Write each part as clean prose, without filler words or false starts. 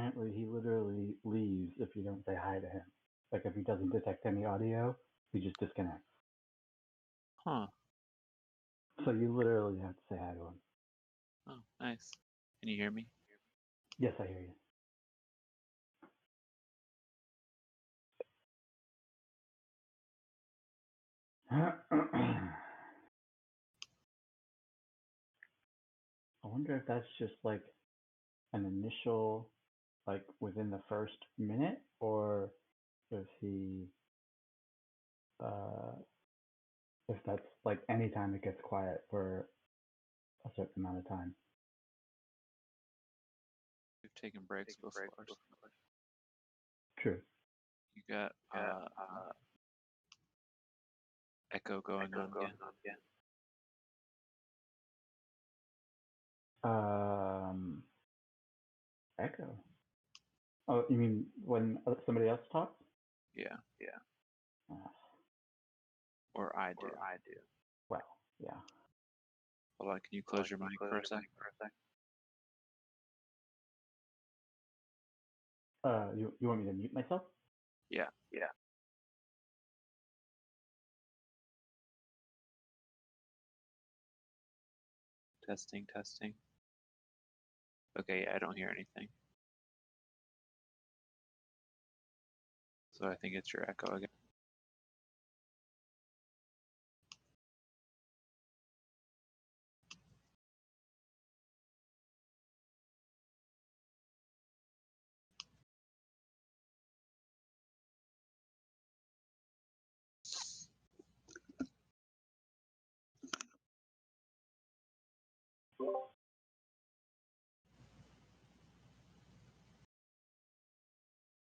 apparently he literally leaves if you don't say hi to him. Like if he doesn't detect any audio, he just disconnects. Huh. So you literally have to say hi to him. Oh, nice. Can you hear me? Yes, I hear you. I wonder if that's just like an initial, like within the first minute, or if if that's like anytime it gets quiet for a certain amount of time. We've taken breaks before. True. You got echo going on again. Echo. Oh, you mean when somebody else talks? Yeah. Uh, Or I do. well, yeah. Hold on, can you close your mic for a sec? You want me to mute myself? Yeah. Testing. Okay, yeah, I don't hear anything. So I think it's your echo again.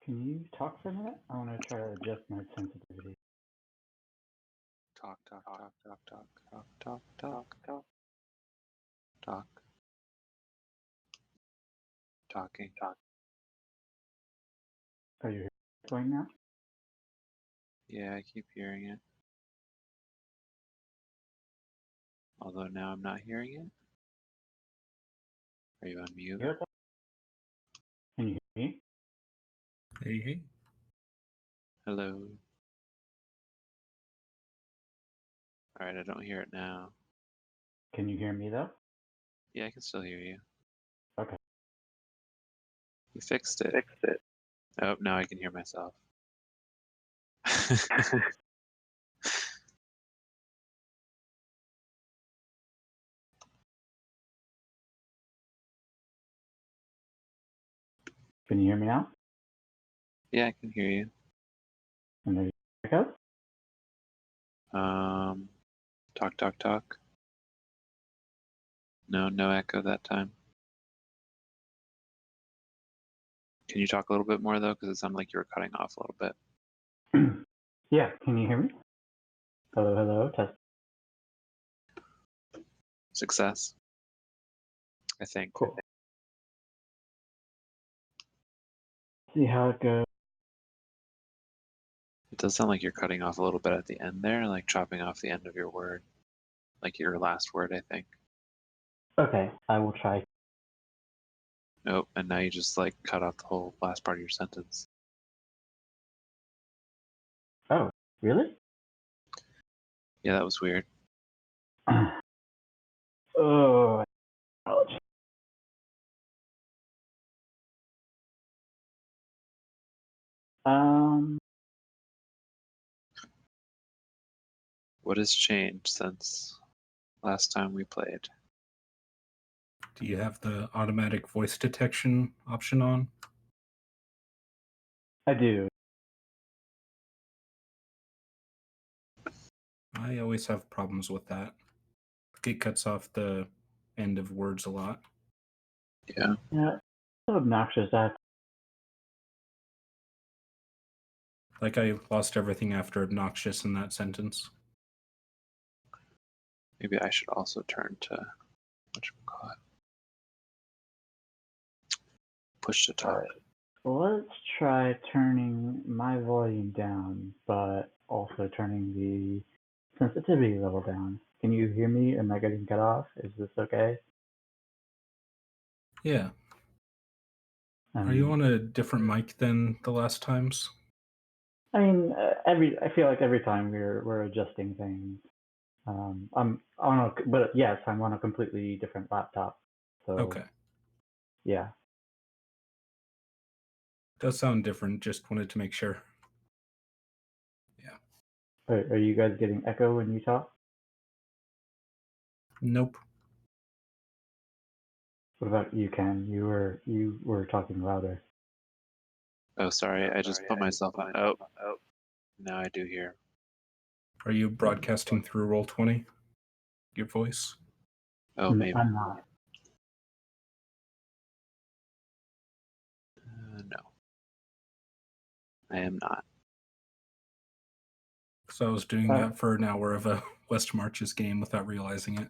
Can you talk for a minute? I want to try to adjust my sensitivity. Talk. Talking. Are you going now? Yeah, I keep hearing it. Although now I'm not hearing it. Are you on mute? Can you hear me? Hey. Hello. Alright, I don't hear it now. Can you hear me though? Yeah, I can still hear you. Okay. You fixed it. Oh, now I can hear myself. Can you hear me now? Yeah, I can hear you. And there's echo? Talk. No echo that time. Can you talk a little bit more though? Because it sounded like you were cutting off a little bit. Yeah, can you hear me? Hello, test. Success. I think. Cool. See how it goes. It does sound like you're cutting off a little bit at the end there, like chopping off the end of your word. Like your last word, I think. Okay, I will try. Nope, and now you just like cut off the whole last part of your sentence. Oh, really? Yeah, that was weird. Oh, ouch. What has changed since last time we played? Do you have the automatic voice detection option on? I do. I always have problems with that. It cuts off the end of words a lot. Yeah. Yeah, so obnoxious that. Like I lost everything after obnoxious in that sentence. Maybe I should also turn to whatchamacallit? Push to talk. Let's try turning my volume down, but also turning the sensitivity level down. Can you hear me? Am I getting cut off? Is this okay? Yeah. Are you on a different mic than the last times? I mean, I feel like every time we're adjusting things. I'm on a, but yes, I'm on a completely different laptop. So Okay. yeah. Does sound different, just wanted to make sure. Yeah. Are you guys getting echo when you talk? Nope. What about you, Ken? You were talking louder. Oh, sorry. I just put myself on. Oh, now I do hear. Are you broadcasting through Roll20? Your voice? Oh, maybe. I'm not. No. I am not. So I was doing that for an hour of a West Marches game without realizing it.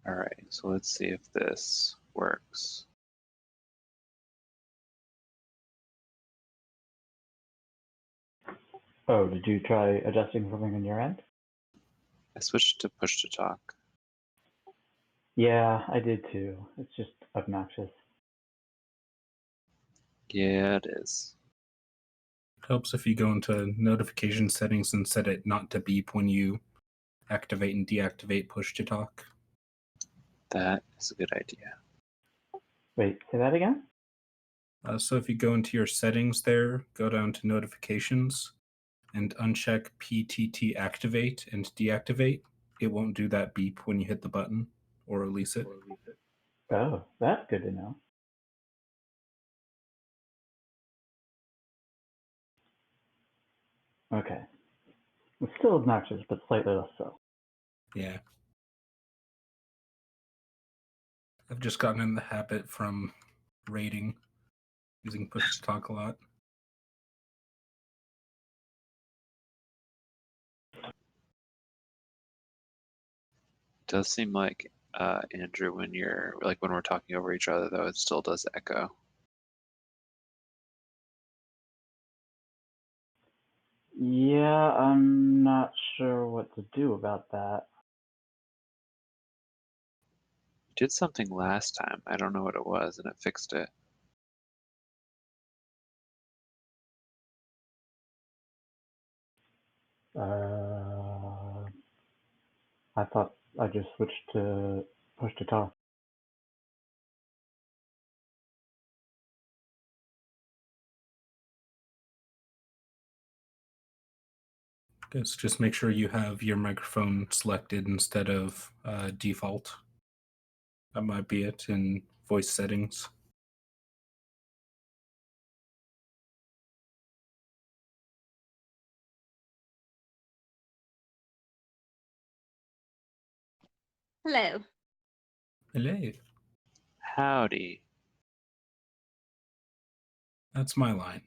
All right, so let's see if this works. Oh, did you try adjusting something on your end? I switched to push to talk. Yeah, I did too. It's just obnoxious. Yeah, it is. It helps if you go into notification settings and set it not to beep when you activate and deactivate push to talk. That is a good idea. Wait, say that again? So if you go into your settings there, go down to notifications and uncheck PTT activate and deactivate. It won't do that beep when you hit the button or release it. Oh, that's good to know. Okay. It's still obnoxious, but slightly less so. Yeah. I've just gotten in the habit from raiding, using push to talk a lot. It does seem like, Andrew, when we're talking over each other, though, it still does echo. Yeah, I'm not sure what to do about that. You did something last time. I don't know what it was, and it fixed it. I thought I just switched to push to talk. Just make sure you have your microphone selected instead of default. That might be it in voice settings. Hello. Hello. Howdy. That's my line.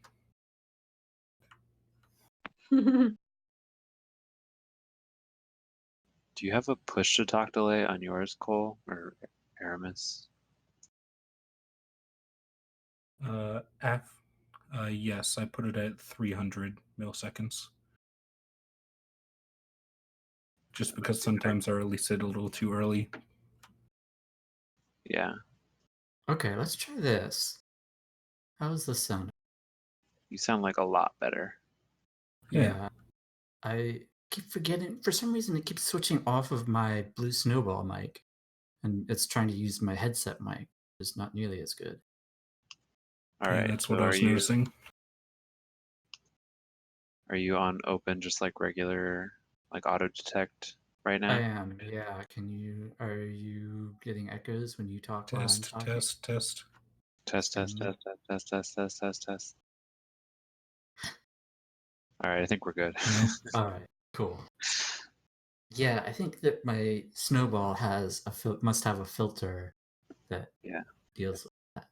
Do you have a push to talk delay on yours, Cole, or Aramis? Yes, I put it at 300 milliseconds. Just because sometimes I release it a little too early. Yeah. Okay, let's try this. How does this sound? You sound like a lot better. Yeah. I keep forgetting, for some reason it keeps switching off of my Blue Snowball mic, and it's trying to use my headset mic. It's not nearly as good. All right. That's so what I was noticing. Are you on open just like regular, like auto detect right now? I am, yeah. Are you getting echoes when you talk while I'm Test, talking? test, test. Test, test, test, test, test, test, test, test. All right, I think we're good. No. All right, cool. Yeah, I think that my Snowball must have a filter that deals with that.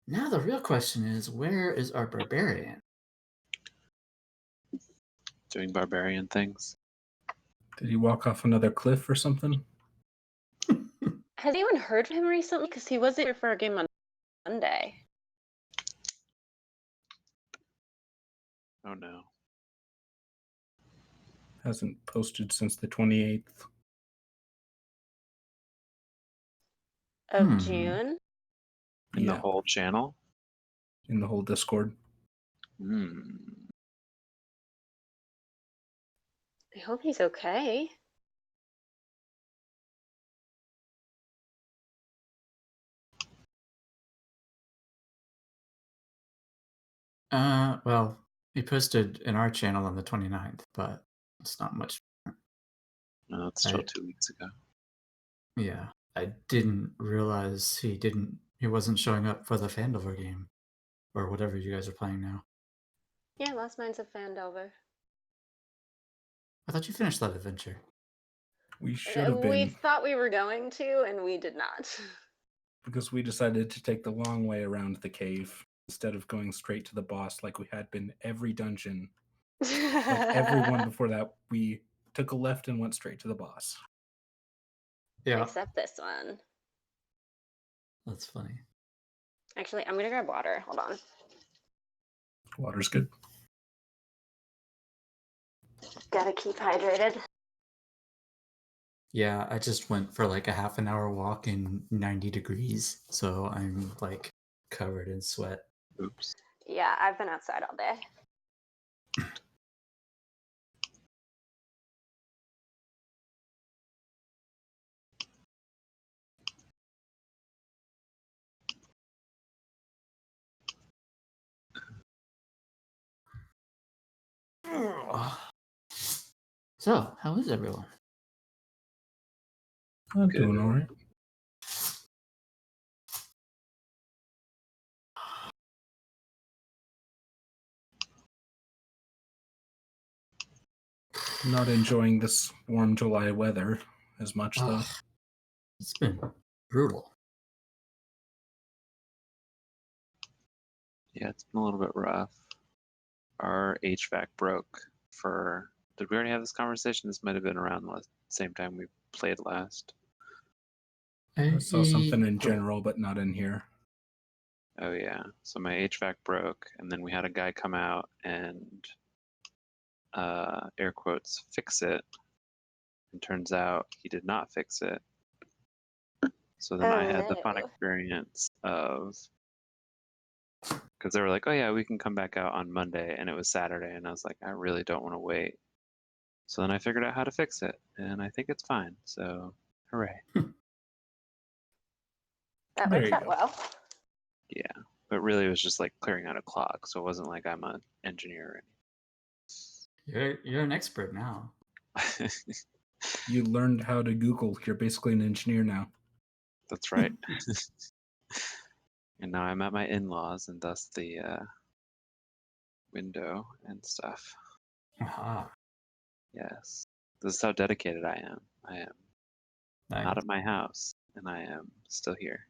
Now the real question is, where is our barbarian? Doing barbarian things. Did he walk off another cliff or something? Has anyone heard from him recently? Because he wasn't here for our game on Sunday. Oh no. Hasn't posted since the 28th. Of June? In the Yeah, whole channel? in the whole Discord. Hmm. I hope he's okay. Well, he posted in our channel on the 29th, but it's not much. No, it's still I- 2 weeks ago. Yeah, I didn't realize he wasn't showing up for the Fandover game, or whatever you guys are playing now. Yeah, Lost Mines of Fandover. I thought you finished that adventure. We should have We been, thought we were going to, and we did not. because we decided to take the long way around the cave instead of going straight to the boss like we had been every dungeon. Like everyone before that, we took a left and went straight to the boss. Yeah, Except this one. that's funny. Actually, I'm gonna grab water. Hold on. Water's good. Gotta keep hydrated. Yeah, I just went for like a half an hour walk in 90 degrees, so I'm like covered in sweat. Oops. Yeah, I've been outside all day. So, how is everyone? I'm Good. doing all right. Not enjoying this warm July weather as much, though. Ugh, it's been brutal. Yeah, it's been a little bit rough. Our HVAC broke for. Did we already have this conversation? This might have been around the same time we played last. I saw something in general, but not in here. Oh yeah. So my HVAC broke, and then we had a guy come out and air quotes fix it. And turns out he did not fix it. So then I had the fun no. experience of, because they were like, oh yeah, we can come back out on Monday, and it was Saturday, and I was like, I really don't want to wait. So then I figured out how to fix it, and I think it's fine. So hooray. That There works you out go. well. Yeah. But really it was just like clearing out a clog, so it wasn't like I'm an engineer You're an expert now. or anything. You learned how to Google. You're basically an engineer now. That's right. And now I'm at my in-laws, and thus the window and stuff. Aha. Yes. This is how dedicated I am. I am Nice. not at my house, and I am still here.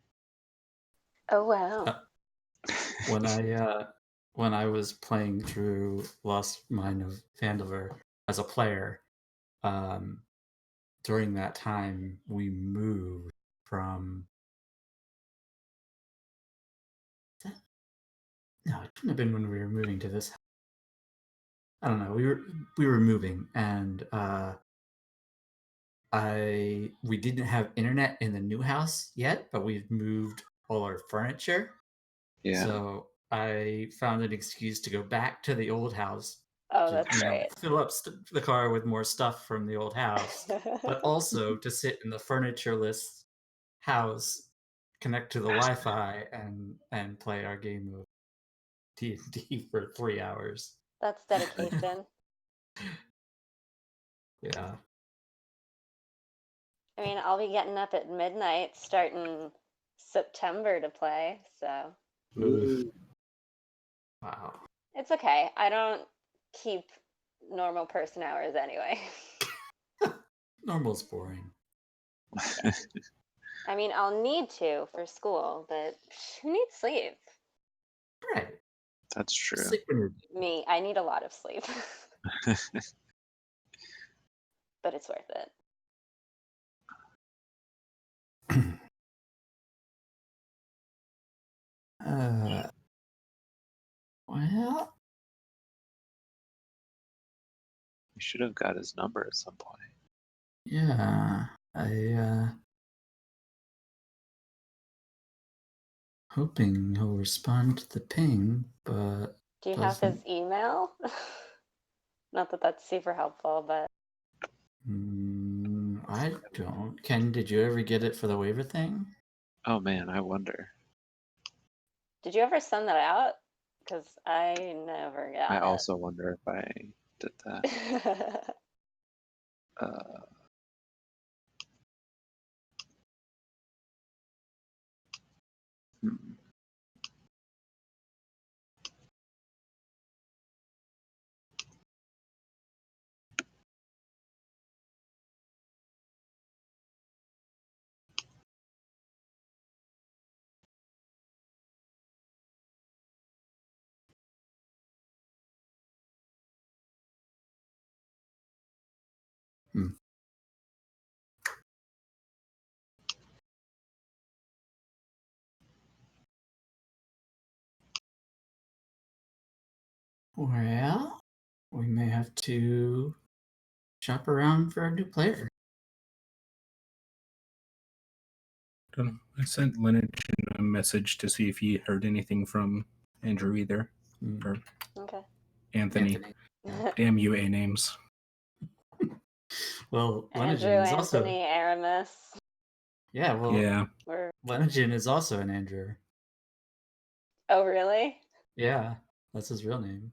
Oh wow. When I was playing through Lost Mine of Fandover as a player, during that time we moved from. No, it couldn't have been when we were moving to this. I don't know. We were moving, and we didn't have internet in the new house yet, but we've moved all our furniture. Yeah. So I found an excuse to go back to the old house. Oh, to, that's great. fill up the car with more stuff from the old house, but also to sit in the furnitureless house, connect to the Wi-Fi, and play our game of D&D for 3 hours. That's dedication. Yeah. I mean, I'll be getting up at midnight starting September to play, so Wow. it's okay. I don't keep normal person hours anyway. Normal's boring. I mean, I'll need to for school, but who needs sleep? Right. That's true. Sleep when you're Me, I need a lot of sleep, but it's worth it. Well, We should have got his number at some point. yeah. Hoping he'll respond to the ping, but Do you have his doesn't. email? Not that that's super helpful, but I don't. Ken, did you ever get it for the waiver thing? Oh man, I wonder. did you ever send that out? Because I never got I it. also wonder if I did that. Uh, hmm. Well, we may have to shop around for a new player. Don't know. I sent Lineage a message to see if he heard anything from Andrew either. Or Okay. Anthony. Damn you, A names. Well, Andrew, Lenogen is also. Anthony, Aramis. Yeah, well, Yeah. Lenogen is also an Andrew. Oh, really? Yeah, that's his real name.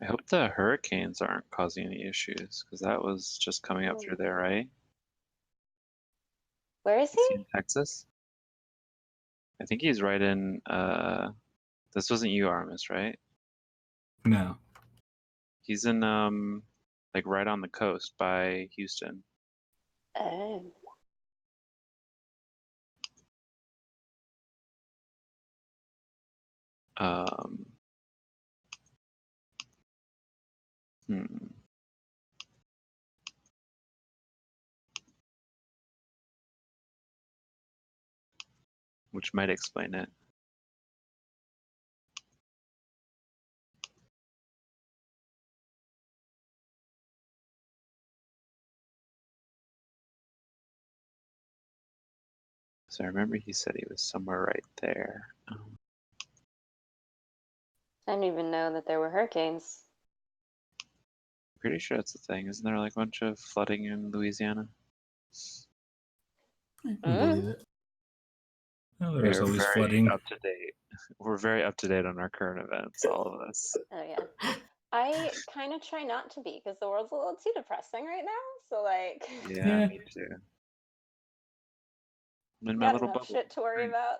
I hope the hurricanes aren't causing any issues because that was just coming up through there, right? Where is Is he he? in Texas? I think he's right in. This wasn't you, Armis, right? No. He's in like right on the coast by Houston. Oh. Um, hmm. Which might explain it. So I remember he said he was somewhere right there. I didn't even know that there were hurricanes. Pretty sure it's a thing. Isn't there like a bunch of flooding in Louisiana? I can believe it. Well, there's We're always very flooding. up to date. We're very up to date on our current events, all of us. Oh, yeah. I kind of try not to be because the world's a little too depressing right now. So, like, Yeah, me too. I'm in my got little enough bubble. shit to worry about.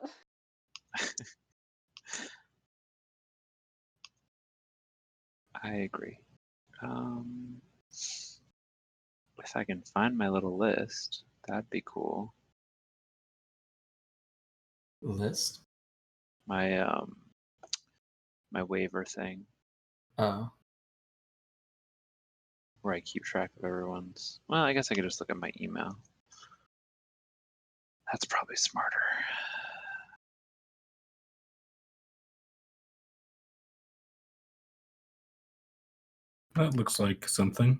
I agree. If I can find my little list, that'd be cool. List? My my waiver thing Oh. where I keep track of everyone's. Well, I guess I could just look at my email. That's probably smarter. That looks like something.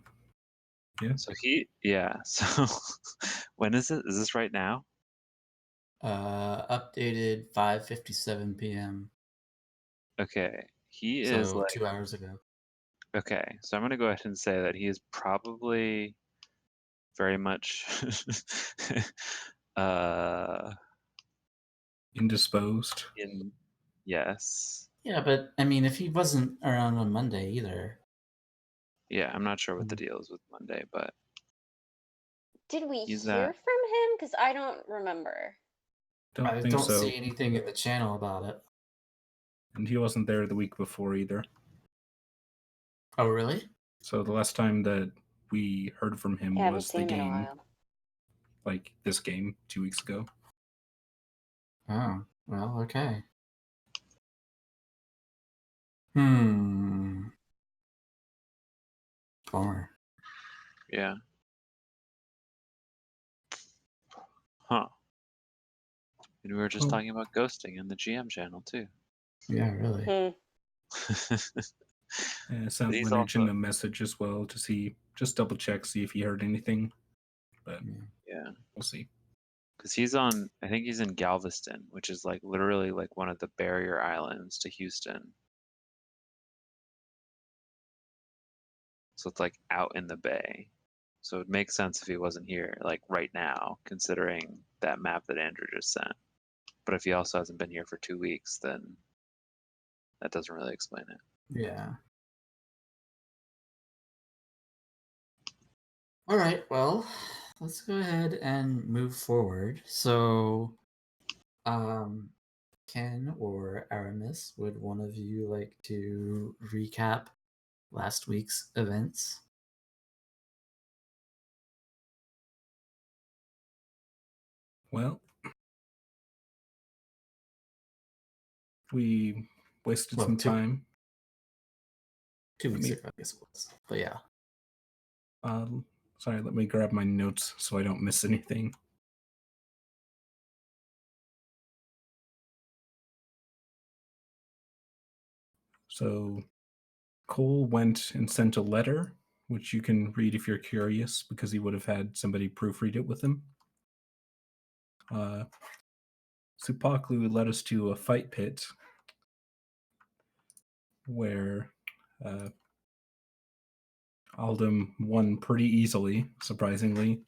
Yeah. So so when is it? Is this right now? Updated 5:57 p.m. Okay. He So is like 2 hours ago. okay, so I'm gonna go ahead and say that he is probably very much Indisposed. yes. Yeah, but I mean, if he wasn't around on Monday either. Yeah, I'm not sure what the deal is with Monday, but Did we he's hear at from him? Because I don't remember. Don't I think don't so. see anything in the channel about it. And he wasn't there the week before either. Oh, really? So the last time that we heard from him Yeah, I haven't was the seen him in a game, while. like this game 2 weeks ago. Oh, well, okay. Bummer. yeah. Huh. And we were just Oh. talking about ghosting in the GM channel too. Yeah, really. Sam He's mentioned also- a message as well to see, just double check, see if he heard anything. But Yeah. we'll see. Because I think he's in Galveston, which is like literally like one of the barrier islands to Houston. So it's like out in the bay. So it makes sense if he wasn't here, like right now, considering that map that Andrew just sent. But if he also hasn't been here for 2 weeks, then that doesn't really explain it. Yeah. All right, well, let's go ahead and move forward. So, Ken or Aramis, would one of you like to recap last week's events? Well, we wasted Well, some two- time. 2 weeks me- ago, I guess it was. But yeah. Sorry, let me grab my notes so I don't miss anything. So Cole went and sent a letter, which you can read if you're curious, because he would have had somebody proofread it with him. Supaklu led us to a fight pit where Aldum won pretty easily, surprisingly,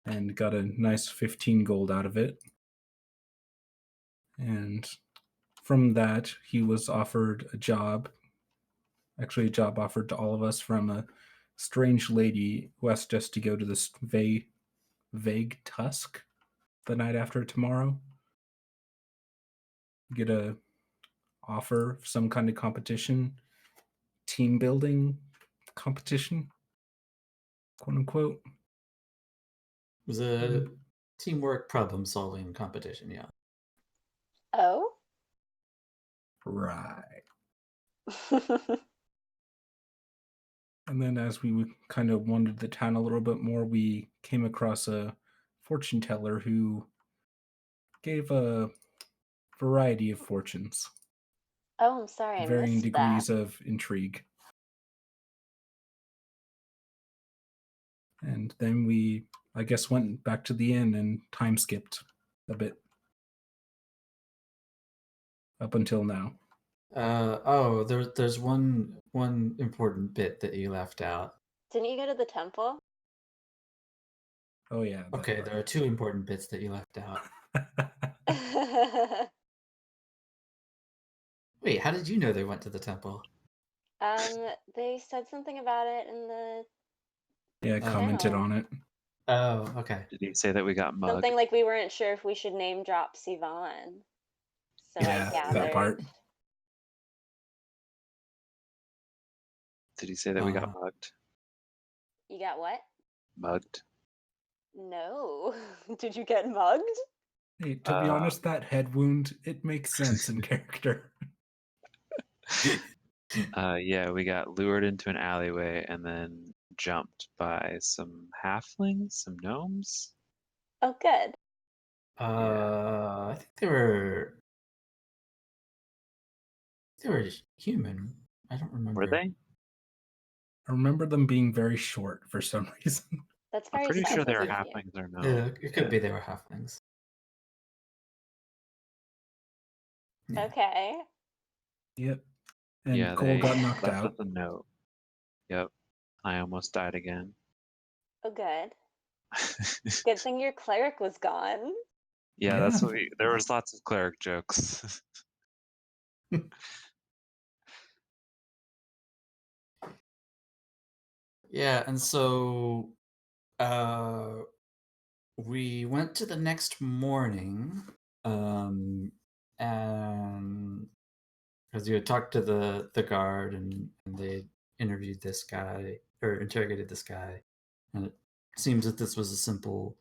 and got a nice 15 gold out of it. And from that, he was offered a job, actually a job offered to all of us from a strange lady who asked us to go to this vague tusk the night after tomorrow. Get a offer of some kind of competition, team building competition, quote unquote. It was a teamwork problem solving competition, yeah. Oh? Right. And then as we kind of wandered the town a little bit more, we came across a fortune teller who gave a variety of fortunes, Oh, I'm sorry, I varying missed degrees that. of intrigue. And then we, I guess, went back to the inn and time skipped a bit up until now. There's one important bit that you left out. Didn't you go to the temple? Oh yeah. that Okay, part. there are two important bits that you left out. Wait, how did you know they went to the temple? They said something about it in the Yeah, commented channel. on it. Oh, okay. Did he say that we got mugged? Something like we weren't sure if we should name drop Sivan. So Yeah, I that gathered. part. Did he say that we got mugged? You got what? Mugged? No. Did you get mugged? Hey, to be honest, that head wound, it makes sense in character. Yeah, we got lured into an alleyway and then jumped by some halflings, some gnomes. Oh, good. I think they were human. I don't remember. Were they? I remember them being very short for some reason. That's I'm very pretty sure they were selfless of you. halflings or no. Yeah, it could be they were halflings. Yeah. Okay. Yep. And Yeah, Cole they got knocked left out. us a note. Yep. I almost died again. Oh, good. Good thing your cleric was gone. Yeah, that's Yeah. what there was lots of cleric jokes. Yeah, and so we went to the next morning, and because you had talked to the guard and they interviewed this guy or interrogated this guy, and it seems that this was a simple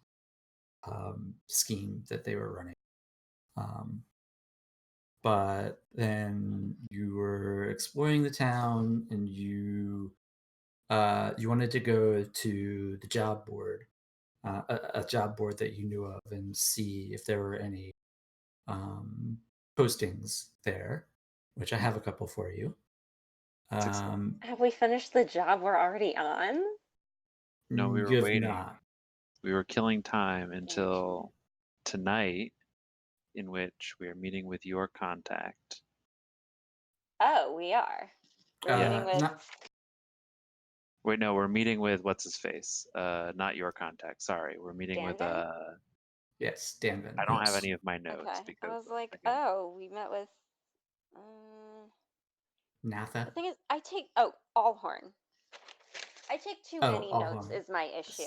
scheme that they were running. But then you were exploring the town and you wanted to go to the job board, a job board that you knew of, and see if there were any postings there, which I have a couple for you. Excellent. Have we finished the job we're already on? No, we you were have waiting. not. We were killing time until tonight, in which we are meeting with your contact. Oh, we are. We're meeting with. Not, Wait, no, we're meeting with what's his face. Not your contact. Sorry, we're meeting with Danvin? yes, Danvin. I don't have Yes. any of my notes Okay. because I was like, I can- oh, we met with. The Natha. thing is, Allhorn. I take too Oh, many notes Allhorn. is my issue.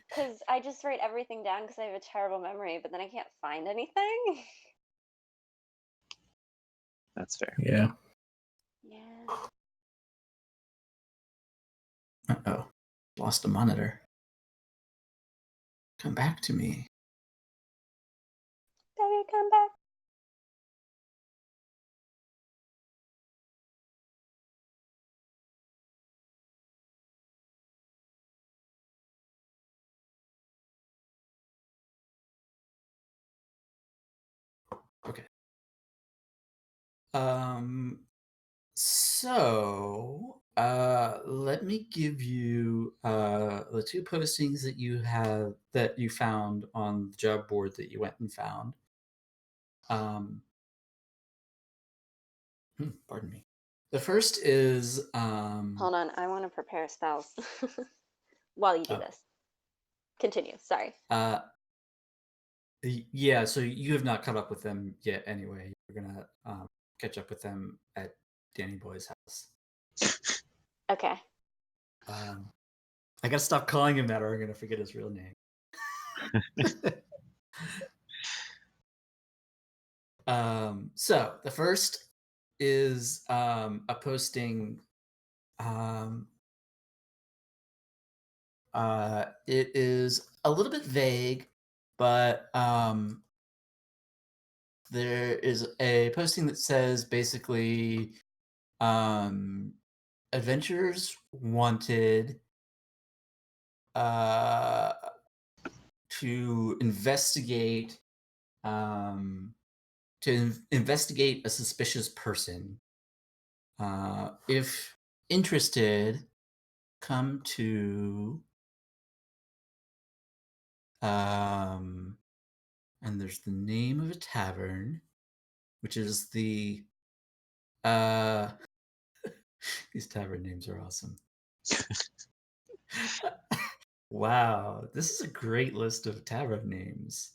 Because I just write everything down because I have a terrible memory, but then I can't find anything. That's fair. Yeah. Yeah. Uh-oh. Lost a monitor. Come back to me. Baby, come back. Okay. So let me give you the two postings that you found on the job board that you went and found. Pardon me. The first is Hold on, I want to prepare spells while you do Oh. this. Continue. Sorry. Yeah, so you have not caught up with them yet anyway. You're gonna catch up with them at Danny Boy's house. Okay. I gotta stop calling him that or I'm gonna forget his real name. So the first is a posting. It is a little bit vague, but there is a posting that says basically adventurers wanted to investigate investigate a suspicious person. If interested, come to and there's the name of a tavern, which is the these tavern names are awesome. Wow, this is a great list of tavern names.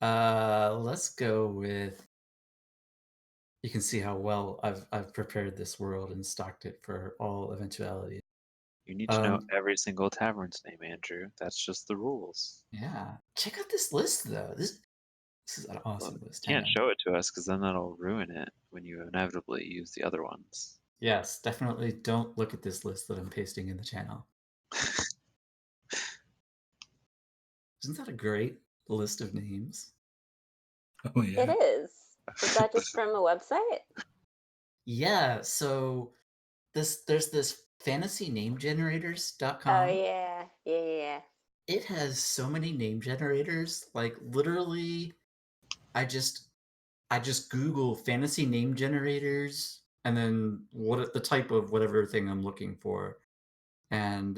Let's go with. You can see how well I've prepared this world and stocked it for all eventualities. You need to know every single tavern's name, Andrew. That's just the rules. Yeah, check out this list though. This is an awesome list. You can't show it to us because then that'll ruin it when you inevitably use the other ones. Yes, definitely don't look at this list that I'm pasting in the channel. Isn't that a great list of names? Oh yeah. It is. Is that just from a website? Yeah, so there's this fantasynamegenerators.com. Oh yeah. Yeah. It has so many name generators. Like literally, I just Google fantasy name generators and then what the type of whatever thing I'm looking for, and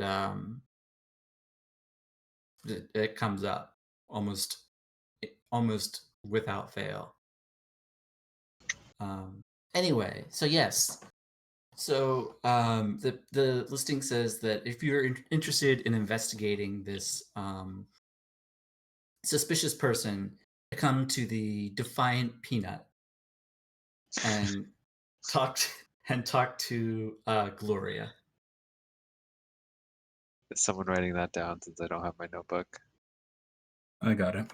it comes up almost without fail. Anyway, so yes. So the listing says that if you're interested in investigating this suspicious person, come to the Defiant Peanut and talk to Gloria. Is someone writing that down since I don't have my notebook? I got it.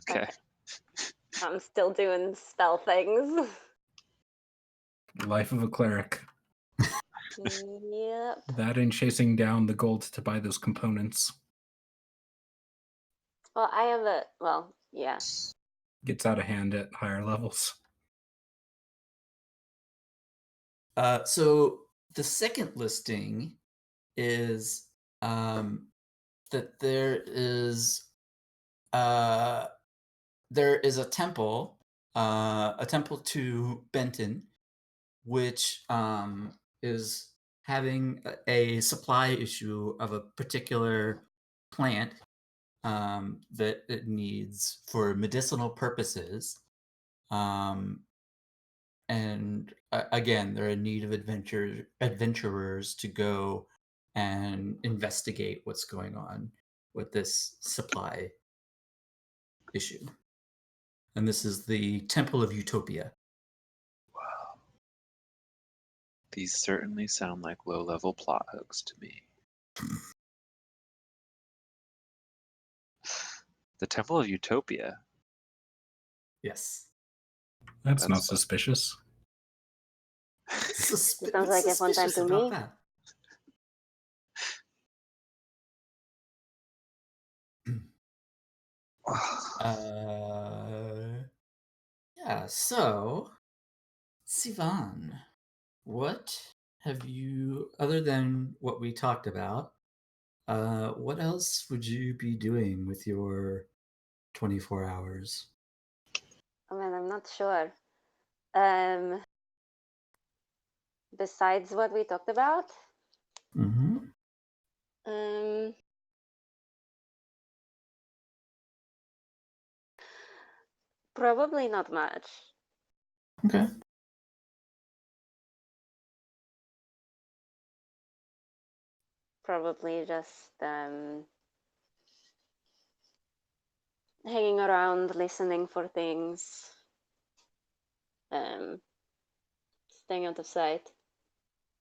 Okay. I'm still doing spell things. Life of a cleric. Yep. That and chasing down the gold to buy those components. Well, I have yeah. Gets out of hand at higher levels. So the second listing is that there is there is a temple to Benton, which is having a supply issue of a particular plant that it needs for medicinal purposes. And again, they're in need of adventurers to go and investigate what's going on with this supply issue. And this is the Temple of Utopia. Wow. These certainly sound like low-level plot hooks to me. The Temple of Utopia. Yes. That's not That's fun. suspicious. Sounds like a fun time Suspicious to about me. that? Yeah, so Sivan, what have you, other than what we talked about, what else would you be doing with your 24 hours? I mean, I'm not sure. Besides what we talked about, Mm-hmm. probably not much. Okay. Probably just hanging around, listening for things, staying out of sight,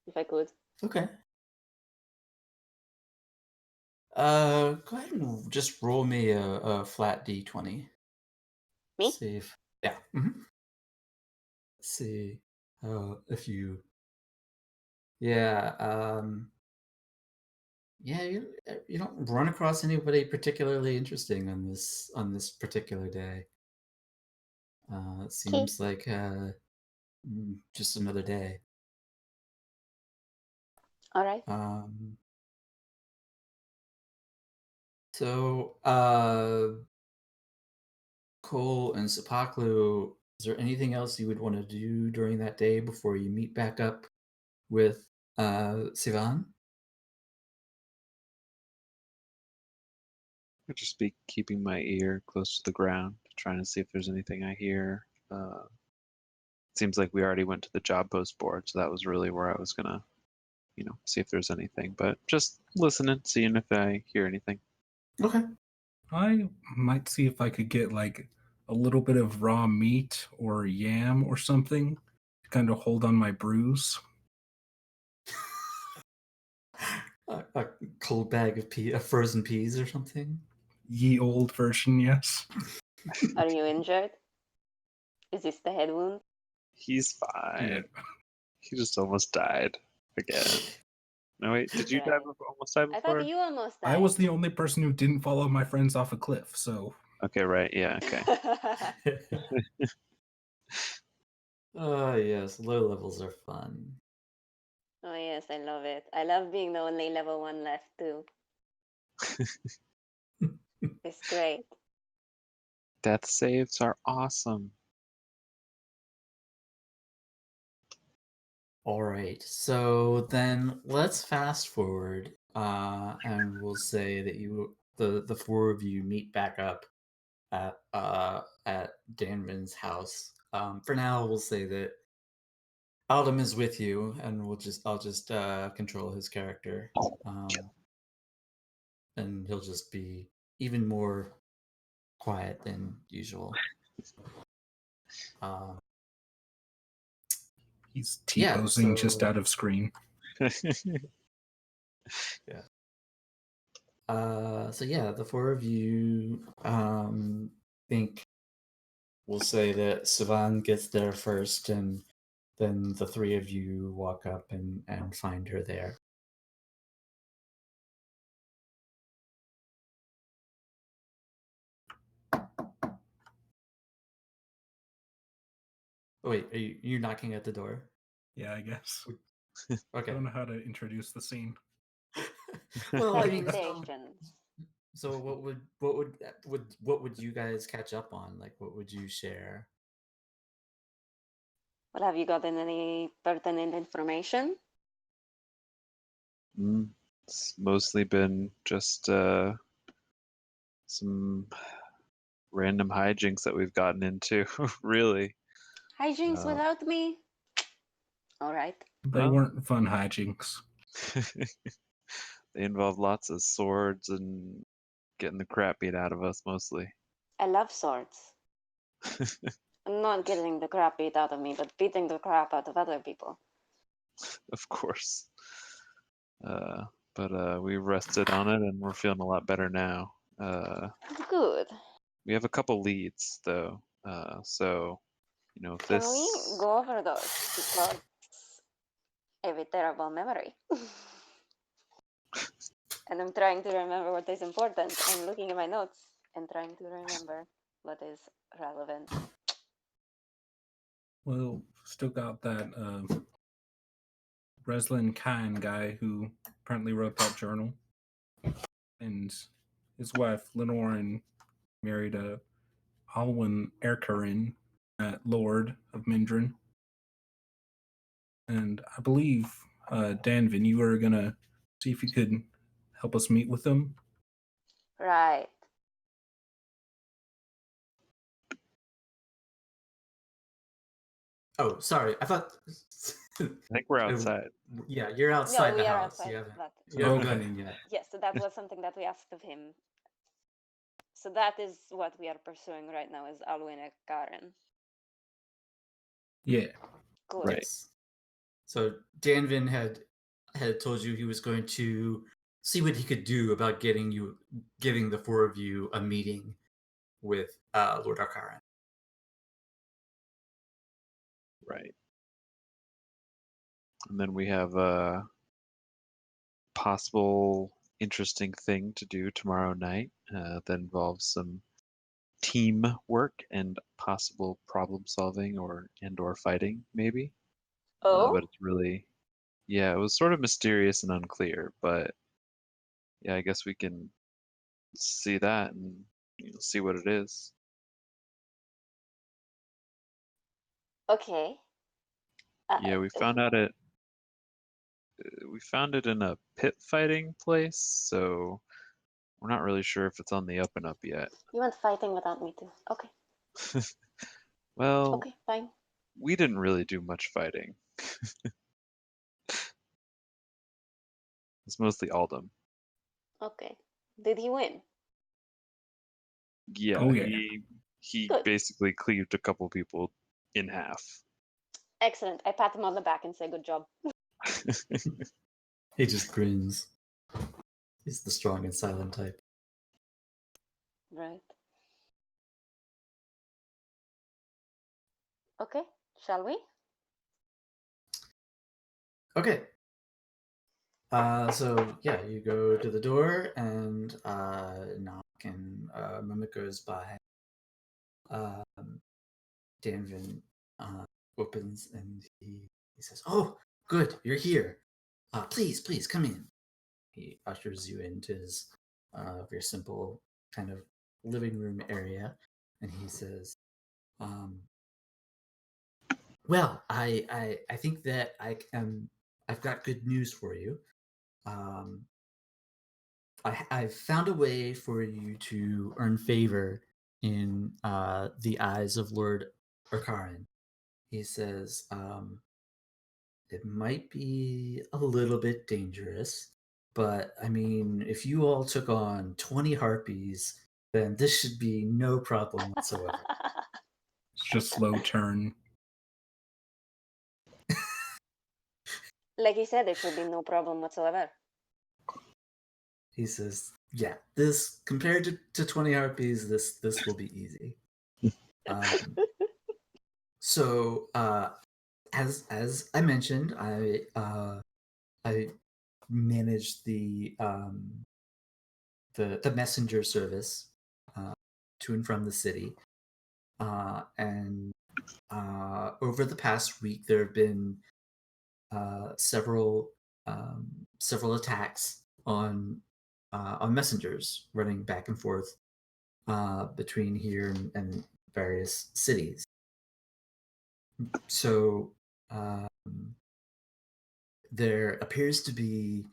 if I could. Okay. Go ahead and just roll me a flat d20. Me? See if, yeah. Mm-hmm. See if you, yeah, yeah, you don't run across anybody particularly interesting on this particular day. It seems like just another day. All right. So Cole and Sapaklu, is there anything else you would want to do during that day before you meet back up with Sivan? I'd just be keeping my ear close to the ground, trying to see if there's anything I hear. Seems like we already went to the job post board, so that was really where I was gonna, see if there's anything. But just listening, seeing if I hear anything. Okay. I might see if I could get like a little bit of raw meat or yam or something to kind of hold on my bruise. A cold bag of frozen peas or something? Ye old version, yes. Are you injured? Is this the head wound? He's fine. Yeah. He just almost died again. No, wait, did you die Right. before, almost die I before? thought you almost died. I was the only person who didn't follow my friends off a cliff, so Okay, right, yeah, okay. Oh, yes, low levels are fun. Oh yes, I love it. I love being the only level 1 left too. It's great. Death saves are awesome. All right, so then let's fast forward, and we'll say that the four of you meet back up at Danvin's house. For now, we'll say that Aldum is with you, and I'll just control his character, and he'll just be even more quiet than usual. he's Yeah, T-posing just so- out of screen. Yeah. So yeah, the four of you think we'll say that Sivan gets there first, and then the three of you walk up and find her there. Oh, wait, are you knocking at the door? Yeah, I guess. Okay. I don't know how to introduce the scene. Well, I mean, Presentations. So what would you guys catch up on? Like, what would you share? Well, have you gotten any pertinent information? It's mostly been just some random hijinks that we've gotten into, really. Hijinks Uh, without me? All right. They Well- weren't fun hijinks. They involve lots of swords and getting the crap beat out of us, mostly. I love swords. I'm not getting the crap beat out of me, but beating the crap out of other people. Of course. But we rested on it and we're feeling a lot better now. Good. We have a couple leads though. So, if Can this we go over those? Because I have a terrible memory. And I'm trying to remember what is important. I'm looking at my notes and trying to remember what is relevant. Well, still got that Breslin Kine guy who apparently wrote that journal. And his wife, Lenorin, married a Alwyn Erkarin, Lord of Mindrin. And I believe, Danvin, you were going to see if you could help us meet with them. Right. Oh, sorry. I thought. I think we're outside. Yeah, you're outside No, the we are house. outside. You haven't Okay. gone in yet. Yes, so that was something that we asked of him. So that is what we are pursuing right now is Alwyn and Karen. Yeah. Good. Right. Yes. So Danvin had told you he was going to see what he could do about giving the four of you a meeting with Lord Arkaran. Right. And then we have a possible interesting thing to do tomorrow night that involves some team work and possible problem solving or fighting, maybe. Oh, But it's really, it was sort of mysterious and unclear. But yeah, I guess we can see that and see what it is. okay. Yeah, we found out it. We found it in a pit fighting place, so we're not really sure if it's on the up and up yet. You want fighting without me too. Okay. Well, Okay, fine. we didn't really do much fighting. It's mostly Aldum. Okay. Did he win? Yeah, Oh, yeah. he Good. basically cleaved a couple people in half. Excellent. I pat him on the back and say good job. He just grins. He's the strong and silent type. Right. Okay, shall we? Okay. So yeah, you go to the door and knock, and Mimic goes by. Danvin opens and he says, "Oh, good, you're here. Please come in." He ushers you into his very simple kind of living room area, and he says, "Well, I think that I've got good news for you. I've found a way for you to earn favor in the eyes of Lord Urkarin." He says, "It might be a little bit dangerous, but I mean, if you all took on 20 harpies, then this should be no problem whatsoever." It's just slow turn. Like he said, there should be no problem whatsoever. He says, "Yeah, this compared to 20 harpies, this will be easy." So, as I mentioned, I manage the messenger service to and from the city, and over the past week there have been several attacks on on messengers running back and forth between here and various cities. So there appears to be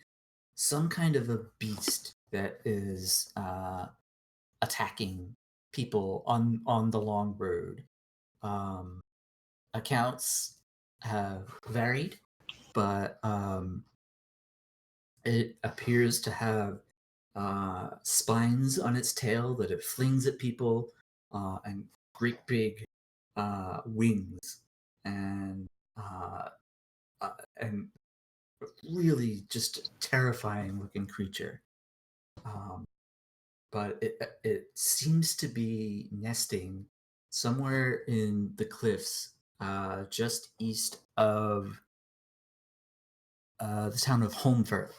some kind of a beast that is attacking people on the long road. Accounts have varied, but it appears to have spines on its tail that it flings at people, and great big wings, and really just terrifying looking creature. But it seems to be nesting somewhere in the cliffs, just east of the town of Holmfirth.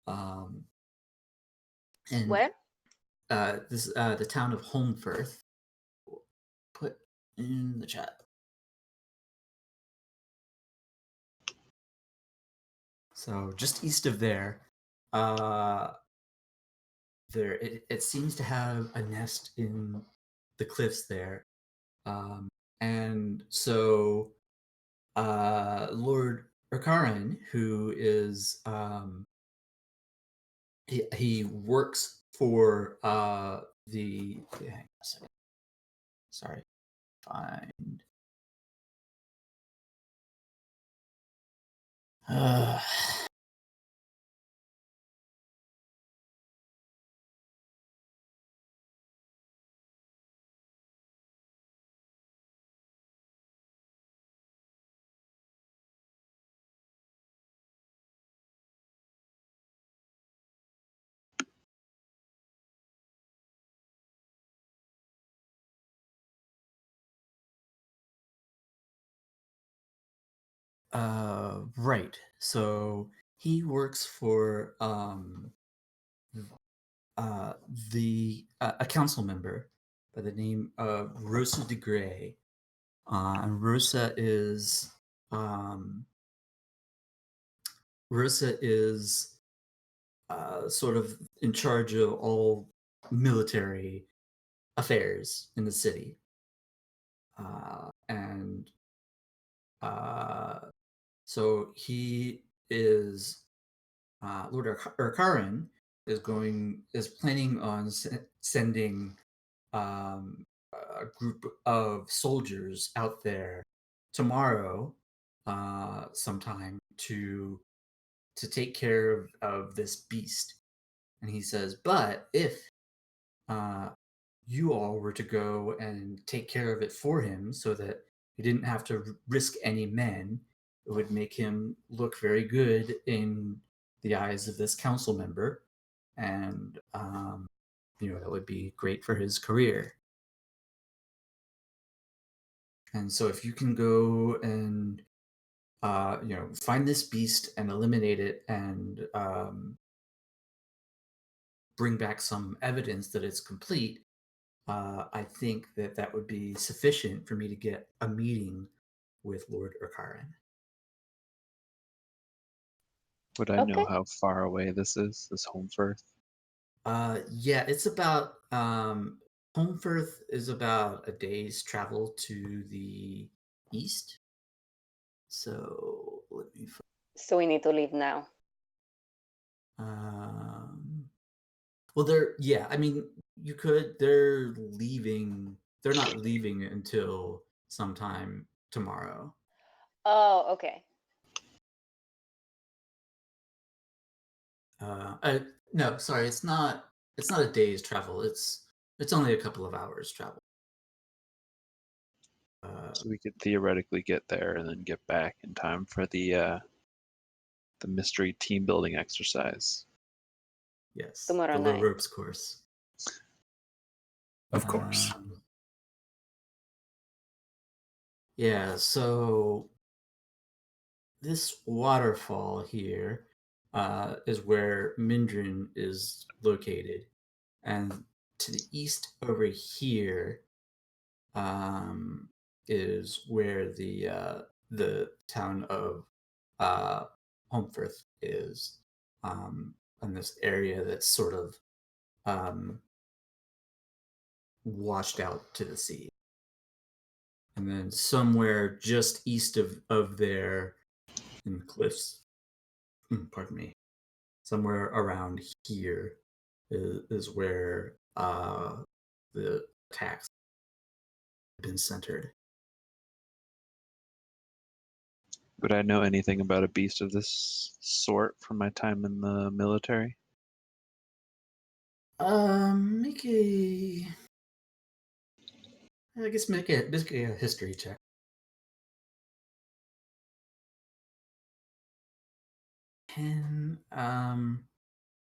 And Where? the town of Holmfirth. Put in the chat. So just east of there, it seems to have a nest in the cliffs there, and so Lord Urkarin, who is he works for the hang on a second. Sorry, find. Right. So he works for a council member by the name of Rosa de Grey. And Rosa is sort of in charge of all military affairs in the city, and so he is Lord Urkarin is planning on sending a group of soldiers out there tomorrow, sometime to take care of this beast. And he says, but if you all were to go and take care of it for him so that he didn't have to risk any men, it would make him look very good in the eyes of this council member, and that would be great for his career. And so if you can go and find this beast and eliminate it, and bring back some evidence that it's complete, I think that would be sufficient for me to get a meeting with Lord Urkarin. Would I know Okay. how far away this is, this Holmfirth? Yeah, it's about Holmfirth is about a day's travel to the east. So let me. So we need to leave now. Well, I mean, you could. They're leaving. They're not leaving until sometime tomorrow. Oh, okay. No, sorry, it's not. It's not a day's travel. It's only a couple of hours travel. So we could theoretically get there and then get back in time for the mystery team building exercise. Yes, Tomorrow the low night. ropes course. Of course. Yeah, so this waterfall here is where Mindrin is located, and to the east over here is where the town of Holmfirth is. this area that's sort of washed out to the sea. And then somewhere just east of there in the cliffs, pardon me, somewhere around here is where the attacks have been centered. Would I know anything about a beast of this sort from my time in the military? Make a, I guess make a history check.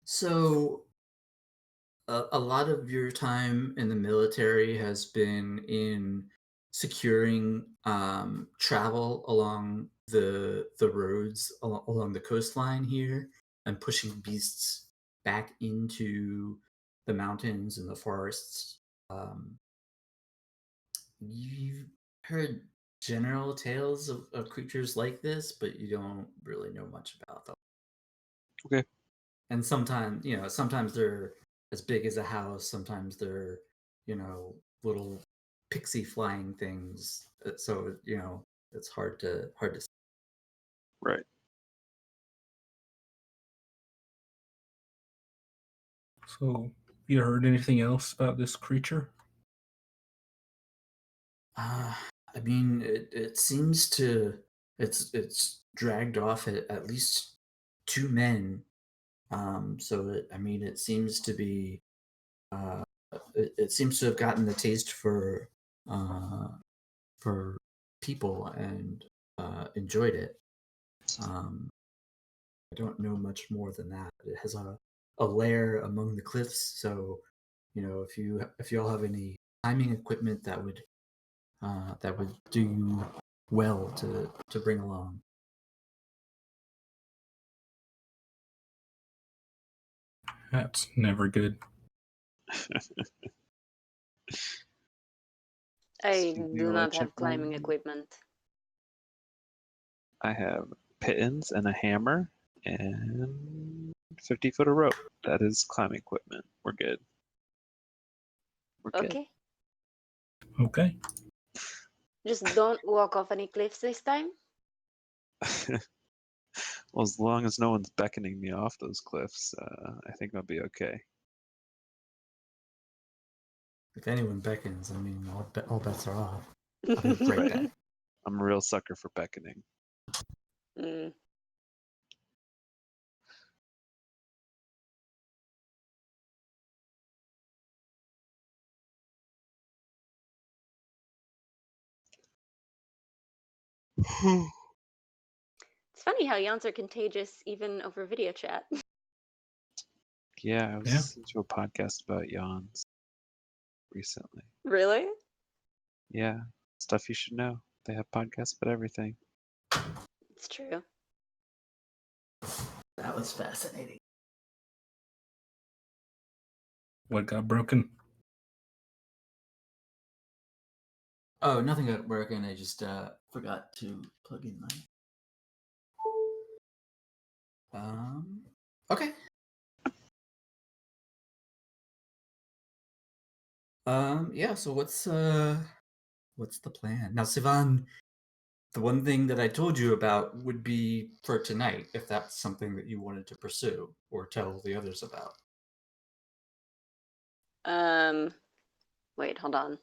So a lot of your time in the military has been in securing travel along the roads along the coastline here and pushing beasts back into the mountains and the forests. You've heard general tales of creatures like this, but you don't really know much about them. Okay. And sometimes they're as big as a house, sometimes they're, little pixie flying things. So, it's hard to see. Right. So, you heard anything else about this creature? I mean, it seems to it's dragged off at least 2 men. So it seems to be it seems to have gotten the taste for people and enjoyed it. I don't know much more than that. It has a lair among the cliffs, so if you all have any climbing equipment that would do you well to bring along. That's never good. I Excuse me do while I not check have climbing my- equipment. I have pittons and a hammer and 50 foot of rope. That is climbing equipment. We're good. We're good. Okay. Okay. Just don't walk off any cliffs this time. Well, as long as no one's beckoning me off those cliffs, I think I'll be okay. If anyone beckons, I mean, all bets are off. I'll be right back. I'm a real sucker for beckoning. Mm. It's funny how yawns are contagious even over video chat. Yeah, I was Yeah. listening to a podcast about yawns recently. Really? Yeah, stuff you should know. They have podcasts about everything. It's true. That was fascinating. What got broken? Oh, nothing got broken. I just forgot to plug in my. Okay. Yeah. So what's the plan now, Sivan? The one thing that I told you about would be for tonight, if that's something that you wanted to pursue or tell the others about. Wait, hold on.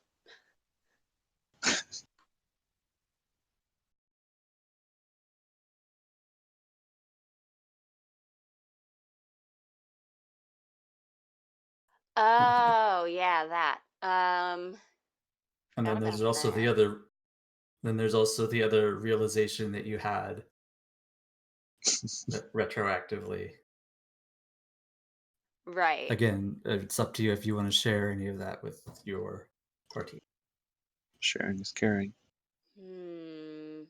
Oh, yeah, that. And Forgot then there's about also the that. other. Then there's also the other realization that you had that retroactively. Right. Again, it's up to you if you want to share any of that with your party. Sharing is caring. Hmm.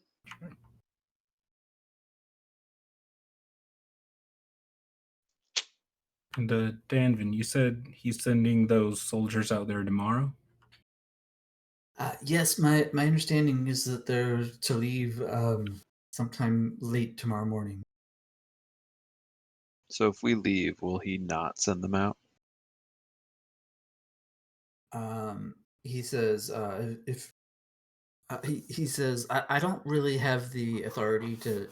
And Danvin, you said he's sending those soldiers out there tomorrow? Yes, my understanding is that they're to leave sometime late tomorrow morning. So if we leave, will he not send them out? He says, if he says, I don't really have the authority to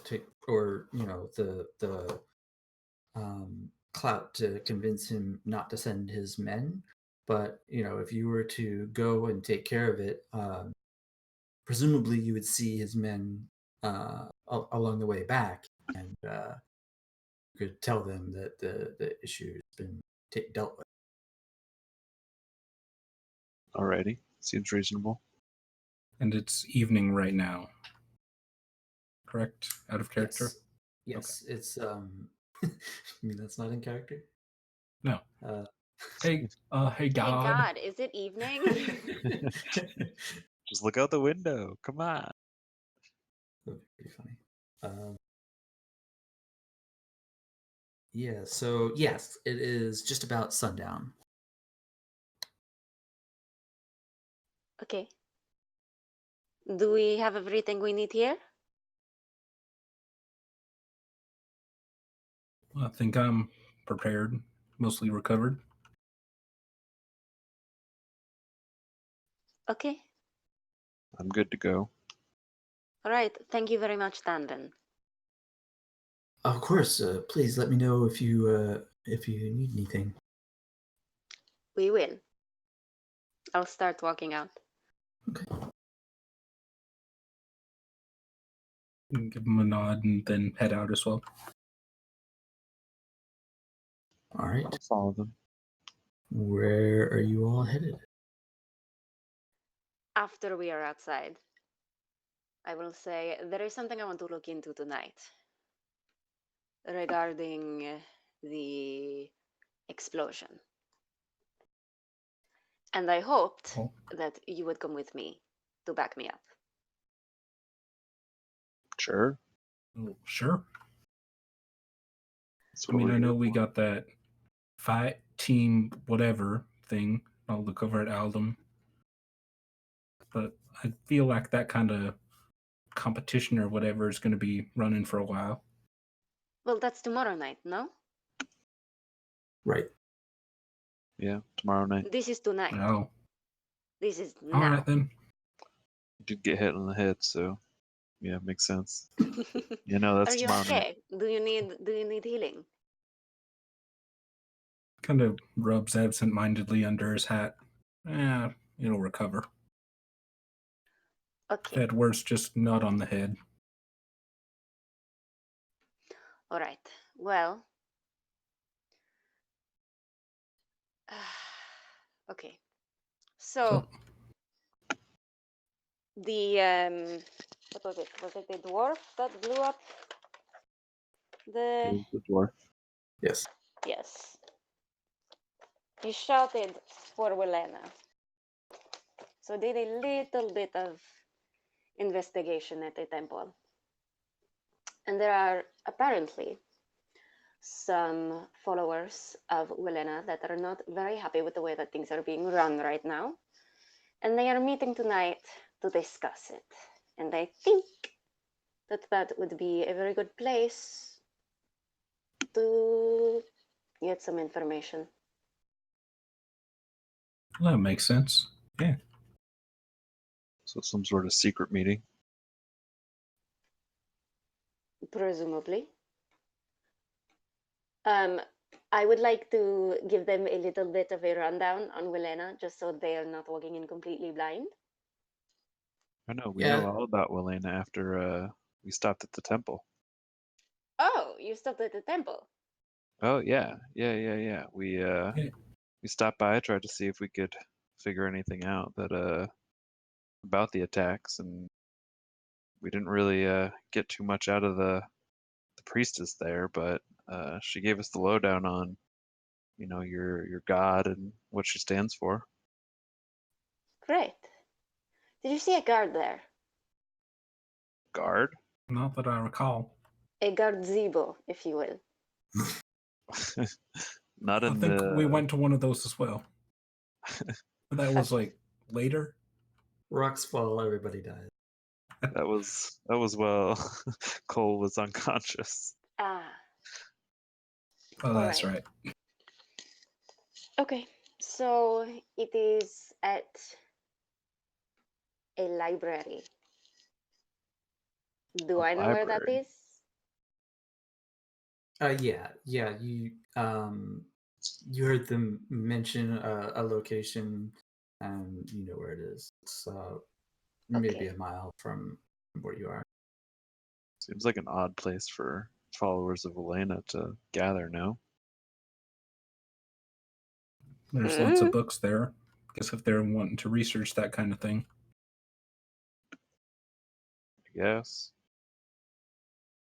or the clout to convince him not to send his men. But if you were to go and take care of it, presumably you would see his men along the way back, and you could tell them that the issue has been dealt with. Alrighty, seems reasonable. And it's evening right now. Correct? Out of character? Yes, it's you mean that's not in character? No. Hey, hey, Hey God. God, is it evening? Just look out the window. Come on. That would be funny. Yeah, so yes, it is just about sundown. Okay. Do we have everything we need here? I think I'm prepared, mostly recovered. Okay. I'm good to go. All right. Thank you very much, Danvin. Of course, please let me know if you need anything. We will. I'll start walking out. Okay. Give him a nod and then head out as well. All right. I'll follow them. Where are you all headed? After we are outside, I will say there is something I want to look into tonight regarding the explosion. And I hoped Oh. that you would come with me to back me up. Sure. Oh, sure. That's I what mean, we're I know here we for. got that fight team whatever thing. I'll look over at Aldum. But I feel like that kind of competition or whatever is going to be running for a while. Well, that's tomorrow night, no? Right. Yeah, tomorrow night. This is tonight. Oh, This is all now. right then. Did get hit on the head, so yeah, makes sense. You know, that's Are you tomorrow night. okay? Do you need healing? Kind of rubs absent-mindedly under his hat. Yeah, it'll recover. Okay. At worst, just not on the head. All right. Well. Okay. So the what was it? Was it the dwarf that blew up the? It was the dwarf. Yes. Yes. He shouted for Welena. So did a little bit of investigation at the temple. And there are apparently some followers of Welena that are not very happy with the way that things are being run right now. And they are meeting tonight to discuss it. And I think that that would be a very good place to get some information. Well, that makes sense. Yeah. So some sort of secret meeting. Presumably. I would like to give them a little bit of a rundown on Welena, just so they are not walking in completely blind. I know, we Yeah. know all about Welena after we stopped at the temple. Oh, you stopped at the temple. Oh yeah. We stopped by, tried to see if we could figure anything out that about the attacks, and we didn't really get too much out of the priestess there, but she gave us the lowdown on, you know, your god and what she stands for. Great. Did you see a guard there? Guard? Not that I recall. A gazebo, if you will. Not I in think the. we went to one of those as well. But that was like later. Rocks fall, everybody dies. That was well. Cole was unconscious. Ah. Oh, that's Alright. right. Okay, so it is at a library. Do A I know where that library? is? Yeah. You heard them mention a location, and you know where it is. It's maybe Okay. a mile from where you are. Seems like an odd place for followers of Elena to gather, no? There's lots of books there. Guess if they're wanting to research that kind of thing. I guess.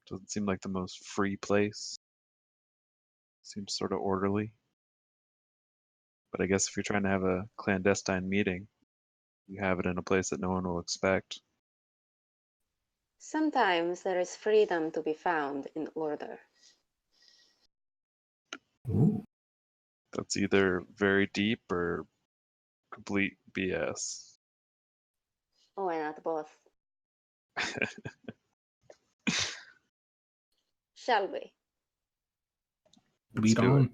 Doesn't seem like the most free place. Seems sort of orderly. But I guess if you're trying to have a clandestine meeting, you have it in a place that no one will expect. Sometimes there is freedom to be found in order. Ooh. That's either very deep or complete BS. Oh, why not both? Shall we? Let's Lead do on. it.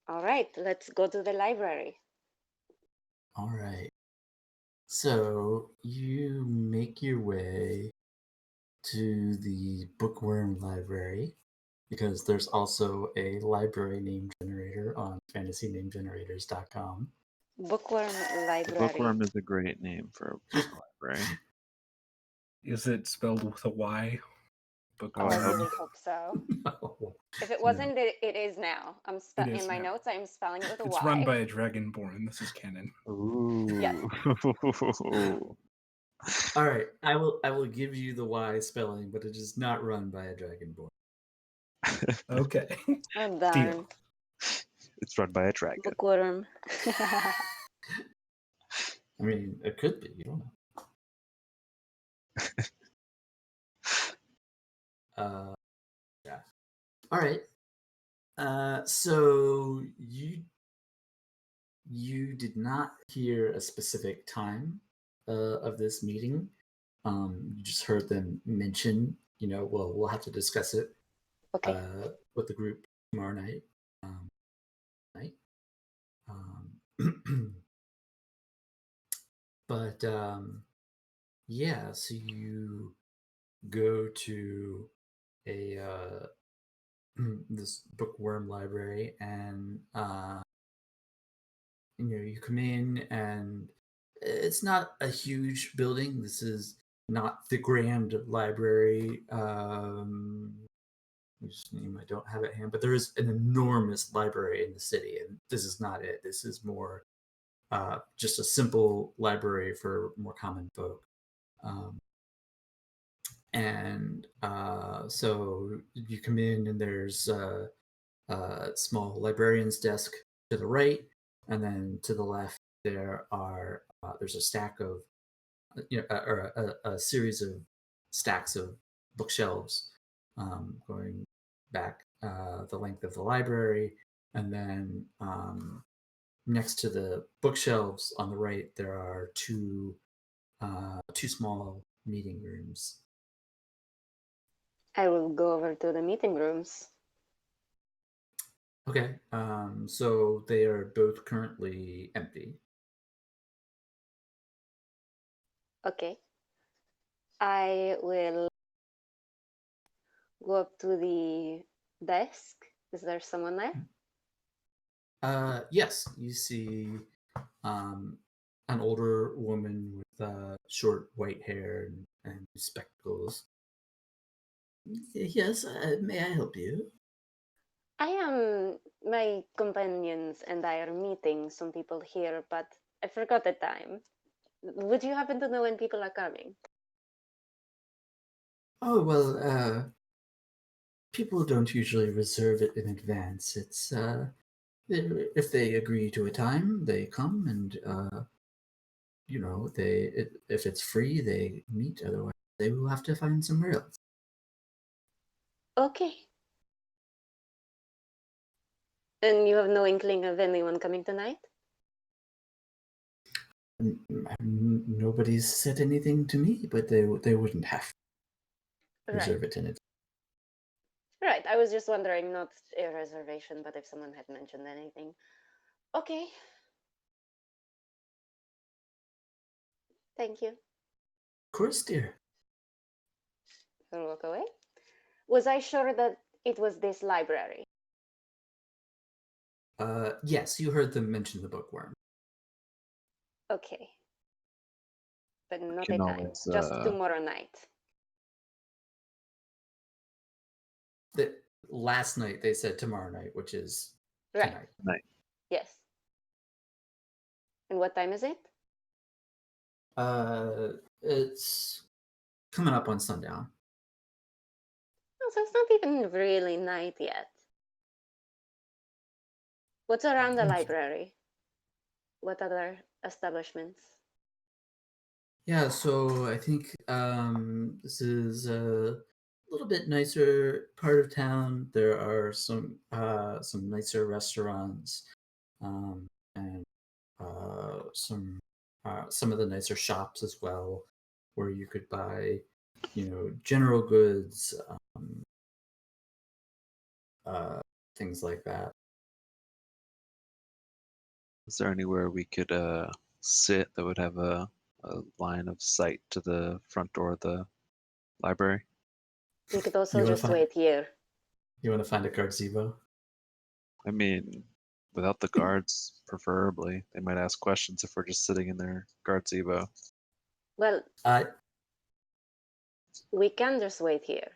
All right, let's go to the library. All right. So you make your way to the Bookworm Library, because there's also a library name generator on fantasynamegenerators.com. Bookworm The Library. Bookworm is a great name for a library. Is it spelled with a Y? Oh, I Oh, really hope so. No. If it wasn't, it is now. It is In my now. notes, I'm spelling it with a It's Y. run by a dragonborn. This is canon. Ooh. Yes. All right, I will give you the Y spelling, but it is not run by a dragonborn. Okay. Oh, darn. It's run by a dragon. Bookworm. I mean, it could be. You don't know. Yeah. All right. So you did not hear a specific time of this meeting. You just heard them mention, well, we'll have to discuss it Okay. with the group tomorrow night. Night. But yeah, so you go to a this bookworm library, and you come in, and it's not a huge building. This is not the grand library whose name I don't have at hand, but there is an enormous library in the city, and this is not it. This is more just a simple library for more common folk. So you come in, and there's a small librarian's desk to the right, and then to the left there's a stack of or a series of stacks of bookshelves going back the length of the library, and then next to the bookshelves on the right there are two small meeting rooms. I will go over to the meeting rooms. Okay, so they are both currently empty. Okay. I will go up to the desk. Is there someone there? Yes, you see an older woman with short white hair and spectacles. Yes, may I help you? My companions and I are meeting some people here, but I forgot the time. Would you happen to know when people are coming? Oh, well, people don't usually reserve it in advance. It's, if they agree to a time, they come, and, if it's free, they meet. Otherwise, they will have to find somewhere else. Okay. And you have no inkling of anyone coming tonight? Nobody's said anything to me, but they wouldn't have to Right. reserve it in advance. Right. I was just wondering, not a reservation, but if someone had mentioned anything. Okay. Thank you. Of course, dear. I'll walk away. Was I sure that it was this library? Yes, you heard them mention the bookworm. Okay. But not Can a time. always, Just tomorrow night. Last night they said tomorrow night, which is Right. tonight. Yes. And what time is it? It's coming up on sundown. Oh, so it's not even really night yet. What's around the library? What other establishments? Yeah, so I think this is a little bit nicer part of town. There are some nicer restaurants, and some of the nicer shops as well, where you could buy, general goods, things like that. Is there anywhere we could sit that would have a line of sight to the front door of the library? We could You also wanna just find- wait here. You want to find a gazebo? I mean, without the guards, preferably. They might ask questions if we're just sitting in their gazebo. Well, Uh, we can just wait here.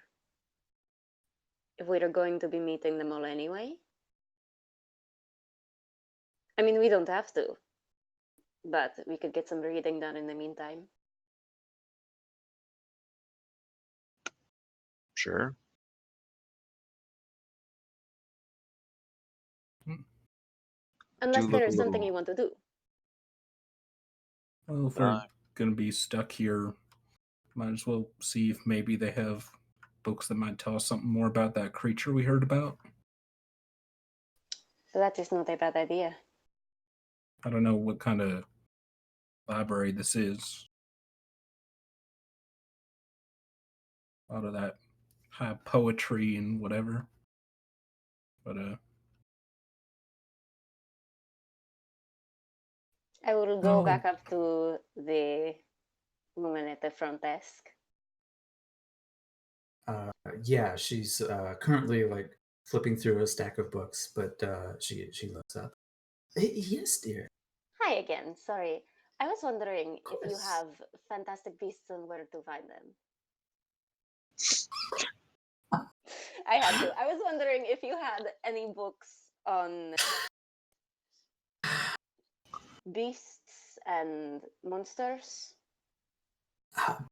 If we're going to be meeting them all anyway. I mean, we don't have to. But we could get some reading done in the meantime. Sure. Unless look there a is something little- you want to do. Well, if we're going to be stuck here, might as well see if maybe they have books that might tell us something more about that creature we heard about. That is not a bad idea. I don't know what kind of library this is. A lot of that high poetry and whatever. But I will go Oh. back up to the woman at the front desk. Yeah, she's currently like flipping through a stack of books, but she looks up. Yes, dear. Hi again. Sorry. I was wondering if you course. have fantastic beasts and where to find them. I had to. I was wondering if you had any books on beasts and monsters.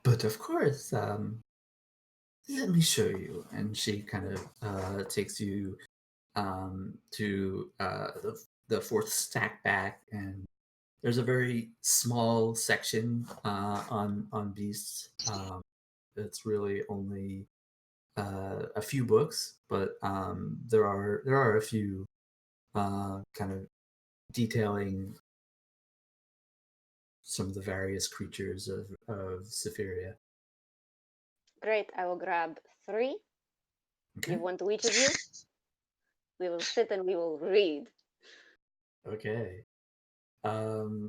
But of course, let me show you. And she kind of takes you to the fourth stack back, and there's a very small section on beasts. It's really only a few books, but there are a few kind of detailing some of the various creatures of Sephiria. Great. I will grab 3. Okay. Give one to each of you. We will sit and we will read. Okay.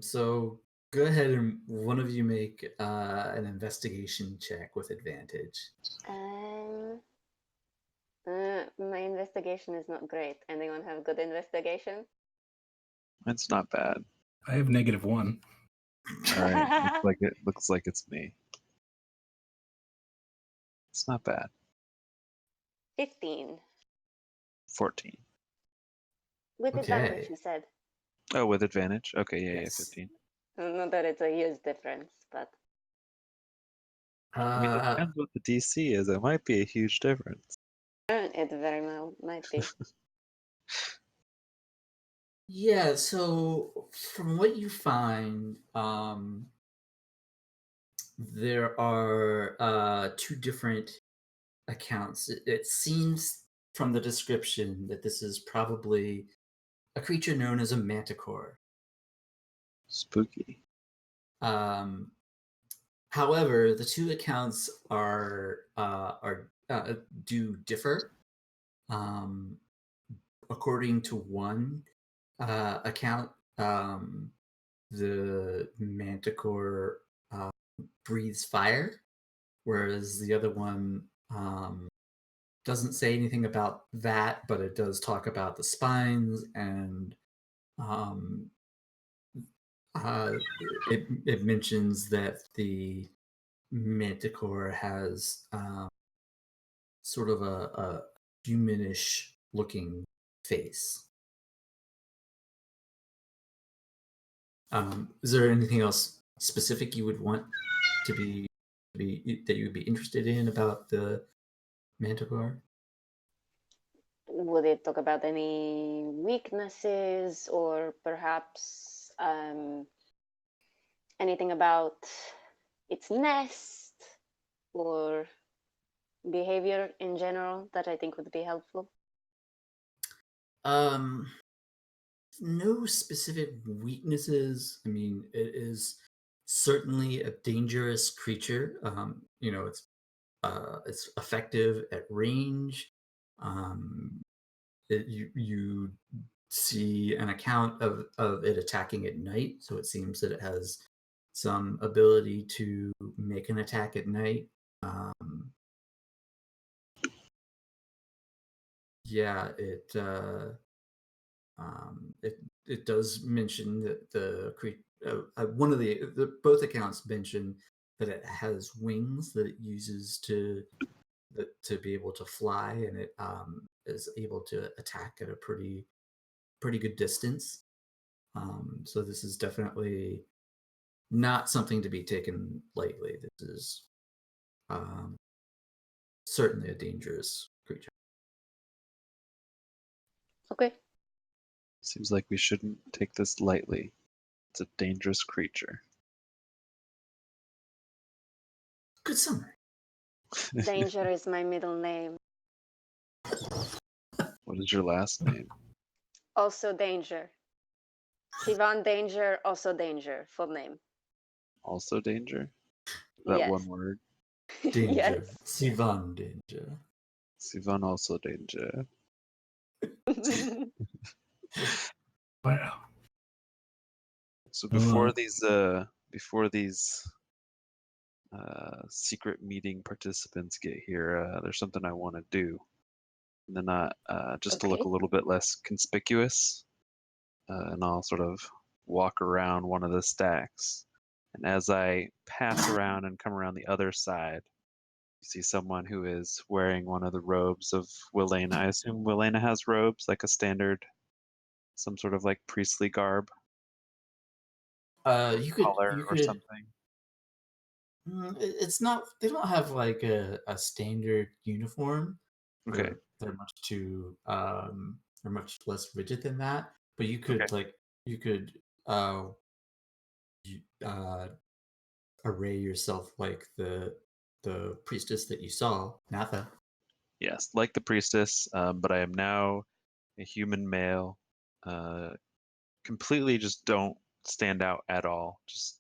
So go ahead and one of you make an investigation check with advantage. My investigation is not great. Anyone have good investigation? It's not bad. I have -1. All right. Looks like it's me. It's not bad. 15. 14. With Okay. advantage, you said. Oh, with advantage? Okay, yeah, Yes. 15. Not that it's a huge difference, but I mean, it depends what the DC is. It might be a huge difference. it very well might be. Yeah, so from what you find, there are 2 different accounts. It seems from the description that this is probably a creature known as a manticore. Spooky. However, the 2 accounts do differ. according to one account, the manticore breathes fire, whereas the other one doesn't say anything about that, but it does talk about the spines and it mentions that the manticore has sort of a humanish looking face. Is there anything else specific you would want to be that you would be interested in about the manticore? Would it talk about any weaknesses or perhaps anything about its nest or behavior in general that I think would be helpful? No specific weaknesses. I mean, it is certainly a dangerous creature. It's effective at range. You see an account of it attacking at night, so it seems that it has some ability to make an attack at night. Yeah, it does mention that the one of the both accounts mention that it has wings that it uses to be able to fly, and it is able to attack at a pretty good distance. So this is definitely not something to be taken lightly. This is certainly a dangerous creature. Okay. Seems like we shouldn't take this lightly. It's a dangerous creature. Good summary. Danger is my middle name. What is your last name? Also Danger. Sivan Danger, also Danger, full name. Also Danger? That Yes. one word? Danger. Yes. Sivan Danger. Sivan also Danger. Wow. So before these secret meeting participants get here, there's something I want to do. And then just to look Okay. a little bit less conspicuous, and I'll sort of walk around one of the stacks. And as I pass around and come around the other side, you see someone who is wearing one of the robes of Wilena. I assume Wilena has robes, like a standard, some sort of like priestly garb, You collar or could. something. It's not. They don't have like a standard uniform. Okay. They're much too. They're much less rigid than that. But you could array yourself like the priestess that you saw, Natha. Yes, like the priestess, but I am now a human male. Completely just don't stand out at all. Just,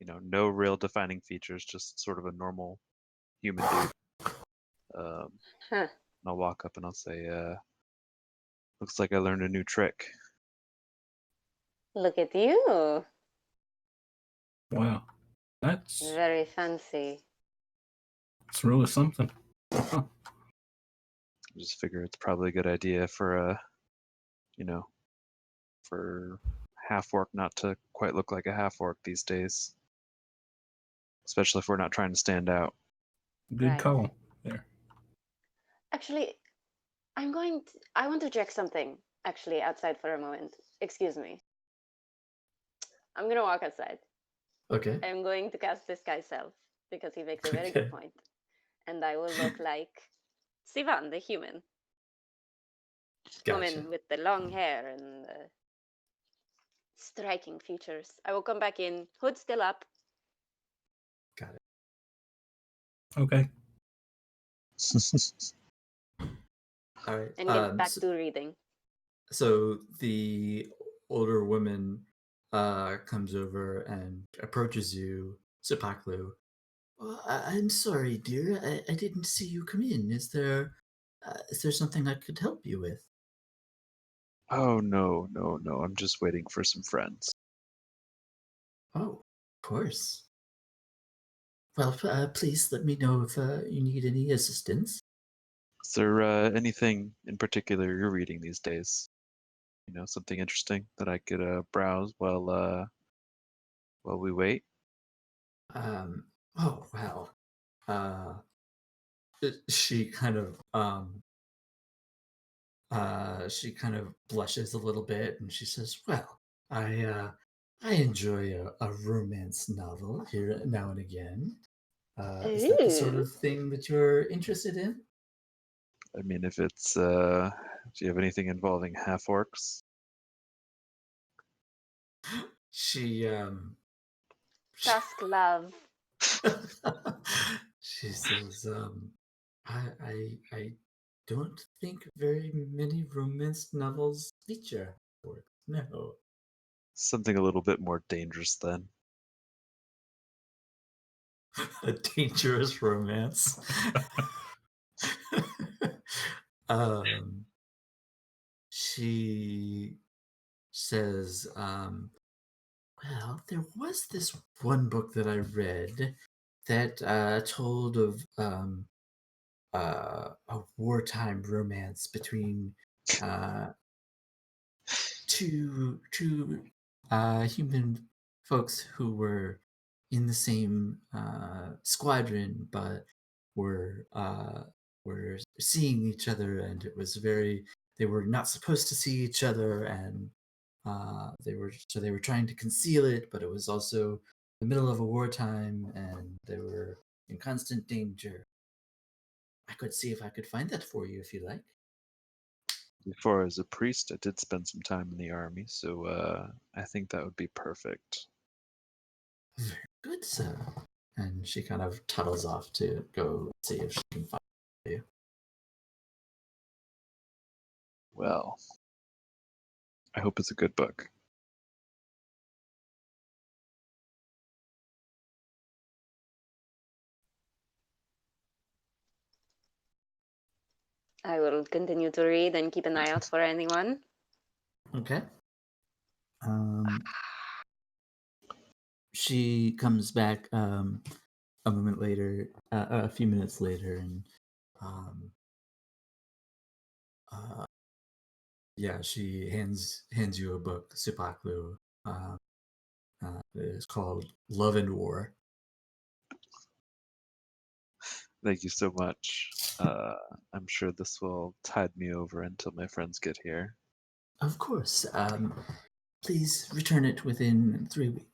no real defining features, just sort of a normal human dude. Huh. I'll walk up and I'll say, looks like I learned a new trick. Look at you. Wow. That's Very fancy. really something. I just figure it's probably a good idea for for half orc not to quite look like a half orc these days. Especially if we're not trying to stand out. Good Right. call there. Actually, I want to check something actually outside for a moment. Excuse me. I'm gonna walk outside. Okay. I'm going to cast Disguise Self because he makes a very good point. And I will look like Sivan, the human. Gotcha. Woman with the long hair and striking features. I will come back in, hood still up. Got it. Okay. All right. And get back to reading. So the older woman comes over and approaches you, Sipaklu. Well, I'm sorry, dear. I didn't see you come in. Is there Is there something I could help you with? Oh, no. I'm just waiting for some friends. Oh, of course. Well, please let me know if you need any assistance. Is there anything in particular you're reading these days? Something interesting that I could browse while we wait? Oh, wow. Uh, she kind of she kind of blushes a little bit and she says, "Well, I enjoy a romance novel here now and again. Is that the sort Ooh. of thing that you're interested in?" I mean, if it's, do you have anything involving half-orcs? She Task love. she says, I don't think very many romance novels feature work. No. Something a little bit more dangerous then. A dangerous romance. um, she says, well, there was this one book that I read that told of a wartime romance between uh, two human folks who were in the same squadron, but were seeing each other, and it was very. They were not supposed to see each other, and they were trying to conceal it, but it was also the middle of a wartime, and they were in constant danger. I could see if I could find that for you if you like. Before I was a priest, I did spend some time in the army, so I think that would be perfect. Very good, sir. And she kind of toddles off to go see if she can find you. Well, I hope it's a good book. I will continue to read and keep an eye out for anyone. Okay. She comes back a moment later, a few minutes later, and yeah, she hands you a book, Supaklu. It's called Love and War. Thank you so much. I'm sure this will tide me over until my friends get here. Of course. Please return it within 3 weeks.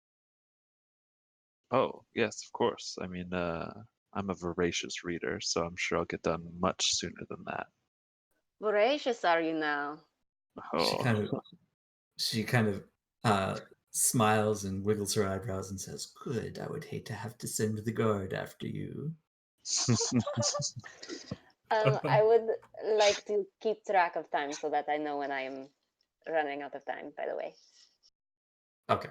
Oh, yes, of course. I mean, I'm a voracious reader, so I'm sure I'll get done much sooner than that. Voracious are you now? She Oh, kind of smiles and wiggles her eyebrows and says, "Good. I would hate to have to send the guard after you." I would like to keep track of time so that I know when I am running out of time, by the way. Okay.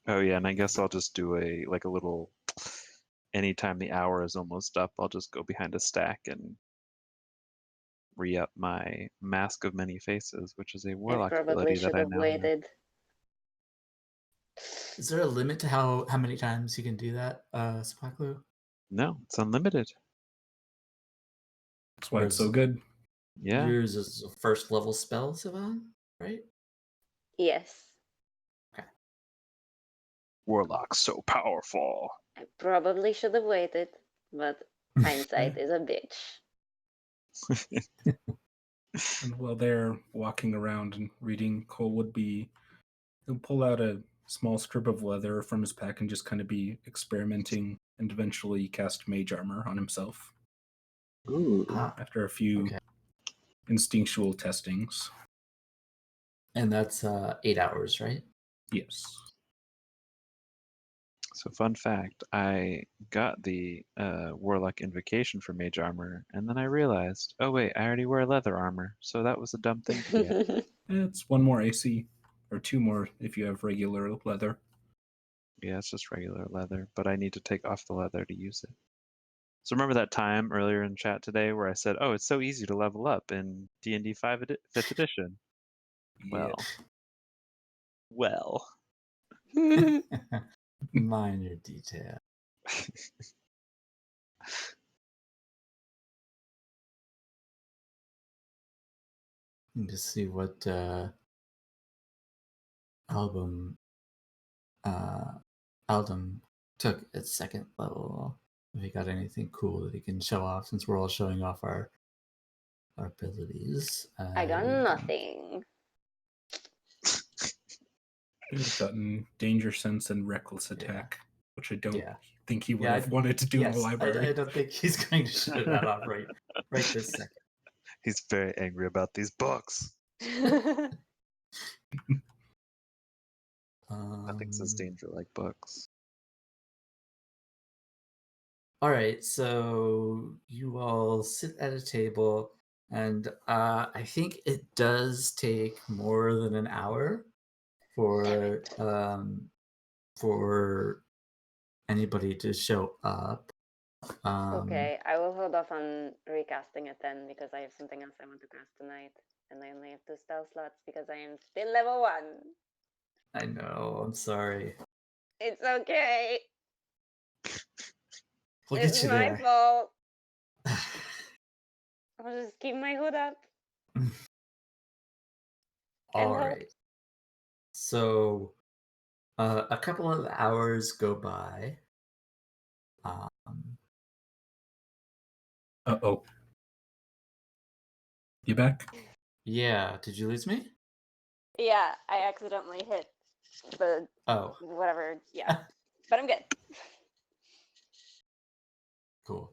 oh yeah, and I guess I'll just do a little. Anytime the hour is almost up, I'll just go behind a stack and re-up my Mask of Many Faces, which is a I warlock probably ability that should I have now have. waited. Is there a limit to how many times you can do that, Spaklu? No, it's unlimited. That's why it's so good. Yeah. Yours is a first level spell, Sivan, right? Yes. Warlock's so powerful. I probably should have waited, but hindsight is a bitch. And while they're walking around and reading, Cole would be, he'll pull out a small strip of leather from his pack and just kind of be experimenting and eventually cast mage armor on himself Ooh. after a few Okay. instinctual testings. And that's 8 hours, right? Yes. So fun fact, I got the Warlock Invocation for Mage Armor, and then I realized, oh wait, I already wear leather armor, so that was a dumb thing to do. It's 1 more AC, or 2 more if you have regular leather. Yeah, it's just regular leather, but I need to take off the leather to use it. So remember that time earlier in chat today where I said, "Oh, it's so easy to level up in D&D 5th edition." Yeah. Well. Minor detail. Let me just see what album Aldum took at second level. If he got anything cool that he can show off, since we're all showing off our abilities. I got nothing. He's gotten danger sense and reckless Yeah. attack, which I don't Yeah. think he would Yeah, have wanted to do in the Yes, library. I don't think he's going to show that off right this second. He's very angry about these books. Nothing says danger like books. All right, so you all sit at a table, and I think it does take more than an hour for anybody to show up. Okay, I will hold off on recasting it then because I have something else I want to cast tonight. And I only have 2 spell slots because I am still level 1. I know. I'm sorry. It's okay. Look It's at you my there. fault. I'll just keep my hood up. All help. right. So, a couple of hours go by. Uh-oh. You back? Yeah. Did you lose me? Yeah, I accidentally hit the Oh, whatever. Yeah, but I'm good. cool.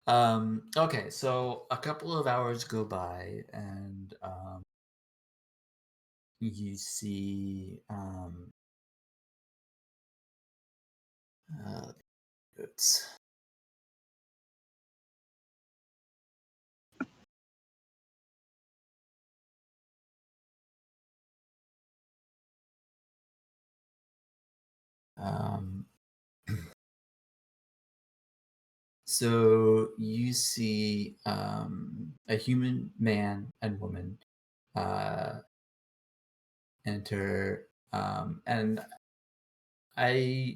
Okay, so a couple of hours go by, and you see oops. So you see a human man and woman enter, and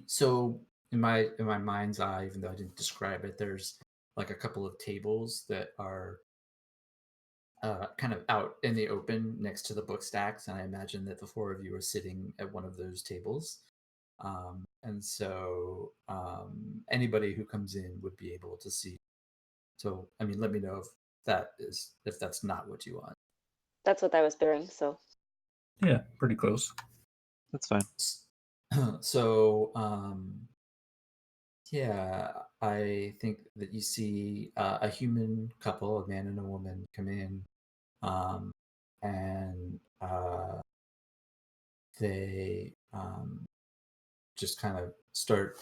so in my mind's eye, even though I didn't describe it, there's like a couple of tables that are kind of out in the open next to the book stacks, and I imagine that the 4 of you are sitting at one of those tables. And so anybody who comes in would be able to see. So, I mean, let me know if that's not what you want. That's what I was doing. So Yeah, pretty close. That's fine. So, yeah, I think that you see a human couple, a man and a woman, come in, and they just kind of start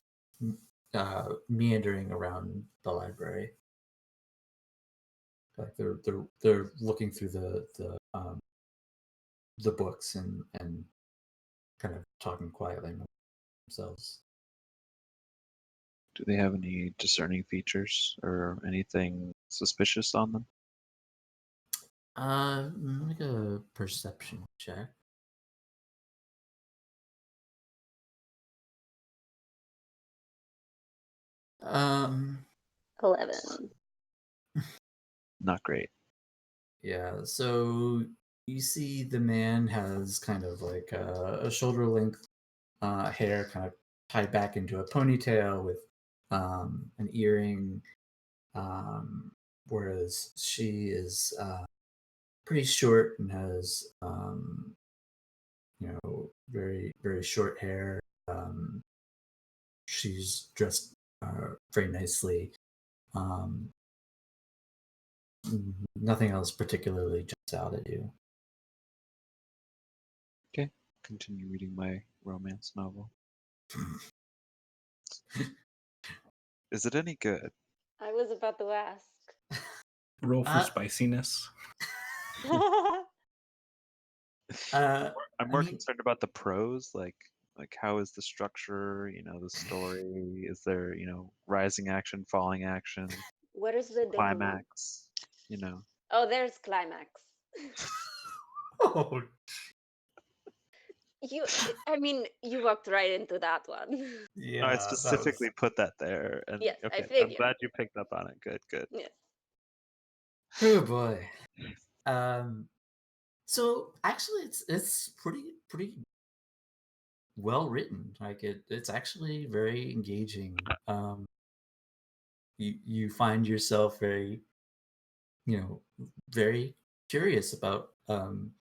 meandering around the library. Like they're looking through the books and kind of talking quietly among themselves. Do they have any discerning features or anything suspicious on them? Make a perception check. Um, 11. Not great. yeah, so you see the man has kind of like a shoulder length hair kind of tied back into a ponytail with an earring, whereas she is pretty short and has very very short hair. She's dressed very nicely. Nothing else particularly jumps out at you. Okay. Continue reading my romance novel. Is it any good? I was about to ask. Roll for spiciness. I'm more concerned about the prose, like how is the structure, the story? Is there, rising action, falling action? Where is the denouement? Climax, you know. Oh, there's climax. Oh, I mean, you walked right into that one. yeah. No, I that specifically was- put that there, and Yes, I okay, I'm figured. glad you picked up on it. Good. Yes. Oh boy. So actually, it's pretty well written. Like it's actually very engaging. You find yourself very, very curious about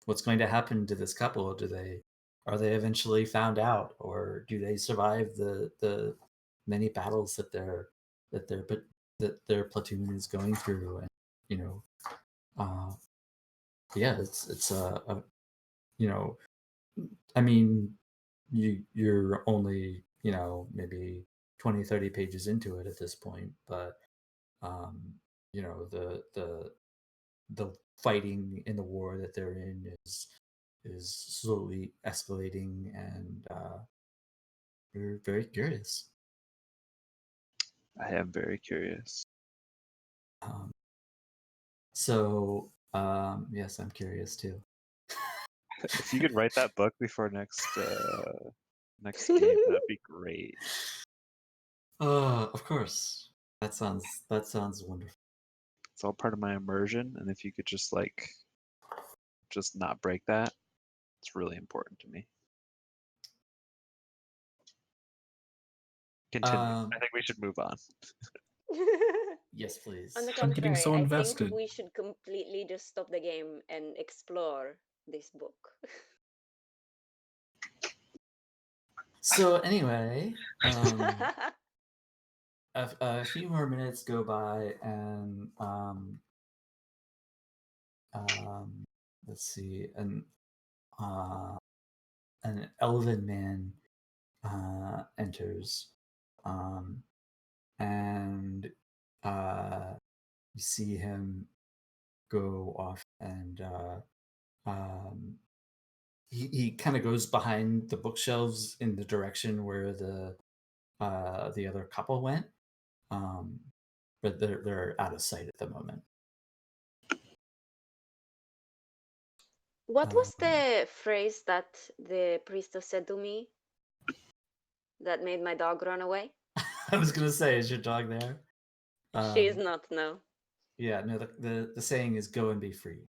what's going to happen to this couple. Are they eventually found out, or do they survive the many battles that their but that their platoon is going through? And you know, uh, yeah, it's you know, I mean, you're only maybe 20-30 pages into it at this point, but um, the fighting in the war that they're in is slowly escalating, and we're very curious. I am very curious. Um, yes, I'm curious too. If you could write that book before next game, that'd be great. Of course. That sounds wonderful. It's all part of my immersion, and if you could just not break that, it's really important to me. Continue. I think we should move on. Yes, please. On the I'm getting contrary, so I invested. think we should completely just stop the game and explore this book. So anyway, a few more minutes go by, and let's see, an elven man enters, and you see him go off, and he kind of goes behind the bookshelves in the direction where the other couple went, but they're out of sight at the moment. What was the phrase that the priestess said to me that made my dog run away? I was gonna say, is your dog there? She's not, no. Yeah, no. The saying is "go and be free."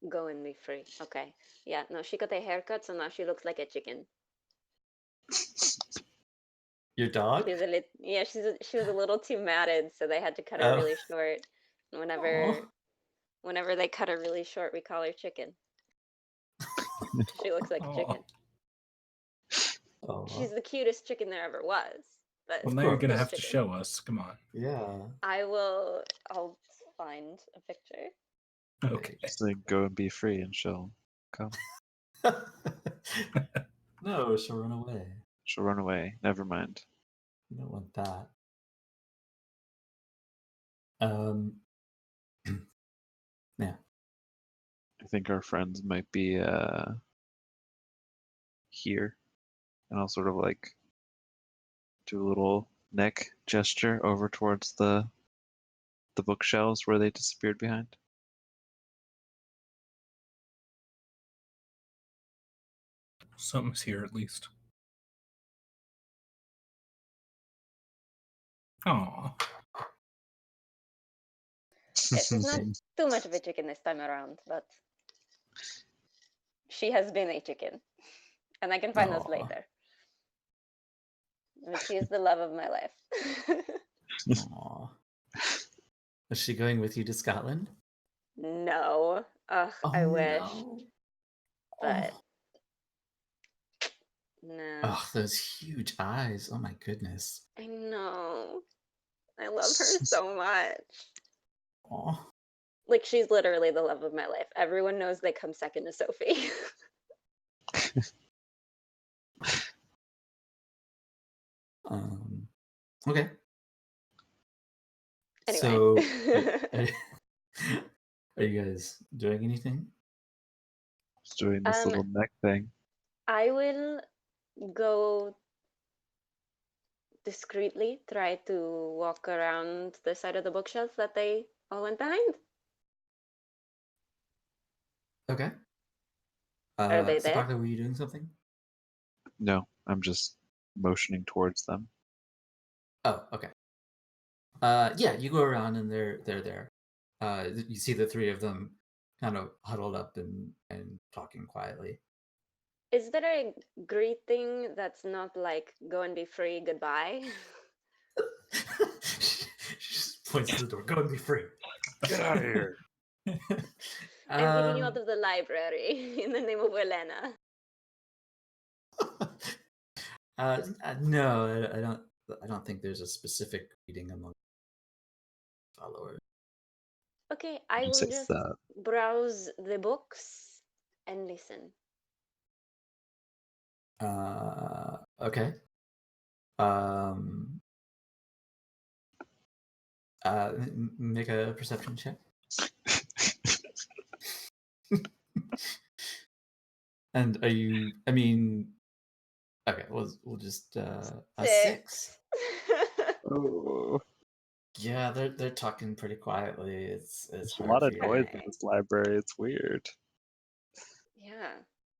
Go and be free. Okay. Yeah, no, she got a haircut, so now she looks like a chicken. Your dog? She was a little too matted, so they had to cut her Oh. really short. And whenever they cut her really short, we call her chicken. She looks like a chicken. Oh. She's the cutest chicken there ever was. But Well, now you're gonna this have to chicken. show us. Come on. Yeah. I'll find a picture. Okay. Just like go and be free, and she'll come. No, she'll run away. She'll run away. Never mind. You don't want that. Yeah. I think our friends might be here, and I'll sort of do a little neck gesture over towards the bookshelves where they disappeared behind. Something's here at least. Aw. Yeah, she's not too much of a chicken this time around, but she has been a chicken. And I can find those Aw. later. But she is the love of my life. Aw. Is she going with you to Scotland? No. Ugh, I wish. No. But no. Oh, those huge eyes. Oh my goodness. I know. I love her so much. Oh. Like, she's literally the love of my life. Everyone knows they come second to Sophie. Okay. Anyway. So, are you guys doing anything? Just doing this little neck thing. I will go discreetly try to walk around the side of the bookshelf that they all went behind. Okay. Are they there? Sabaka, were you doing something? No, I'm just motioning towards them. Oh, okay. Yeah, you go around and they're there. You see the three of them kind of huddled up and talking quietly. Is there a greeting that's not like "go and be free, goodbye"? She just points to the door. Go and be free. Get out of here. I'm kicking you out of the library in the name of Elena. No, I don't. I don't think there's a specific reading among followers. Okay, I You will say just that. browse the books and listen. Okay. Make a perception check. And are you? I mean, okay. We'll just a 6. Oh, Yeah, they're talking pretty quietly. It's there's a hard lot for of you to noise make in out. this library. It's weird. Yeah.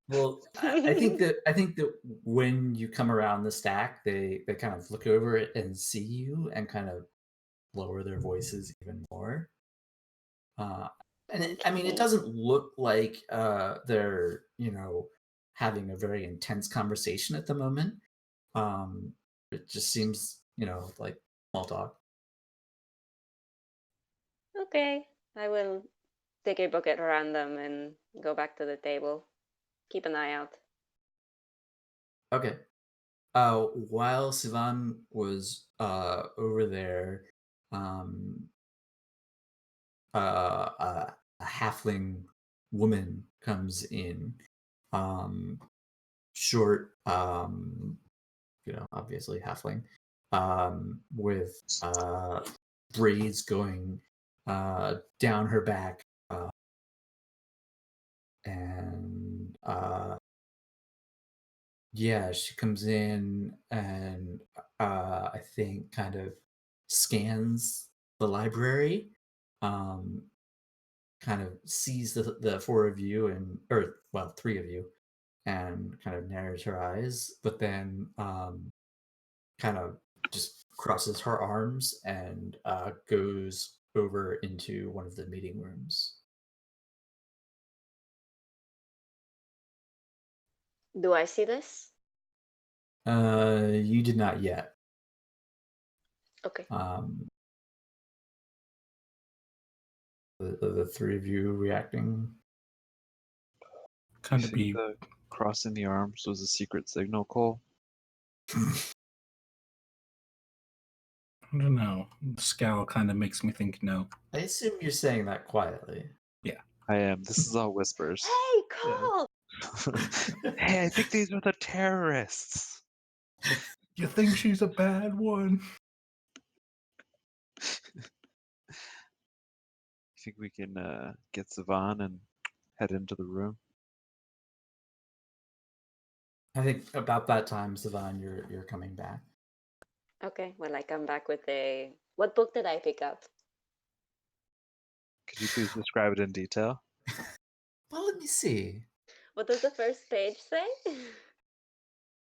Well, I think that when you come around the stack, they kind of look over it and see you and kind of lower their voices even more. And I mean, it Okay. doesn't look like they're having a very intense conversation at the moment. It just seems like small talk. Okay, I will take a book at random and go back to the table. Keep an eye out. Okay. While Sivan was over there, um, a halfling woman comes in, short, obviously halfling, with braids going down her back, and yeah, she comes in and I think kind of scans the library, um, kind of sees the four of you or well, three of you, and kind of narrows her eyes, but then kind of just crosses her arms and goes over into one of the meeting rooms. Do I see this? You did not yet. Okay. The three of you reacting. Kind You of think be. the crossing the arms was a secret signal, Cole? I don't know. The scowl kind of makes me think no. I assume you're saying that quietly. I am. This is all whispers. Hey, Cole! Hey, I think these are the terrorists. You think she's a bad one? Think we can get Savan and head into the room? I think about that time, Savan, you're coming back. Okay, well, I come back with a. What book did I pick up? Could you please describe it in detail? Well, let me see. What does the first page say?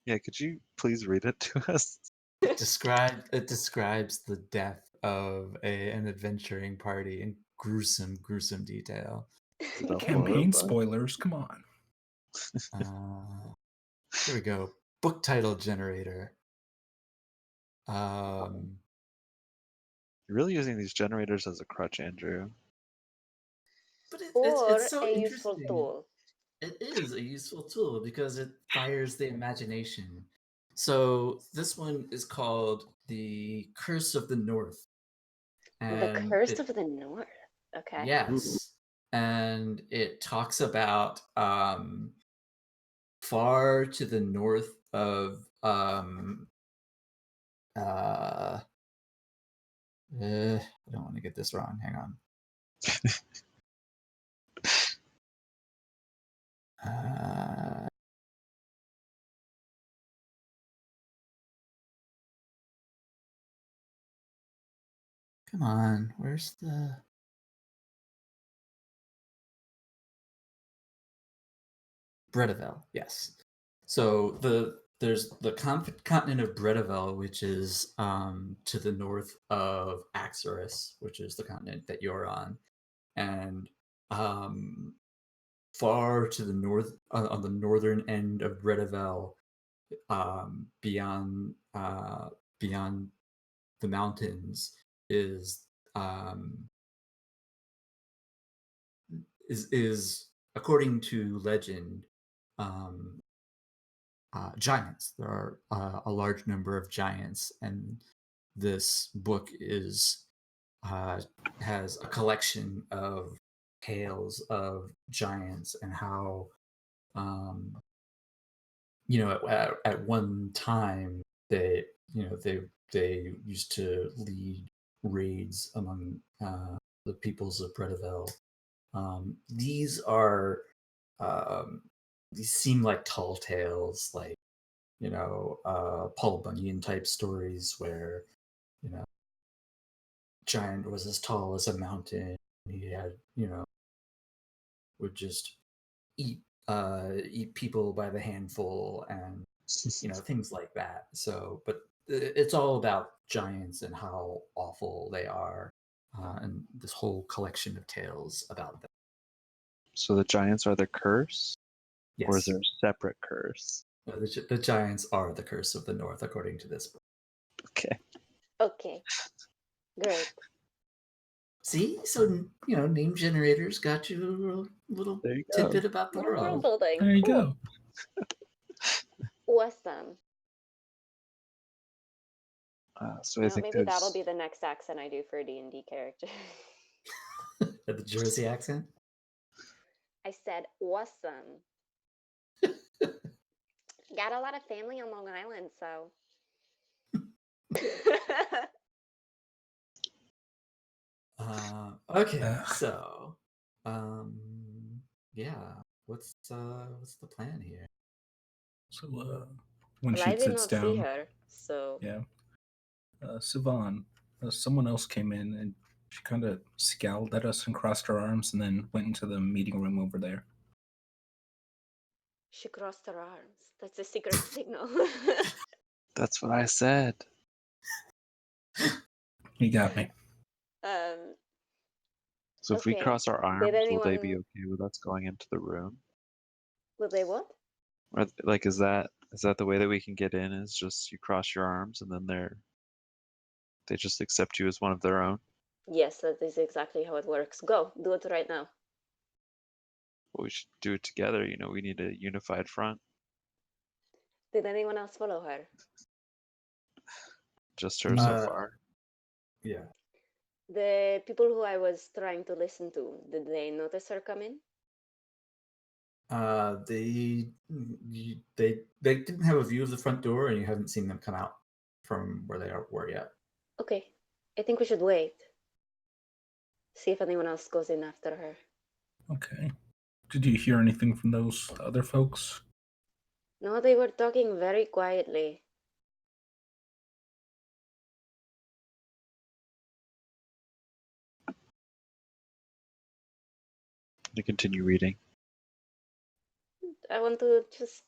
Yeah, could you please read it to us? It describes the death of an adventuring party in gruesome detail. Campaign spoilers, come on. Here we go. Book title generator. You're really using these generators as a crutch, Andrew. But Or it's so a useful interesting. tool. It is a useful tool because it fires the imagination. So this one is called The Curse of the North. The And Curse of the North. Okay. yes. And it talks about far to the north of I don't want to get this wrong. Hang on. Come on, where's the... Bredevel, yes. So there's the continent of Bredevel, which is to the north of Axorus, which is the continent that you're on, and far to the north, on the northern end of Bredevel, beyond beyond the mountains, is according to legend, giants. There are a large number of giants, and this book has a collection of tales of giants and how, at one time they used to lead raids among the peoples of Bredevel. These seem like tall tales, like Paul Bunyan type stories where giant was as tall as a mountain. He had would just eat people by the handful, and things like that. So, but it's all about giants and how awful they are, and this whole collection of tales about them. So the giants are the curse? Yes. Or is there a separate curse? No, the giants are the curse of the north, according to this book. Okay. Okay. Great. See, so name generators got you a little There you go. tidbit about the More world. world building. There you Cool. go. Awesome. So I think Maybe that'll there's... be the next accent I do for a D&D character. The Jersey accent? I said awesome. Got a lot of family on Long Island, so. Okay, so, yeah, what's the plan here? So when Well, she I did sits not down, see her, so. yeah, Siobhan, someone else came in and she kind of scowled at us and crossed her arms and then went into the meeting room over there. She crossed her arms. That's a secret signal. That's what I said. You got me. So if we Okay. cross our arms, Did will they be anyone- okay with us going into the room? Will they what? Or, like, is that the way that we can get in? Is just you cross your arms and then they just accept you as one of their own? Yes, that is exactly how it works. Go, do it right now. Well, we should do it together. We need a unified front. Did anyone else follow her? Just her so far. Yeah. The people who I was trying to listen to, did they notice her come in? They didn't have a view of the front door, and you haven't seen them come out from where they were yet. Okay, I think we should wait. See if anyone else goes in after her. Okay. Did you hear anything from those other folks? No, they were talking very quietly. To continue reading. I want to just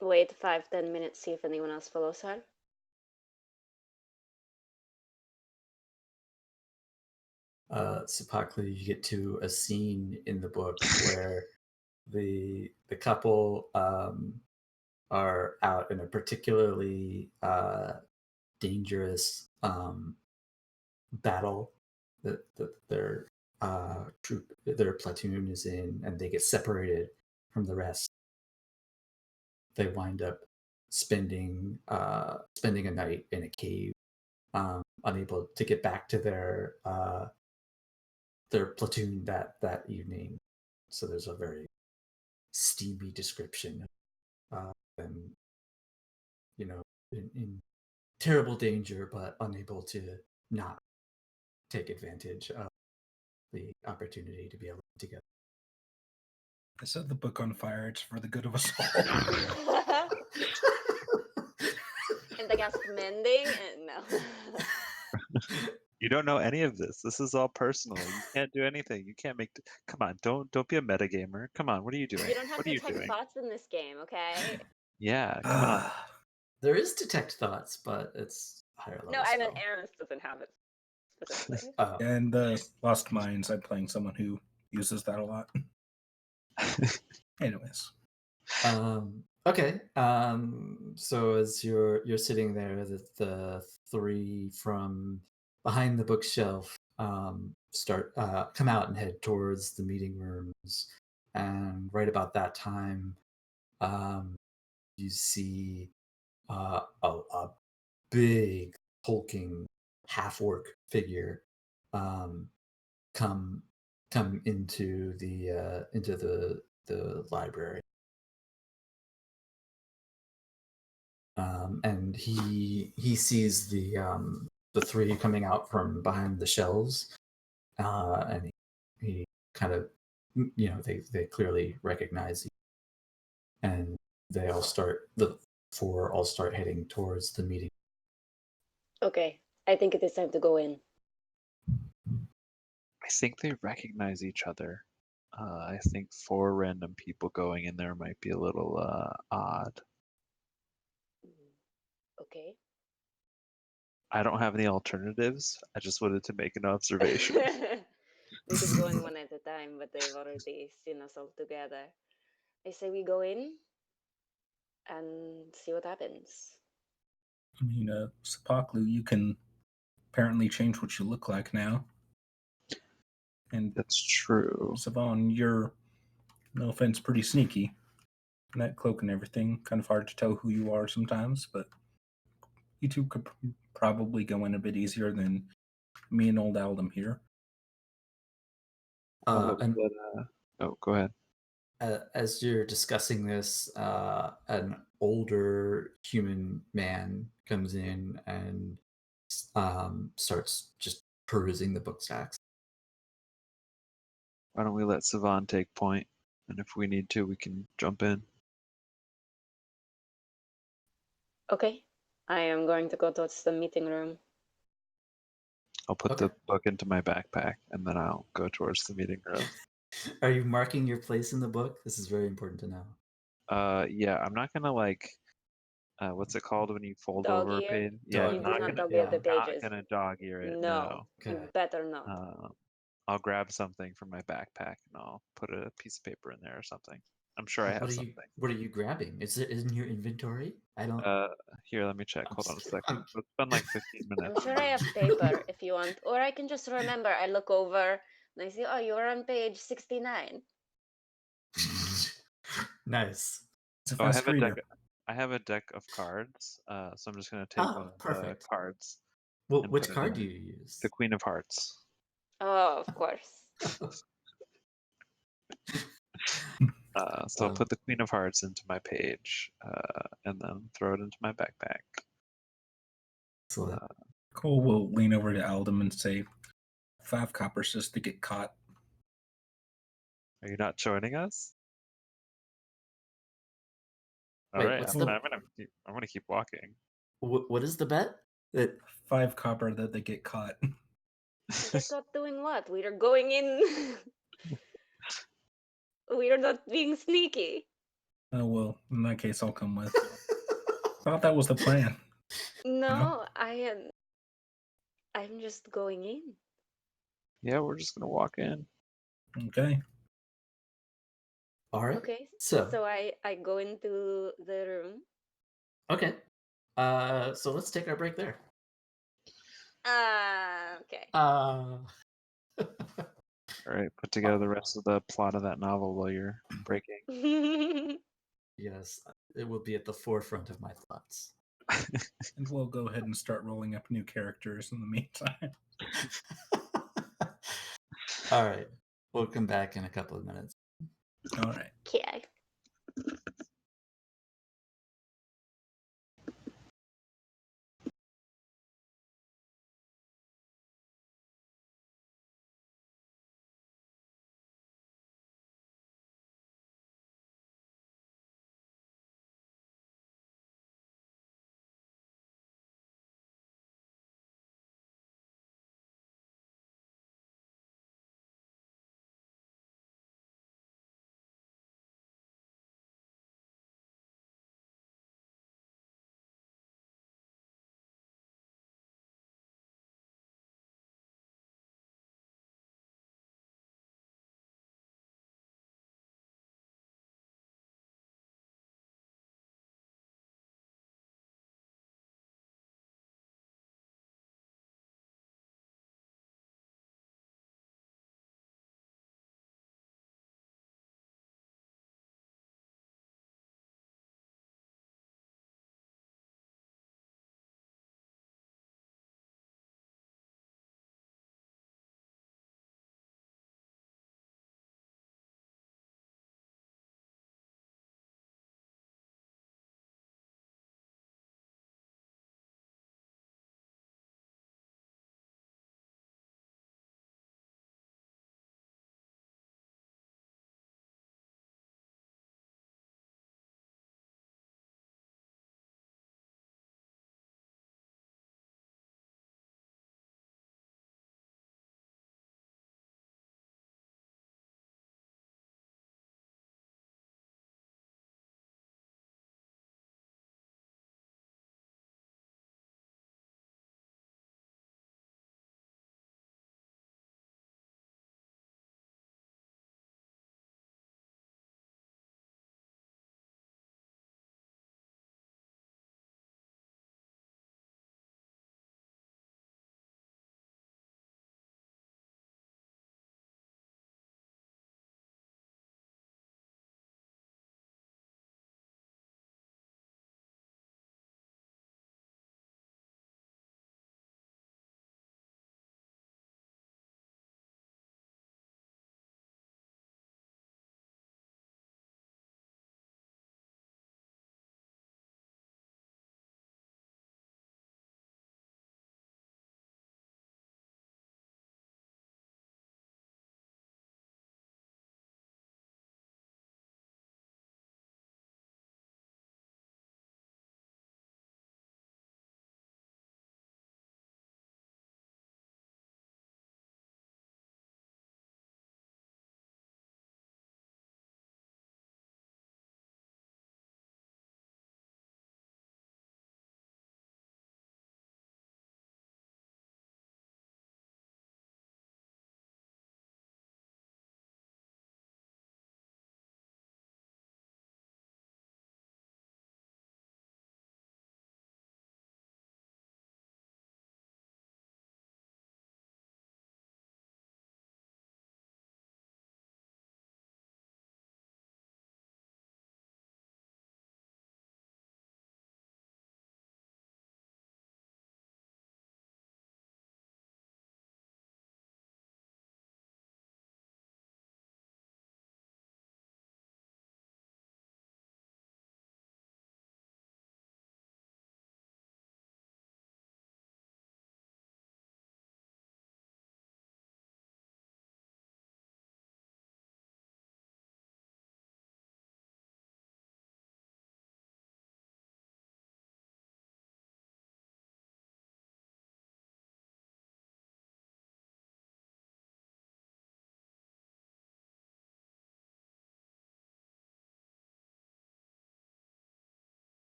wait 5-10 minutes, see if anyone else follows her. Supposedly, you get to a scene in the book where the couple are out in a particularly dangerous battle that their their platoon is in, and they get separated from the rest. They wind up spending a night in a cave, unable to get back to their platoon that evening. So there's a very steamy description of them, in terrible danger, but unable to not take advantage of the opportunity to be alone together. I set the book on fire. It's for the good of us all. And the gas mending? No. You don't know any of this. This is all personal. You can't do anything. You can't make. Come on, don't be a metagamer. Come on, what are you doing? You don't have What to are you detect doing? thoughts in this game, okay? Yeah, come on. There is detect thoughts, but it's higher level No, I meant spell. Aramis doesn't have it specifically. Oh. And Lost Minds, I'm playing someone who uses that a lot. Anyways. Okay. So as you're sitting there, the three from behind the bookshelf start come out and head towards the meeting rooms, and right about that time, you see a big hulking half-orc figure come into the library. And he sees the three coming out from behind the shelves, and he kind of, they clearly recognize you, and the four all start heading towards the meeting. Okay, I think it is time to go in. I think they recognize each other. I think 4 random people going in there might be a little odd. Okay. I don't have any alternatives. I just wanted to make an observation. We could go in one at a time, but they've already seen us all together. I say we go in and see what happens. I mean, Sepaklu, you can apparently change what you look like now. And That's true. Savon, you're, no offense, pretty sneaky. And that cloak and everything, kind of hard to tell who you are sometimes, but you two could probably go in a bit easier than me and old Aldum here. And go ahead. as you're discussing this, an older human man comes in and starts just perusing the book stacks. Why don't we let Savon take point? And if we need to, we can jump in. Okay, I am going to go towards the meeting room. I'll put Okay. the book into my backpack, and then I'll go towards the meeting room. Are you marking your place in the book? This is very important to know. Yeah, I'm not gonna like, what's it called when you fold over a Dog-ear? page? Yeah, Dog You I'm do not not gonna, dog-ear the not pages. gonna dog ear it. No, you Okay. better not. I'll grab something from my backpack and I'll put a piece of paper in there or something. I'm sure I have something. What are you grabbing? Is it in your inventory? I don't. Here, let me check. I'm Hold on a just- second. It's been like 15 minutes. I'm sure I have paper if you want. Or I can just remember. I look over and I see, oh, you're on page 69. Nice. It's a Oh, fast reader. I have a deck of cards, so I'm just gonna take one of Perfect. the cards. Well, and which put it card in. do you use? The Queen of Hearts. Oh, of course. So I'll put the Queen of Hearts into my page, and then throw it into my backpack. Excellent. Cole will lean over to Aldum and say, 5 copper just to get caught. Are you not joining us? All Wait, right, what's I'm the- gonna keep walking. What is the bet? That 5 copper that they get caught. Get caught doing what? We are going in. We are not being sneaky. Oh, well, in that case, I'll come with. Thought that was the plan. No, I'm just going in. Yeah, we're just gonna walk in. Okay. all right. Okay, So I go into the room. okay. So let's take our break there. Okay. All right, put together the rest of the plot of that novel while you're breaking. Yes, it will be at the forefront of my thoughts. And we'll go ahead and start rolling up new characters in the meantime. All right. We'll come back in a couple of minutes. All right. Okay.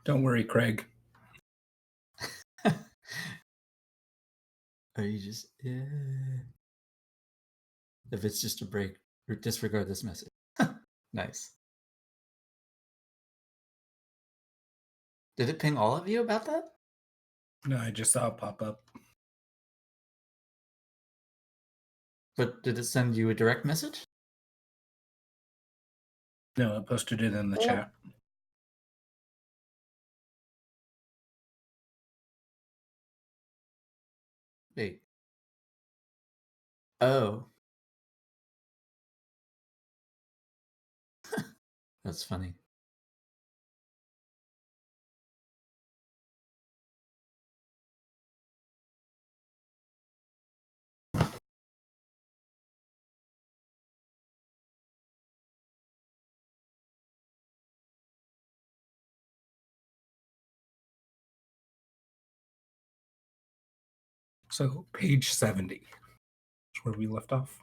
Don't worry, Craig. Are you just if it's just a break, disregard this message. Nice. Did it ping all of you about that? No, I just saw it pop up. But did it send you a direct message? No, I posted it in the No. chat. Wait. Oh. That's funny. So page 70 is where we left off.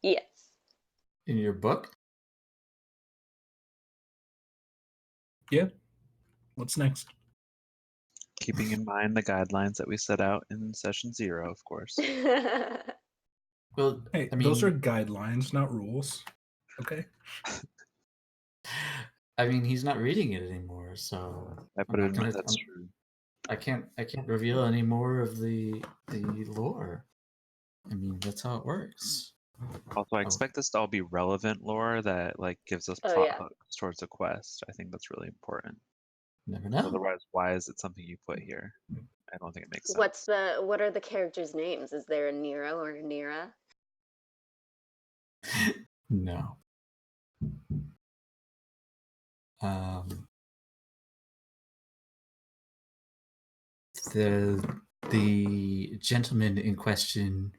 Yes. In your book? Yeah. What's next? Keeping in mind the guidelines that we set out in session 0, of course. Well, Hey, I mean, those are guidelines, not rules. Okay. I mean, he's not reading it anymore, so I I'm put it not in gonna. that's true. I can't reveal any more of the lore. I mean, that's how it works. Also, I Oh. expect this to all be relevant lore that like gives us Oh, plot yeah. hooks towards a quest. I think that's really important. Never know. Otherwise, why is it something you put here? I don't think it makes sense. What are the characters' names? Is there a Nero or a Nira? No. Um, the gentleman in question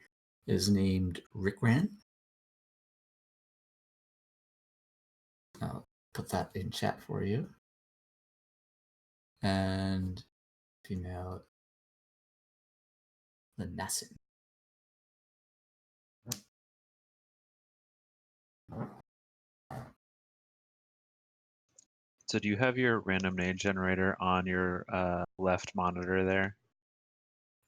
is named Rickran. I'll put that in chat for you. And female, the Nassin. So do you have your random name generator on your left monitor there?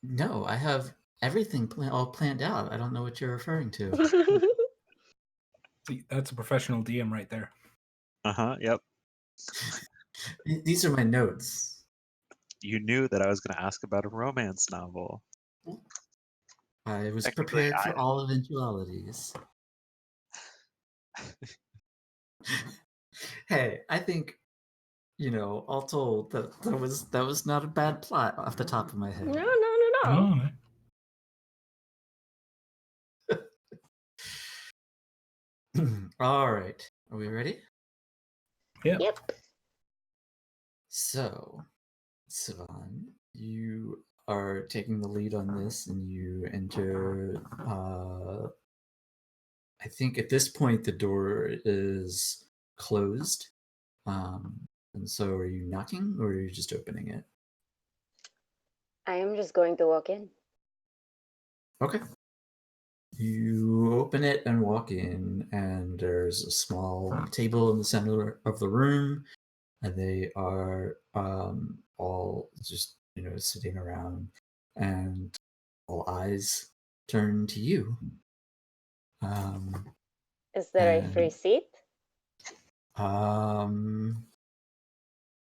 No, I have everything all planned out. I don't know what you're referring to. See, that's a professional DM right there. Yep. These are my notes. You knew that I was going to ask about a romance novel. I was Technically, prepared for all eventualities. Hey, I think, all told, that was not a bad plot off the top of my head. No. Oh, All right, are we ready? yeah. Yep. So, Sivan, you are taking the lead on this, and you enter. I think at this point the door is closed. And so, are you knocking, or are you just opening it? I am just going to walk in. Okay. You open it and walk in, and there's a small table in the center of the room, and they are all just sitting around, and all eyes turn to you. Is there a free and- seat?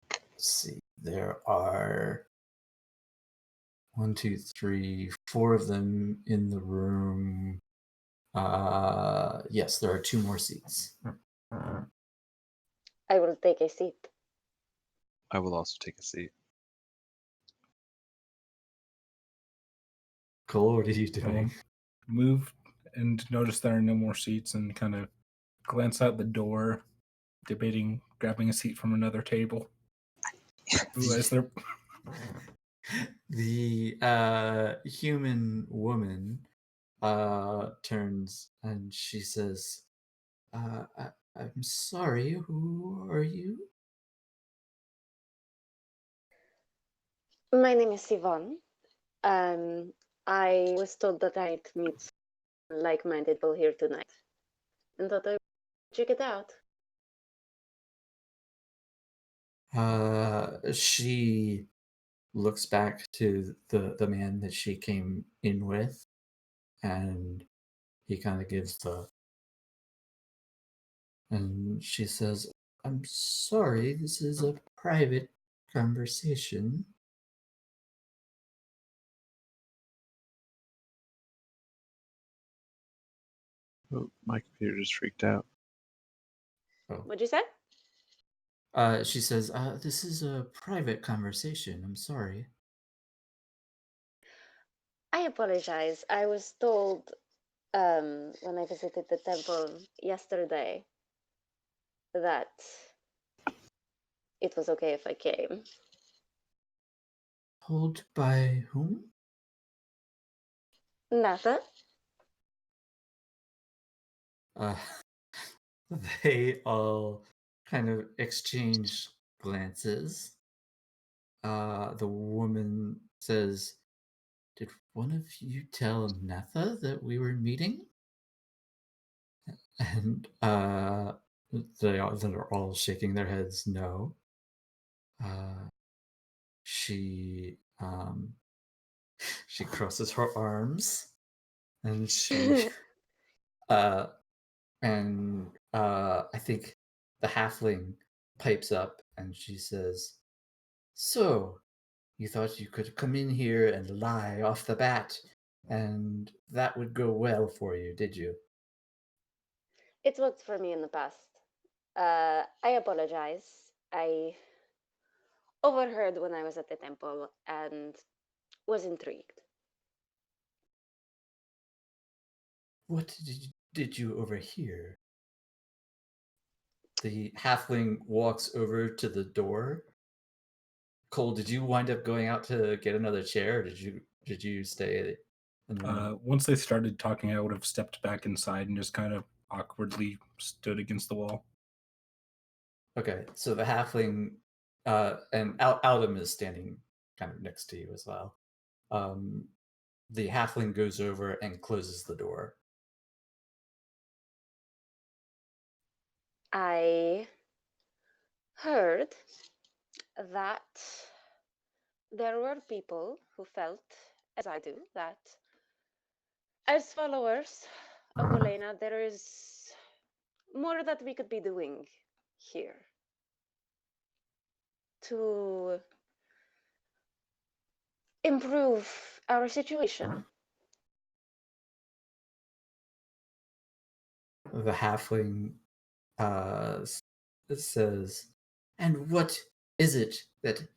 Let's see. There are 1, 2, 3, 4 of them in the room. Yes, there are 2 more seats. I will take a seat. I will also take a seat. Cole, what are you doing? Move and notice there are no more seats and kind of glance out the door, debating grabbing a seat from another table. Ooh, is there... The human woman turns and she says, I'm sorry, who are you? My name is Yvonne. I was told that I'd meet like-minded people here tonight, and thought I would check it out. She looks back to the man that she came in with, and he kind of gives the, and she says, "I'm sorry, this is a private conversation." Oh, my computer just freaked out. What'd you say? She says, "This is a private conversation. I'm sorry." I apologize. I was told when I visited the temple yesterday that it was okay if I came. Told by whom? Natha? Uh, they all kind of exchange glances. The woman says, "Did one of you tell Netha that we were meeting?" And they're all shaking their heads no. Uh, she she crosses her arms and she uh I think the halfling pipes up and she says, "So, you thought you could come in here and lie off the bat, and that would go well for you, did you?" It's worked for me in the past. I apologize. I overheard when I was at the temple and was intrigued. What did you overhear? The halfling walks over to the door. Cole, did you wind up going out to get another chair? Or did you stay in the room? Once they started talking, I would have stepped back inside and just kind of awkwardly stood against the wall. Okay, so the halfling and Aldem is standing kind of next to you as well. The halfling goes over and closes the door. I heard that there were people who felt, as I do, that as followers of Olena, there is more that we could be doing here to improve our situation. The halfling says, "And what is it that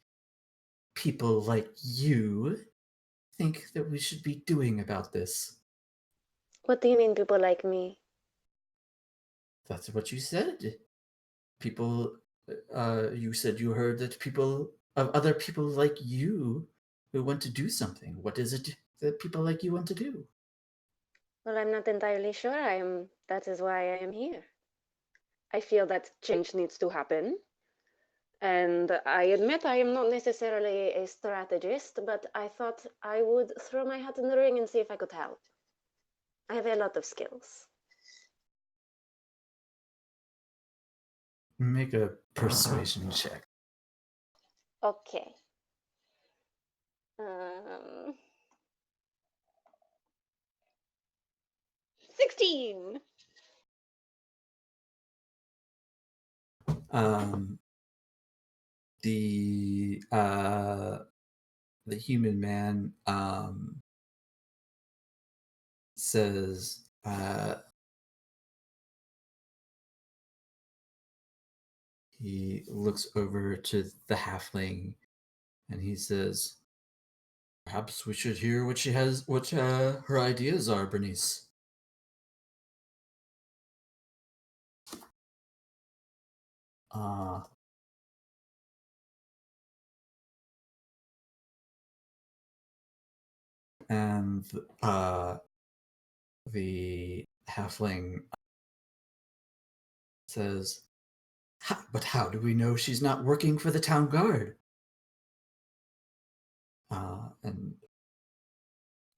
people like you think that we should be doing about this?" What do you mean, people like me? That's what you said. People, you said you heard that other people like you who want to do something. What is it that people like you want to do? Well, I'm not entirely sure. That is why I am here. I feel that change needs to happen. And I admit I am not necessarily a strategist, but I thought I would throw my hat in the ring and see if I could help. I have a lot of skills. Make a persuasion check. Okay. 16. The human man says, he looks over to the halfling and he says, "Perhaps we should hear what her ideas are, Bernice." And the halfling says, "But how do we know she's not working for the town guard?" And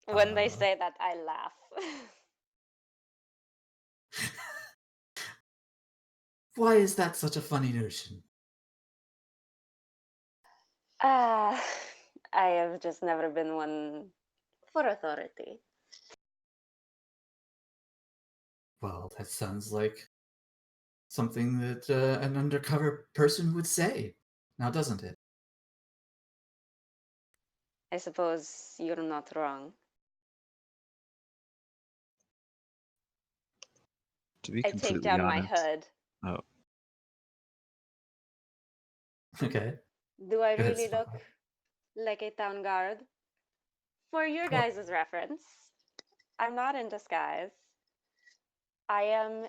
When they say that, I laugh. why is that such a funny notion? Ah, I have just never been one for authority. Well, that sounds like something that an undercover person would say, now doesn't it? I suppose you're not wrong. To be I take completely down my honest, hood. oh, Okay. Do I Go ahead, really look Sparkle. like a town guard? For your Well- guys' reference, I'm not in disguise. I am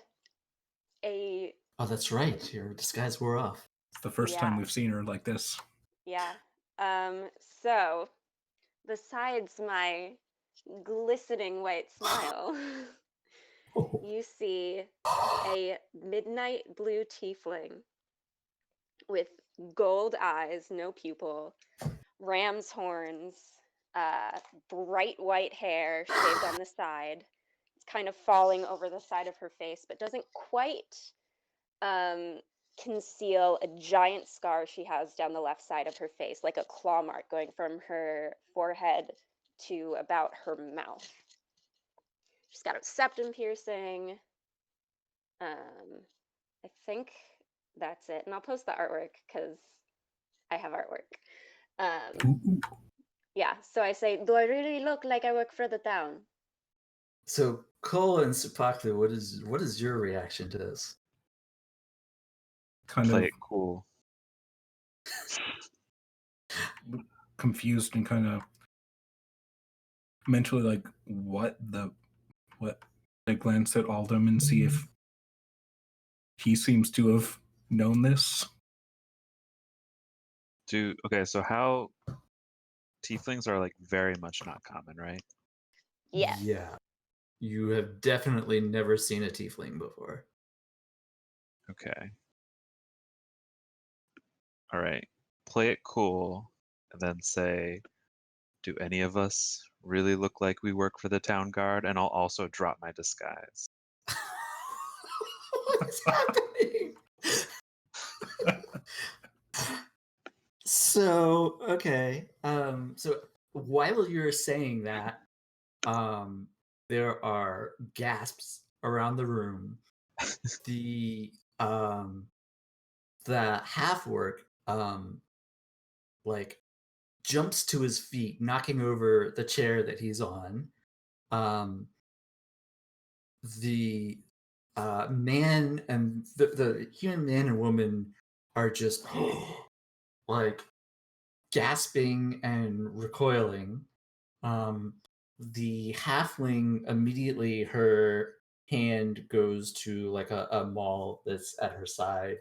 a Oh, that's right. Your disguise wore off. It's the first Yeah. time we've seen her like this. yeah. So besides my glistening white smile, you see a midnight blue tiefling with gold eyes, no pupil, ram's horns, bright white hair shaved on the side. It's kind of falling over the side of her face, but doesn't quite conceal a giant scar she has down the left side of her face, like a claw mark going from her forehead to about her mouth. She's got a septum piercing. I think that's it. And I'll post the artwork because I have artwork. Ooh. Yeah, so I say, do I really look like I work for the town? So, Cole and Supakli, what is your reaction to this? Kind play of it cool. confused and kind of mentally like, what? I glance at Aldum and see if he seems to have known this. Okay, so how tieflings are like very much not common, right? Yes. Yeah. You have definitely never seen a tiefling before. Okay. All right. Play it cool and then say, do any of us really look like we work for the town guard? And I'll also drop my disguise. What's happening? So, okay. So while you're saying that, there are gasps around the room. The half orc like jumps to his feet, knocking over the chair that he's on. The man and the human man and woman are just like gasping and recoiling. The halfling immediately, her hand goes to like a maul that's at her side,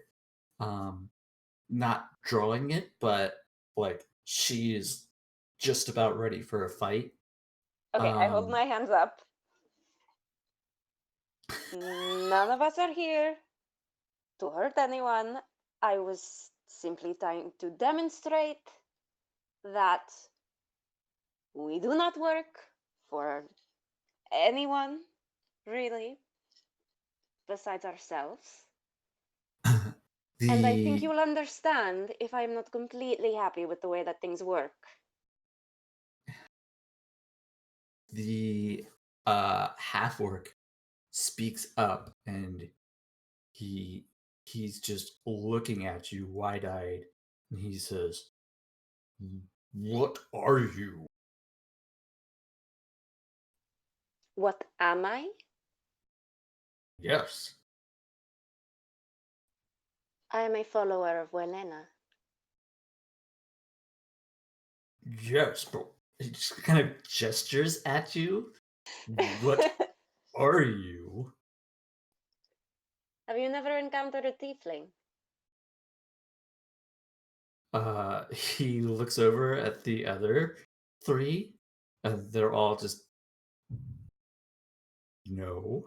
not drawing it, but like she is just about ready for a fight. Okay, I hold my hands up. None of us are here to hurt anyone. I was simply trying to demonstrate that we do not work for anyone, really, besides ourselves. And I think you'll understand if I'm not completely happy with the way that things work. The half orc speaks up, and he's just looking at you wide-eyed, and he says, "What are you?" What am I? Yes. I am a follower of Welena. Yes, but he just kind of gestures at you. What are you? Have you never encountered a tiefling? He looks over at the other three, and they're all just no.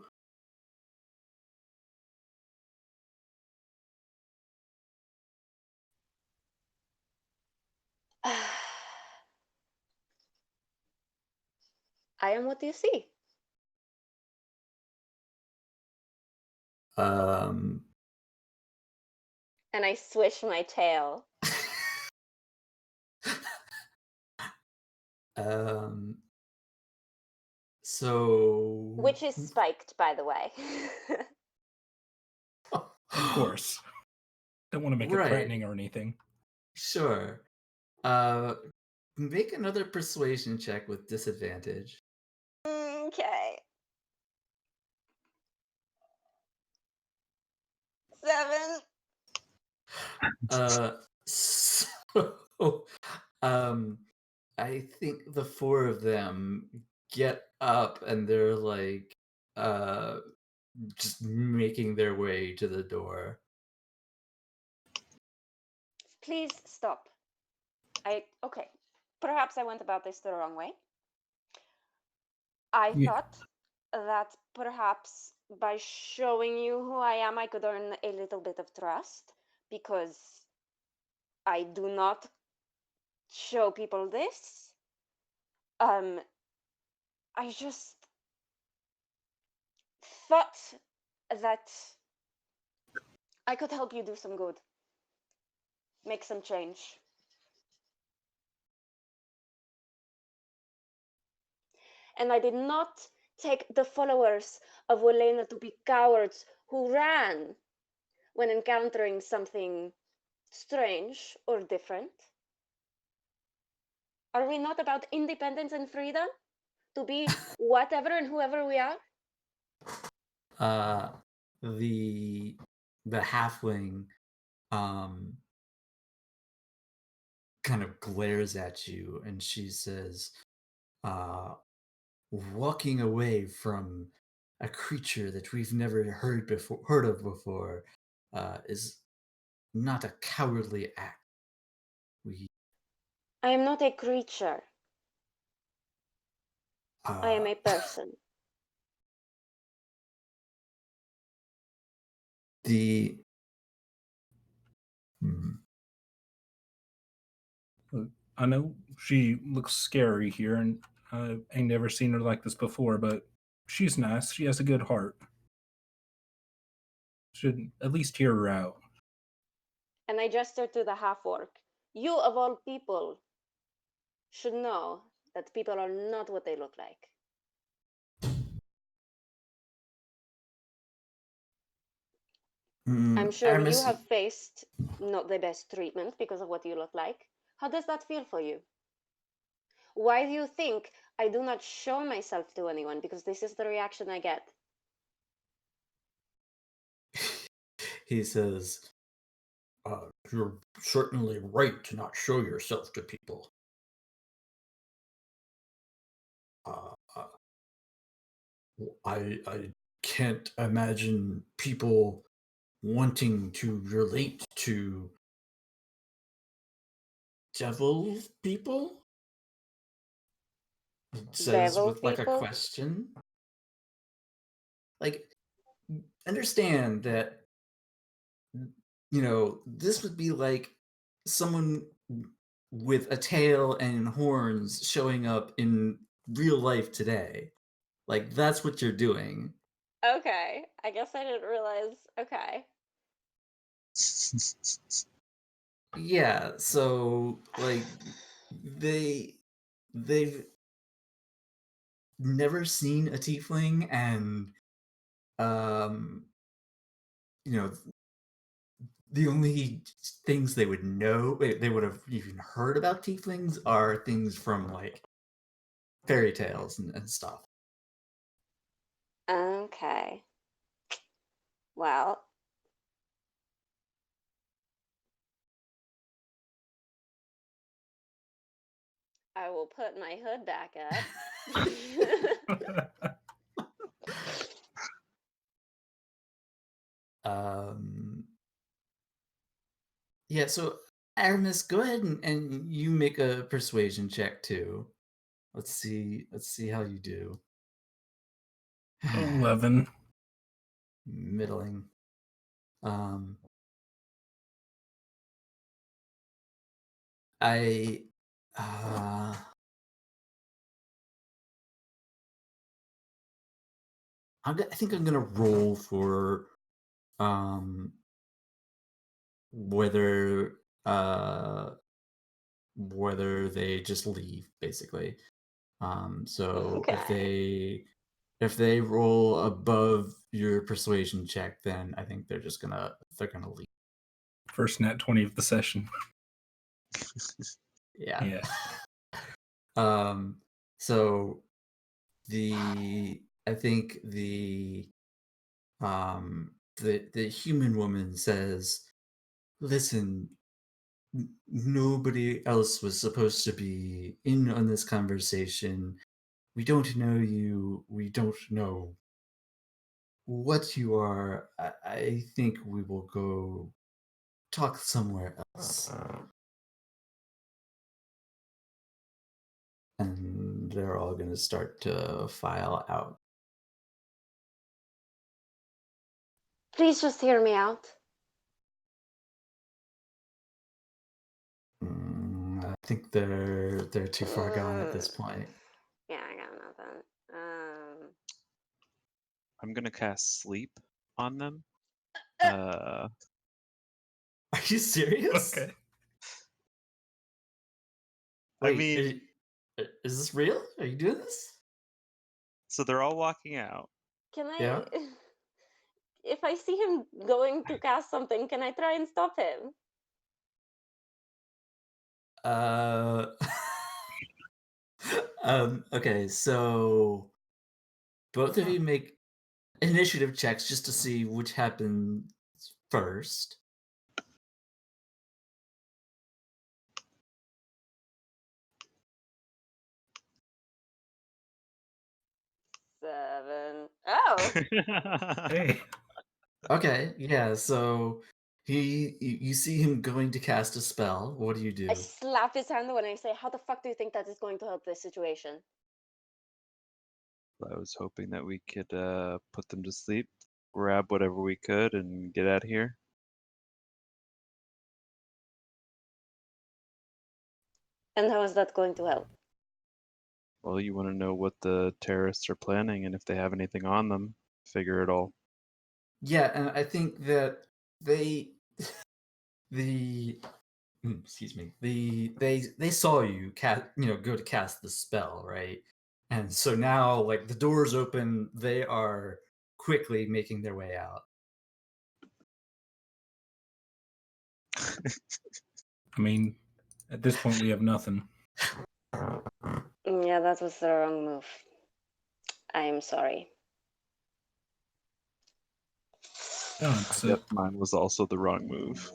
I am what you see. Um, And I swish my tail. Um. So. Which is spiked, by the way. Of course. Don't want to make it Right. threatening or anything. Sure. Make another persuasion check with disadvantage. Okay. 7. So, I think the four of them get up and they're like, just making their way to the door. Please stop. Okay. Perhaps I went about this the wrong way. I Yeah. thought that perhaps by showing you who I am, I could earn a little bit of trust because I do not show people this. I just thought that I could help you do some good, make some change. And I did not take the followers of Wolena to be cowards who ran when encountering something strange or different. Are we not about independence and freedom to be whatever and whoever we are? The halfling kind of glares at you and she says, walking away from a creature that we've never heard of before is not a cowardly act. I am not a creature. I am a person. I know she looks scary here, and I ain't never seen her like this before, but she's nice. She has a good heart. Should at least hear her out. And I gestured to the half-orc. You, of all people, should know that people are not what they look like. I'm sure Aramis, you have faced not the best treatment because of what you look like. How does that feel for you? Why do you think I do not show myself to anyone? Because this is the reaction I get. he says, you're certainly right to not show yourself to people. I can't imagine people wanting to relate to devil people. It says Devil with like a people? question. Like, understand that, this would be like someone with a tail and horns showing up in real life today. Like, that's what you're doing. Okay, I guess I didn't realize. Okay. Yeah, so like they've never seen a tiefling, and you know the only things they would know, they would have even heard about tieflings are things from like fairy tales and stuff. Okay. Well, I will put my hood back up. Yeah, so Aramis, go ahead and you make a persuasion check too. Let's see how you do. 11. Middling. I think I'm gonna roll for whether whether they just leave, basically. So Okay. if they roll above your persuasion check, then I think they're gonna leave. First nat 20 of the session. Yeah. Yeah. So I think the human woman says, "Listen, nobody else was supposed to be in on this conversation. We don't know you. We don't know what you are. I think we will go talk somewhere else." And they're all going to start to file out. Please just hear me out. I think they're too far gone at this point. Yeah, I got nothing. I'm gonna cast sleep on them. Uh, Are you serious? Okay. I Wait, mean, is this real? Are you doing this? so they're all walking out. Can I? Yeah. If I see him going to cast something, can I try and stop him? Okay, so both of you make initiative checks just to see which happens first. Seven. Oh, Hey. Okay, yeah, so you see him going to cast a spell. What do you do? I slap his hand when I say, "How the fuck do you think that is going to help this situation?" I was hoping that we could put them to sleep, grab whatever we could, and get out of here. And how is that going to help? Well, you want to know what the terrorists are planning and if they have anything on them. Figure it all. Yeah, and I think that they excuse me, they saw you go to cast the spell, right? And so now, like, the doors open, they are quickly making their way out. I mean, at this point, we have nothing. Yeah, that was the wrong move. I am sorry. So Yep, mine was also the wrong move.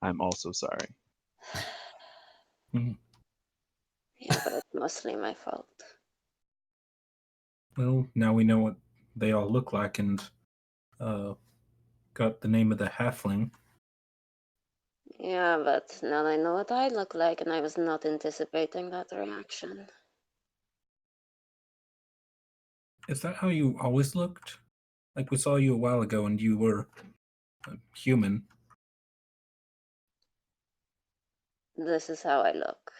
I'm also sorry. Yeah, but it's mostly my fault. well, now we know what they all look like and got the name of the halfling. Yeah, but now I know what I look like, and I was not anticipating that reaction. Is that how you always looked? Like we saw you a while ago and you were human. This is how I look.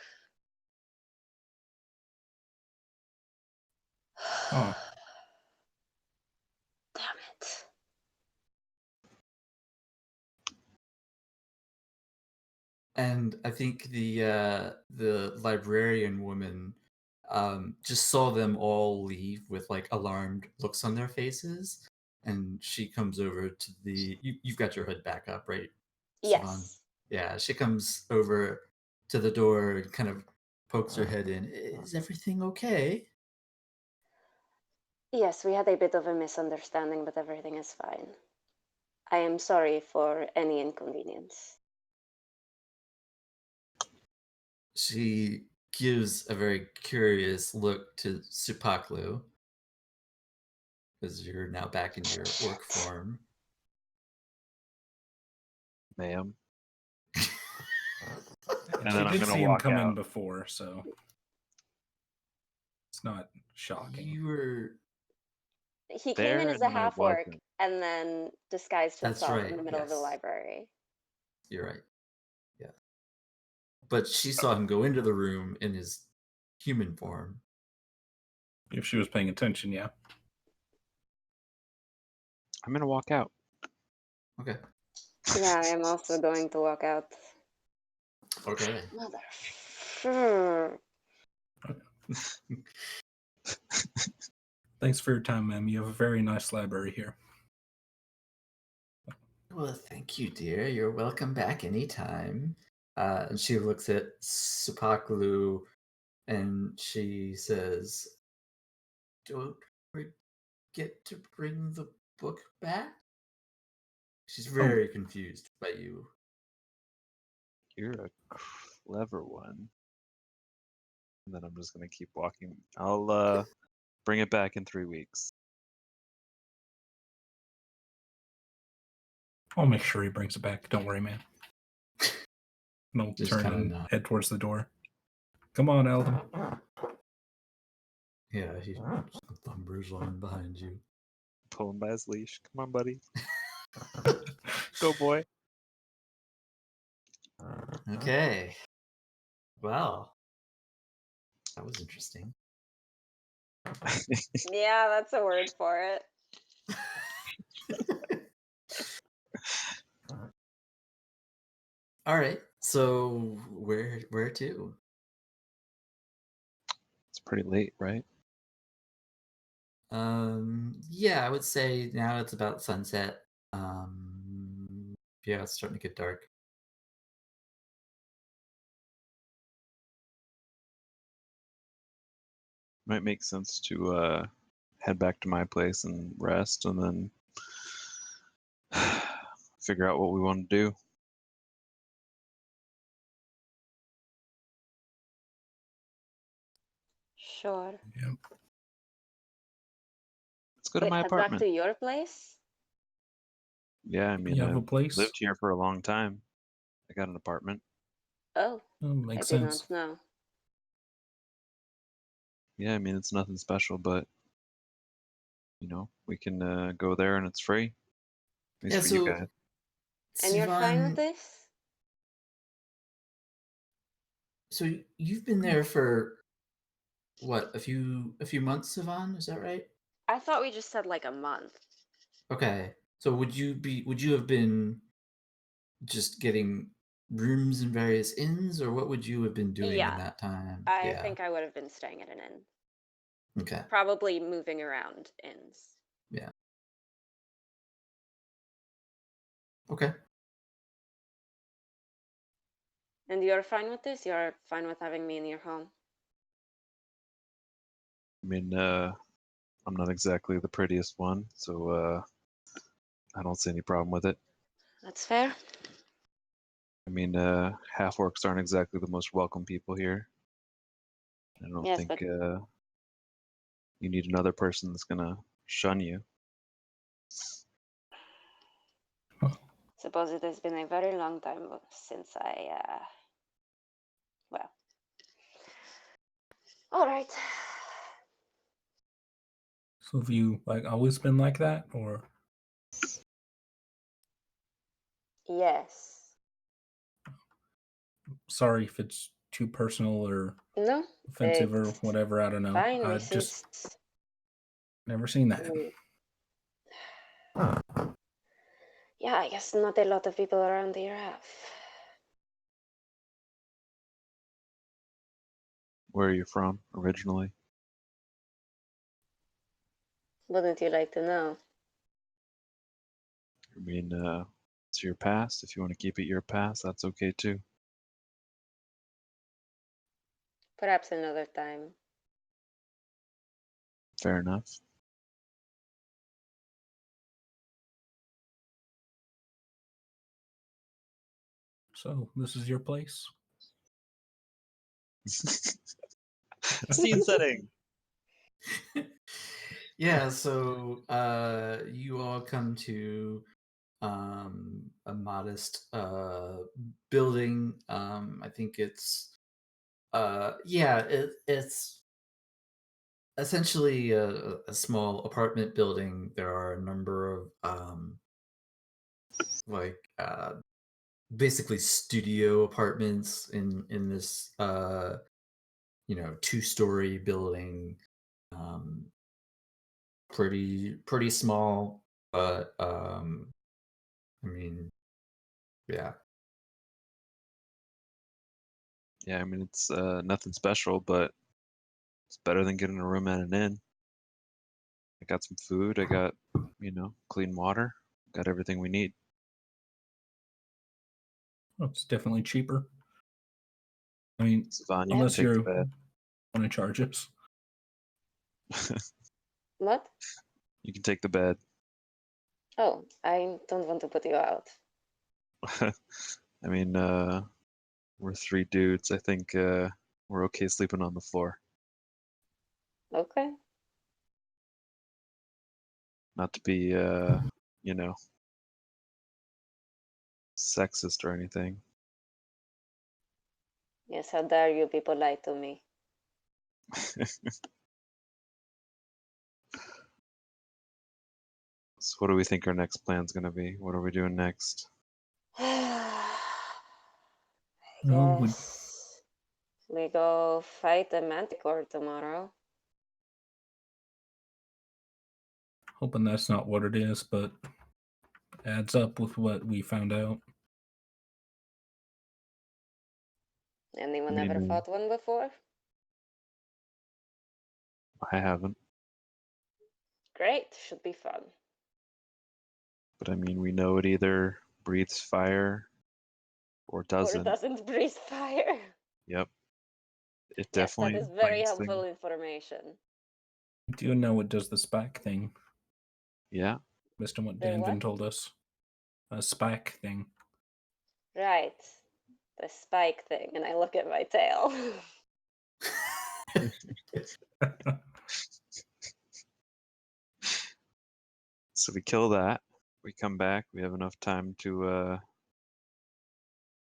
Oh. Damn it. And I think the librarian woman just saw them all leave with, like, alarmed looks on their faces, and she comes over to you've got your hood back up, right, Sivan? Yes. Yeah, she comes over to the door and kind of pokes her head in. Is everything okay? Yes, we had a bit of a misunderstanding, but everything is fine. I am sorry for any inconvenience. She gives a very curious look to Supaklu, because you're now back in your orc form. Ma'am. And then she I'm did gonna see him walk come in out. before, so it's not shocking. You were He came There in as a and then I half-orc wasn't. and then disguised That's himself in right, the middle of the yes. library. You're right. Yeah. But she saw him go into the room in his human form. If she was paying attention, yeah. I'm gonna walk out. Okay. Yeah, I am also going to walk out. Okay. Mother. Hmm. Thanks for your time, ma'am. You have a very nice library here. Well, thank you, dear. You're welcome back anytime. And she looks at Supaklu and she says, "Don't forget to bring the book back." She's very confused by you. You're a clever one. And then I'm just gonna keep walking. I'll bring it back in 3 weeks. I'll make sure he brings it back. Don't worry, man. And I'll Just turn kinda and nod. head towards the door. Come on, Eldon. Yeah, he lumbers on behind you. Pull him by his leash. Come on, buddy. Go, boy. Okay. Well, that was interesting. Yeah, that's a word for it. All right. So where to? It's pretty late, right? Yeah, I would say now it's about sunset. Yeah, it's starting to get dark. Might make sense to head back to my place and rest, and then figure out what we want to do. Sure. Yep. Let's go to Wait, my head back apartment. to your place? Yeah, I mean, You have a I've place? lived here for a long time. I got an apartment. Oh, Oh, I makes did sense. not know. Yeah, I mean, it's nothing special, but we can go there and it's free. At least Yeah, for you so guys. And you're fine with Sivan, this? so you've been there for what, a few months, Sivan? Is that right? I thought we just said like a month. Okay. So would you have been just getting rooms in various inns, or what would you have been doing in Yeah, that time? I Yeah. think I would have been staying at an inn. Okay. Probably moving around inns. Yeah. Okay. And you're fine with this? You're fine with having me in your home? I mean, I'm not exactly the prettiest one, so I don't see any problem with it. That's fair. I mean, half orcs aren't exactly the most welcome people here. I don't Yes, think but you need another person that's gonna shun you. suppose it has been a very long time since well. All right. So have you always been like that, or Yes. sorry if it's too personal or No, offensive or it's whatever? I don't know. fine. I just never seen that. Yeah, I guess not a lot of people around here have. Where are you from originally? Wouldn't you like to know? I mean, it's your past. If you want to keep it your past, that's okay too. Perhaps another time. Fair enough. So this is your place? Scene setting. Yeah, so you all come to a modest building. I think it's it's essentially a small apartment building. There are a number of like basically studio apartments in this 2-story building. Um, pretty small, but I mean, yeah. Yeah, I mean it's nothing special, but it's better than getting a room at an inn. I got some food. I got, clean water. Got everything we need. Oh, it's definitely cheaper. I mean, Sivan, you can unless take the you bed. want to charge us. What? You can take the bed. Oh, I don't want to put you out. I mean, we're 3 dudes. I think we're okay sleeping on the floor. Okay. Not to be, sexist or anything. Yes, how dare you people lie to me? So what do we think our next plan's gonna be? What are we doing next? Well, Yes. We go fight the Manticore tomorrow. hoping that's not what it is, but adds up with what we found out. Anyone I ever mean, fought one before? I haven't, Great, should be fun. but I mean, we know it either breathes fire or Or doesn't. doesn't breathe fire. Yep. It Yes, that definitely is very bites helpful things. information. Do you know it does the SPAC thing? Yeah. Based on what The Danvin what? told us. A SPAC thing. Right. The spike thing, and I look at my tail. So we kill that. We come back. We have enough time to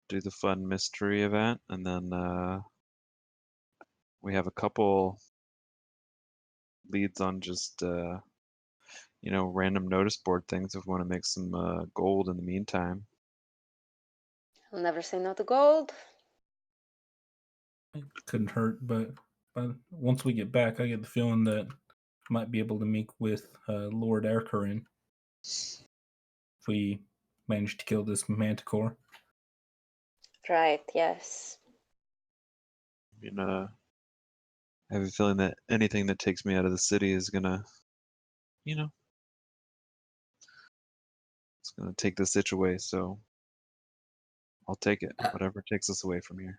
do the fun mystery event, and then we have a couple leads on just random notice board things if we want to make some gold in the meantime. I'll never say no to gold. It couldn't hurt, but once we get back, I get the feeling that I might be able to meet with Lord Erkarin if we manage to kill this Manticore. Right, yes. I mean, I have a feeling that anything that takes me out of the city is gonna, it's gonna take this itch away. So I'll take it, whatever takes us away from here.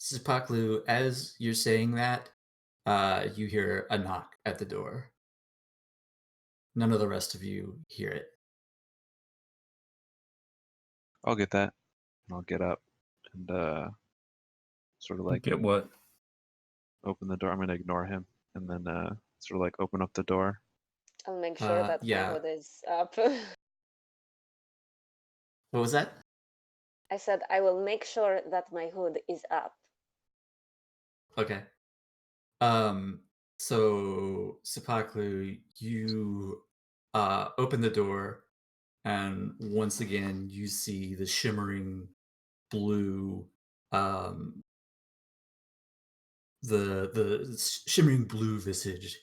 Sipaklu, as you're saying that, you hear a knock at the door. None of the rest of you hear it. I'll get that. And I'll get up and sort of like Get what? open the door. I'm gonna ignore him and then sort of like open up the door. I'll make sure that my Yeah. hood is up. What was that? I said I will make sure that my hood is up. Okay. So Sipaklu, you open the door, and once again you see the shimmering blue, the shimmering blue visage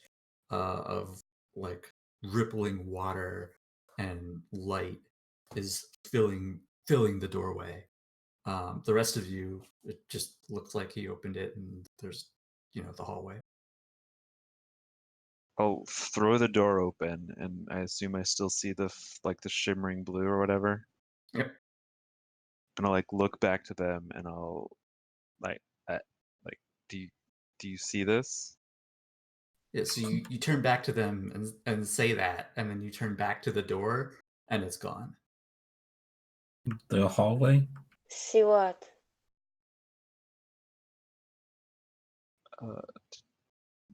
of like rippling water and light is filling the doorway. The rest of you, it just looks like he opened it, and there's the hallway. I'll throw the door open, and I assume I still see the the shimmering blue or whatever. Yep. And I'll like look back to them, and I'll like, do you see this? Yeah, so you turn back to them and say that, and then you turn back to the door, and it's gone. The hallway? See what?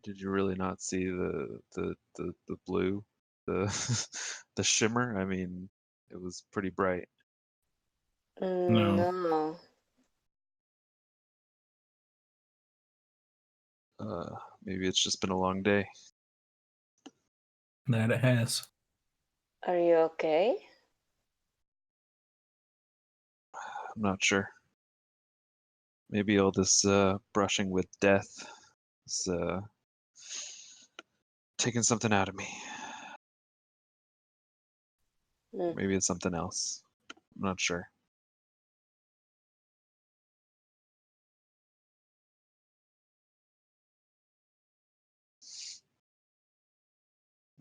Did you really not see the blue, the the shimmer? I mean, it was pretty bright. No. No. Maybe it's just been a long day. That it has. Are you okay? I'm not sure. Maybe all this brushing with death is taking something out of me. Mm. Maybe it's something else. I'm not sure.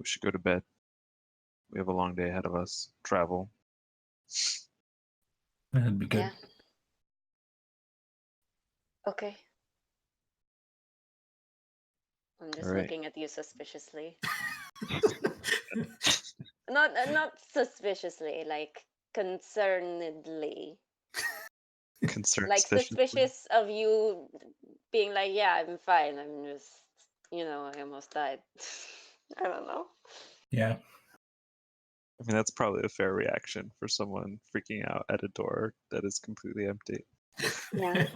should go to bed. We have a long day ahead of us. Travel. That'd be good. Yeah. Okay. I'm just Alright. looking at you suspiciously. Not suspiciously, like concernedly. Concerned Like suspiciously. suspicious of you being like, yeah, I'm fine. I'm just, I almost died. I don't know. Yeah. I mean, that's probably a fair reaction for someone freaking out at a door that is completely empty. Yeah.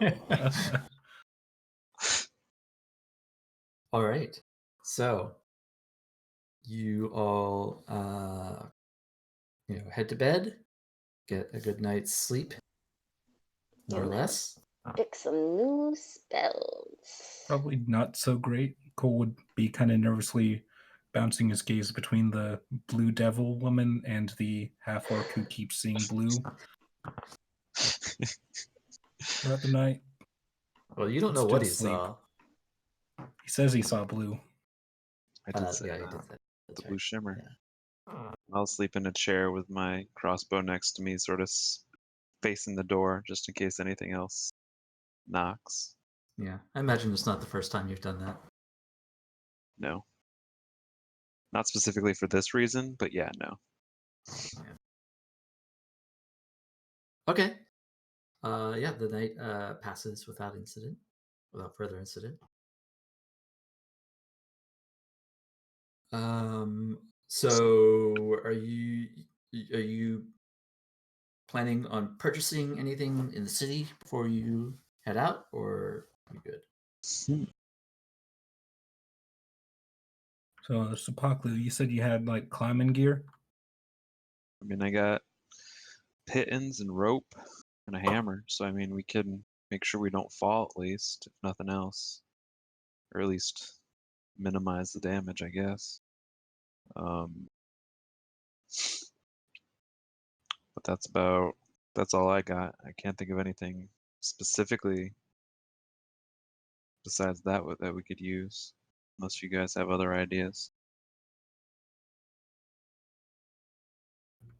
All right. So you all head to bed, get a good night's sleep, more or And then less. pick some new spells. Probably not so great. Cole would be kind of nervously bouncing his gaze between the blue devil woman and the half orc who keeps seeing blue throughout the night. Well, you don't know Still what he asleep. saw. He says he saw blue. I did say Yeah, he that. did that. The That's blue right. shimmer. Yeah. I'll sleep in a chair with my crossbow next to me, sort of facing the door, just in case anything else knocks. Yeah. I imagine it's not the first time you've done that. No. Not specifically for this reason, but yeah, no. Okay. Yeah, the night passes without further incident. So are you planning on purchasing anything in the city before you head out, or are you good? So, Sapaklu, you said you had like climbing gear. I mean, I got pittons and rope and a hammer, so I mean, we can make sure we don't fall at least, if nothing else, or at least minimize the damage, I guess. But that's all I got. I can't think of anything specifically besides that we could use, unless you guys have other ideas.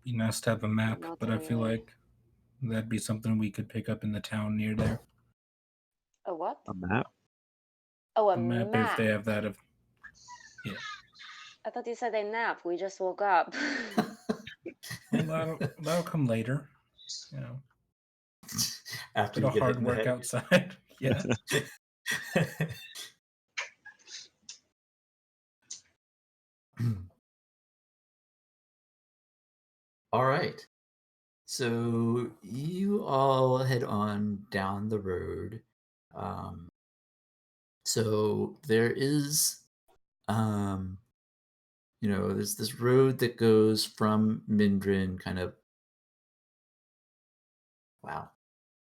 Be nice to have a map, Not but I feel really. like that'd be something we could pick up in the town near there. A what? A map? Oh, a A map if they have that. Yeah. I thought you said a nap. We just woke up. Well, that'll come later. You know, After bit you of get hit hard in the work head. outside. Yeah. All right. So you all head on down the road. So there is, there's this road that goes from Mindrin, kind of, wow,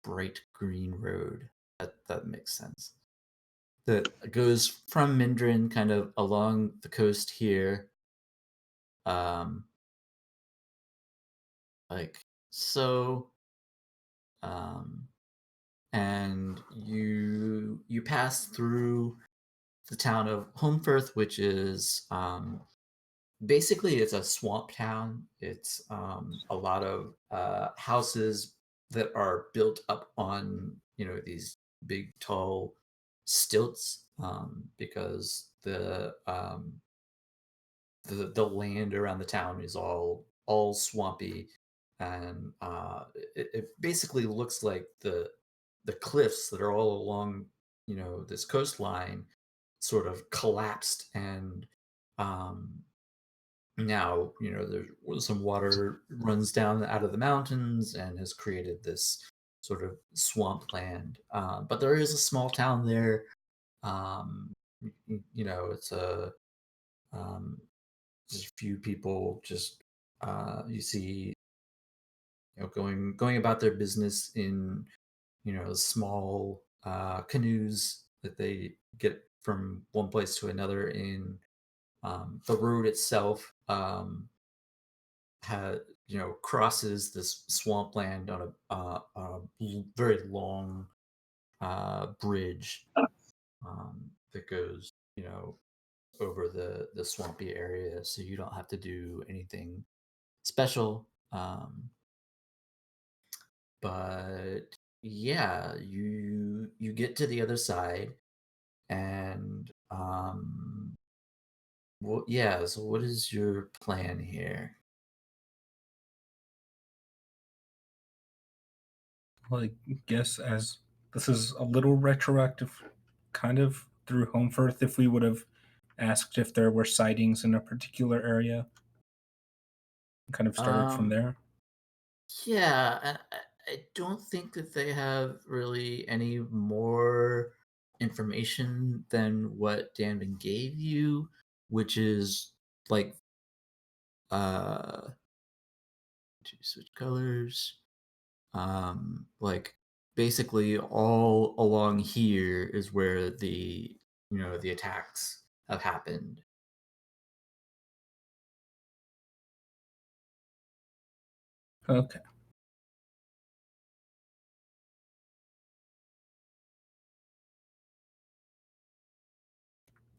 bright green road. That makes sense. That goes from Mindrin, kind of along the coast here, like so. And you pass through the town of Holmfirth, which is basically it's a swamp town. It's a lot of houses that are built up on these big tall stilts, because the land around the town is all swampy, and it basically looks like the cliffs that are all along this coastline sort of collapsed, and now there's some water runs down out of the mountains and has created this sort of swampland. But there is a small town there. It's just a few people. Just you see, going about their business in small canoes that they get from one place to another. In the road itself crosses this swampland on a very long bridge that goes over the swampy area, so you don't have to do anything special. But yeah, you get to the other side, and well, yeah. So what is your plan here? Well, I guess as this is a little retroactive, kind of through Homefirth, if we would have asked if there were sightings in a particular area, kind of started from Um, there. yeah, and I don't think that they have really any more information than what Danvin gave you, which is like to switch colors. Like basically all along here is where the attacks have happened. Okay.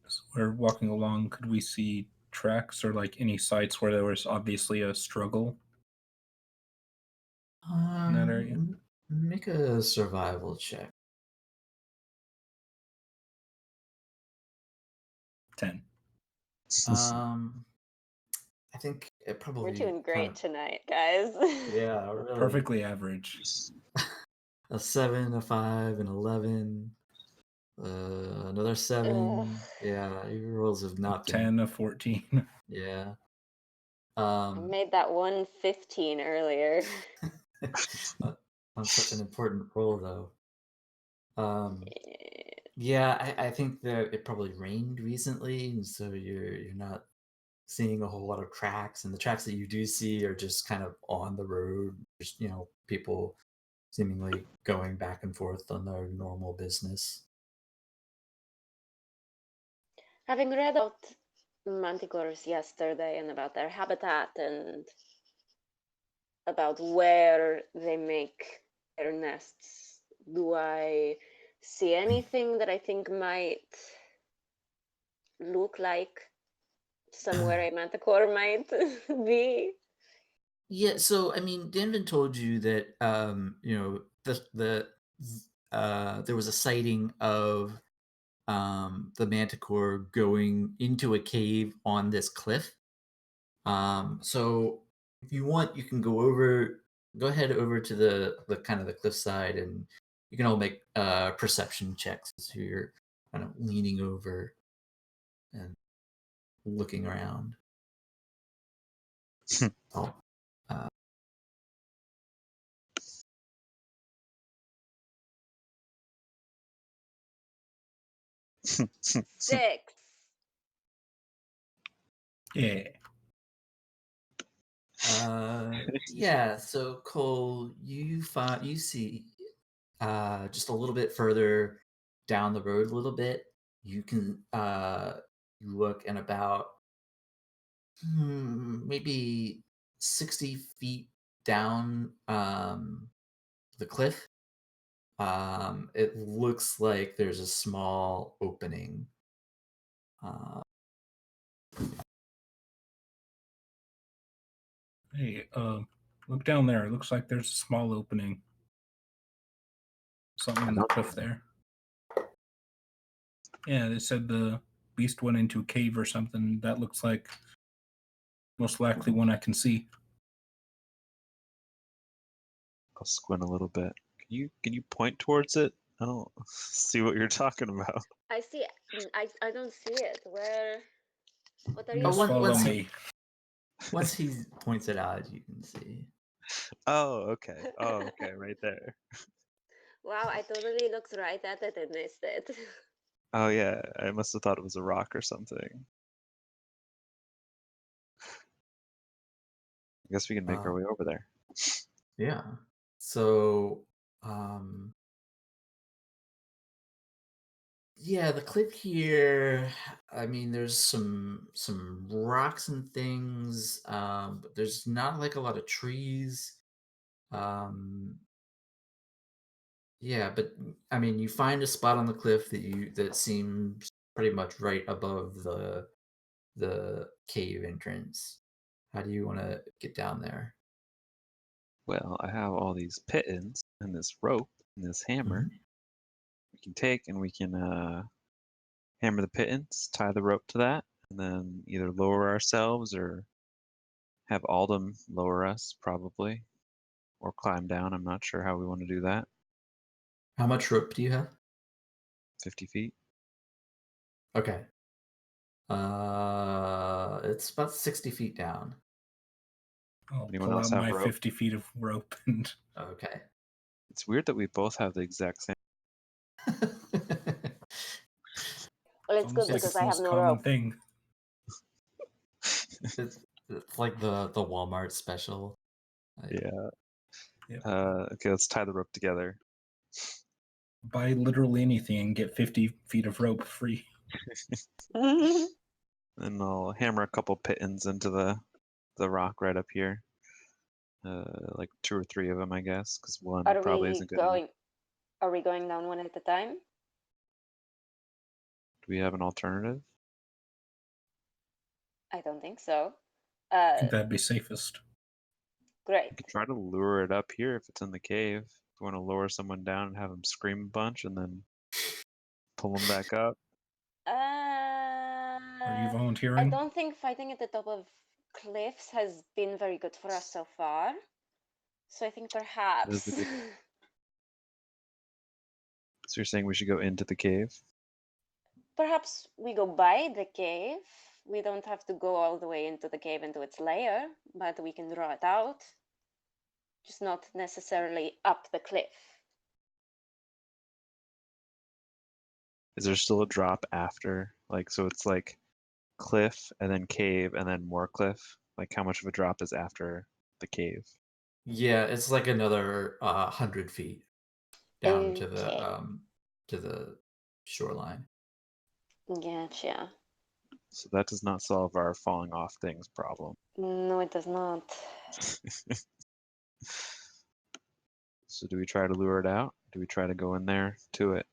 So we're walking along. Could we see tracks or like any sites where there was obviously a struggle in that area? Make a survival check. 10. I think it probably We're doing kind great of, tonight, guys. yeah, really. Perfectly average. A 7, a 5, an 11, another 7. Yeah, your rolls have not been. 10, a 14. Yeah. I made that 115 earlier. On such an important role, though. Yeah, I think that it probably rained recently, and so you're not seeing a whole lot of tracks, and the tracks that you do see are just kind of on the road, just people seemingly going back and forth on their normal business. Having read about manticores yesterday and about their habitat and about where they make their nests, do I see anything that I think might look like somewhere a manticore might be? Yeah, so I mean, Danvin told you that there was a sighting of the manticore going into a cave on this cliff. So if you want, you can go ahead over to the kind of the cliffside, and you can all make perception checks as you're kind of leaning over and looking around. Oh, uh, Six. Yeah. yeah. So Cole, you see just a little bit further down the road, a little bit. You can you look, and about maybe 60 feet down the cliff. It looks like there's a small opening. Hey, look down there. It looks like there's a small opening. Something in the cliff there. Yeah, they said the beast went into a cave or something. That looks like most likely one I can see. I'll squint a little bit. Can you point towards it? I don't see what you're talking about. I see. I don't see it. Where? What are You you just one- follow looking at? me. Once he points it out, you can see. Oh, okay. Oh, okay, right there. Wow, I totally looked right at it and missed it. Oh yeah, I must have thought it was a rock or something. I guess we can make our way over there. Yeah. So, yeah, the cliff here. I mean, there's some rocks and things, but there's not like a lot of trees. Yeah, but I mean, you find a spot on the cliff that seems pretty much right above the cave entrance. How do you want to get down there? Well, I have all these pittons and this rope and this hammer Mhm. we can take, and we can hammer the pittons, tie the rope to that, and then either lower ourselves or have Aldum lower us, probably, or climb down. I'm not sure how we want to do that. How much rope do you have? 50 feet. Okay. It's about 60 feet down. I'll Anyone pull else out have my rope? 50 feet of rope and Okay. It's weird that we both have the exact same. Well, it's it's good almost like because it's I the have most no common rope. thing. It's like the Walmart special. Like, Yeah. Yep. Okay, let's tie the rope together. Buy literally anything and get 50 feet of rope free. And I'll hammer a couple pittons into the rock right up here. Like 2 or 3 of them, I guess, because one Are probably we isn't good enough. going? Are we going down one at a time? Do we have an alternative? I don't think so. I think that'd be safest. Great. We could try to lure it up here if it's in the cave. If we want to lower someone down and have them scream a bunch and then pull them back up. Are you I volunteering? don't think fighting at the top of cliffs has been very good for us so far. So I think perhaps. So you're saying we should go into the cave? Perhaps we go by the cave. We don't have to go all the way into the cave into its lair, but we can draw it out. Just not necessarily up the cliff. Is there still a drop after? Like, so it's like cliff and then cave and then more cliff? Like, how much of a drop is after the cave? yeah, it's like another 100 feet down Okay. to the shoreline. Gotcha. So that does not solve our falling off things problem. No, it does not. So do we try to lure it out? Do we try to go in there to it?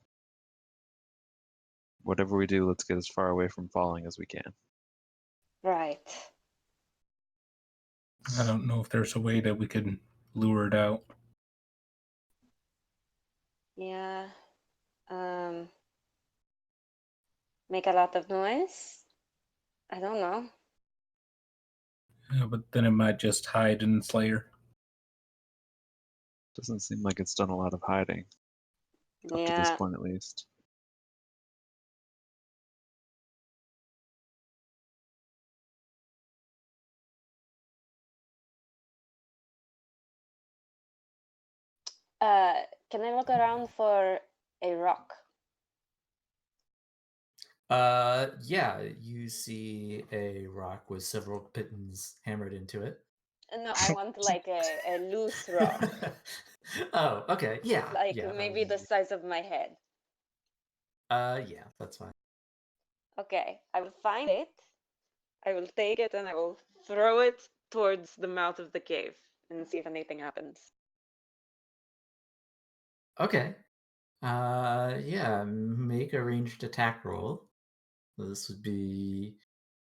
Whatever we do, let's get as far away from falling as we can. Right. I don't know if there's a way that we could lure it out. Yeah. Make a lot of noise? I don't know. Yeah, but then it might just hide in its lair. Doesn't seem like it's done a lot of hiding. Up to this Yeah. point, at least. Can I look around for a rock? Yeah, you see a rock with several pittons hammered into it. No, I want like a loose rock. Oh, okay. Yeah. Like yeah, that maybe would the be- size of my head. yeah, that's fine. Okay, I will find it. I will take it and I will throw it towards the mouth of the cave and see if anything happens. Okay. Yeah, make a ranged attack roll. So this would be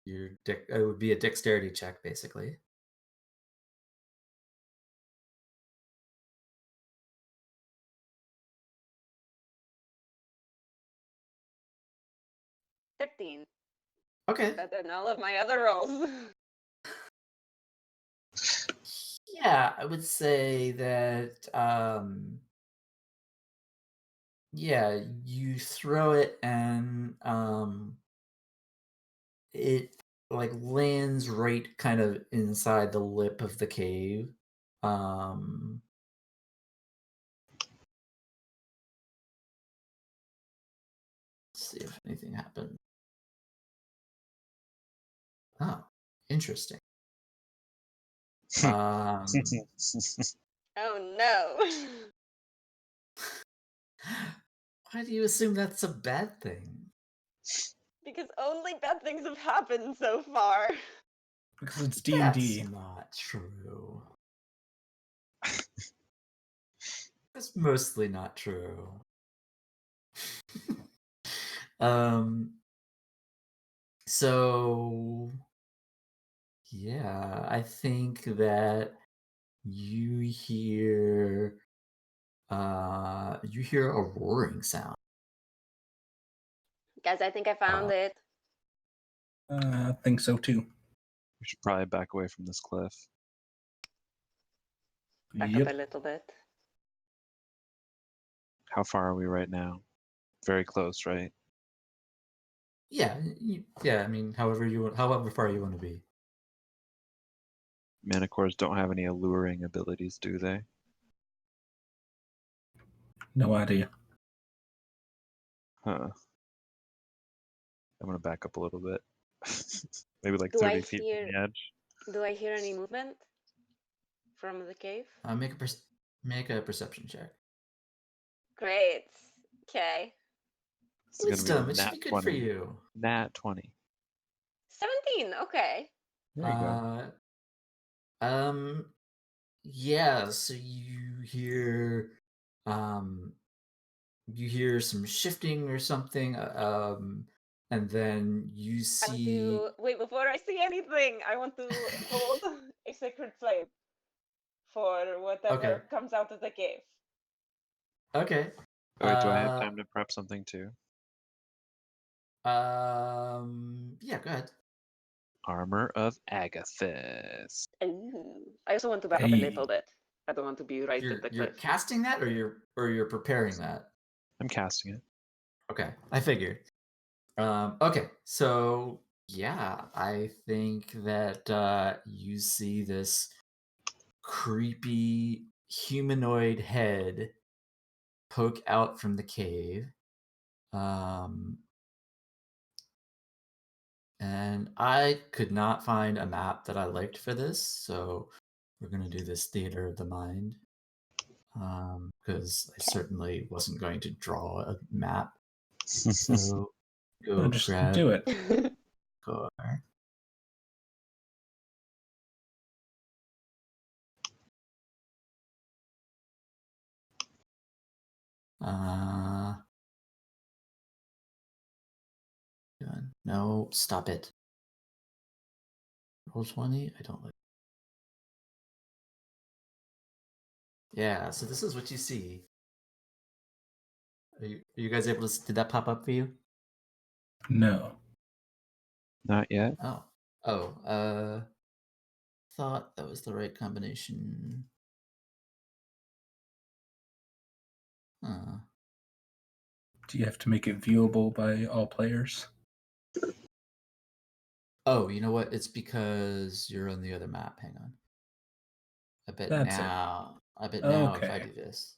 it would be a dexterity check, basically. $13. Okay. Better than all of my other rolls. Yeah, I would say that yeah, you throw it and it like lands right kind of inside the lip of the cave. Let's see if anything happened. Oh, interesting. Oh no. Why do you assume that's a bad thing? Because only bad things have happened so far. Because it's That's D&D. not true. That's mostly not true. So yeah, I think that you hear a roaring sound. Guys, I think I found it. I think so too. We should probably back away from this cliff. Back Yep. up a little bit. How far are we right now? Very close, right? Yeah, yeah. I mean, however far you want to be. Manticores don't have any alluring abilities, do they? No idea. Huh. I'm gonna back up a little bit. Maybe like Do I 30 feet from hear- the edge. Do I hear any movement from the cave? Make a perception check. Great. Okay. It's gonna Wisdom. be It a should nat be good 20. for you. Nat 20. 17. Okay. There you go. Yeah, so you hear some shifting or something, and then you I want see. to wait before I see anything. I want to hold a sacred flame for whatever Okay. comes out of the cave. Okay. Wait, do I have time to prep something too? Yeah, go ahead. Armor of Agathis. Ooh. I also want to back up a Hey. little bit. I don't want to be right at the You're cliff. casting that, or you're preparing that. I'm casting it. Okay, I figured. Okay, so yeah, I think that you see this creepy humanoid head poke out from the cave. And I could not find a map that I liked for this, so we're gonna do this theater of the mind. Because I certainly wasn't going to draw a map. So go Just grab do it. Gore. No, stop it. Roll 20? I don't like. Yeah, so this is what you see. Are you guys able to? Did that pop up for you? No. Not yet. Oh. Thought that was the right combination. Huh. Do you have to make it viewable by all players? Oh, you know what? It's because you're on the other map. Hang on. I bet That's it. now if I Okay. do this.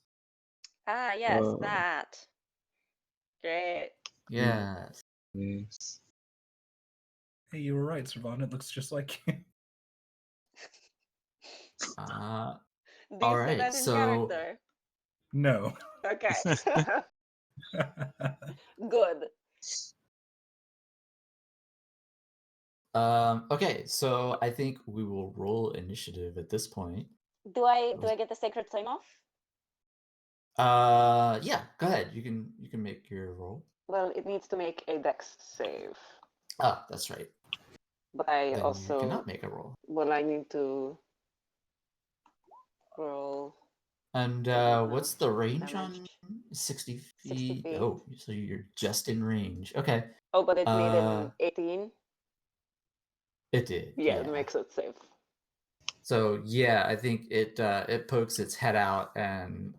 Ah, yes, Whoa. that. Great. Yes. Yes. Hey, you were right, Servan. It looks just like you. Do you All say right, that in so- character? No. Okay. Good. Okay, so I think we will roll initiative at this point. Do I get the sacred flame off? Yeah, go ahead. You can make your roll. Well, it needs to make a dex save. Ah, that's right. But I Then also you cannot make a roll. well, I need to roll. And what's the range on damage. 60 feet? 60 feet. Oh, so you're just in range. Okay. Oh, but it made Uh, an 18. It did. Yeah, it makes it safe. So yeah, I think it pokes its head out and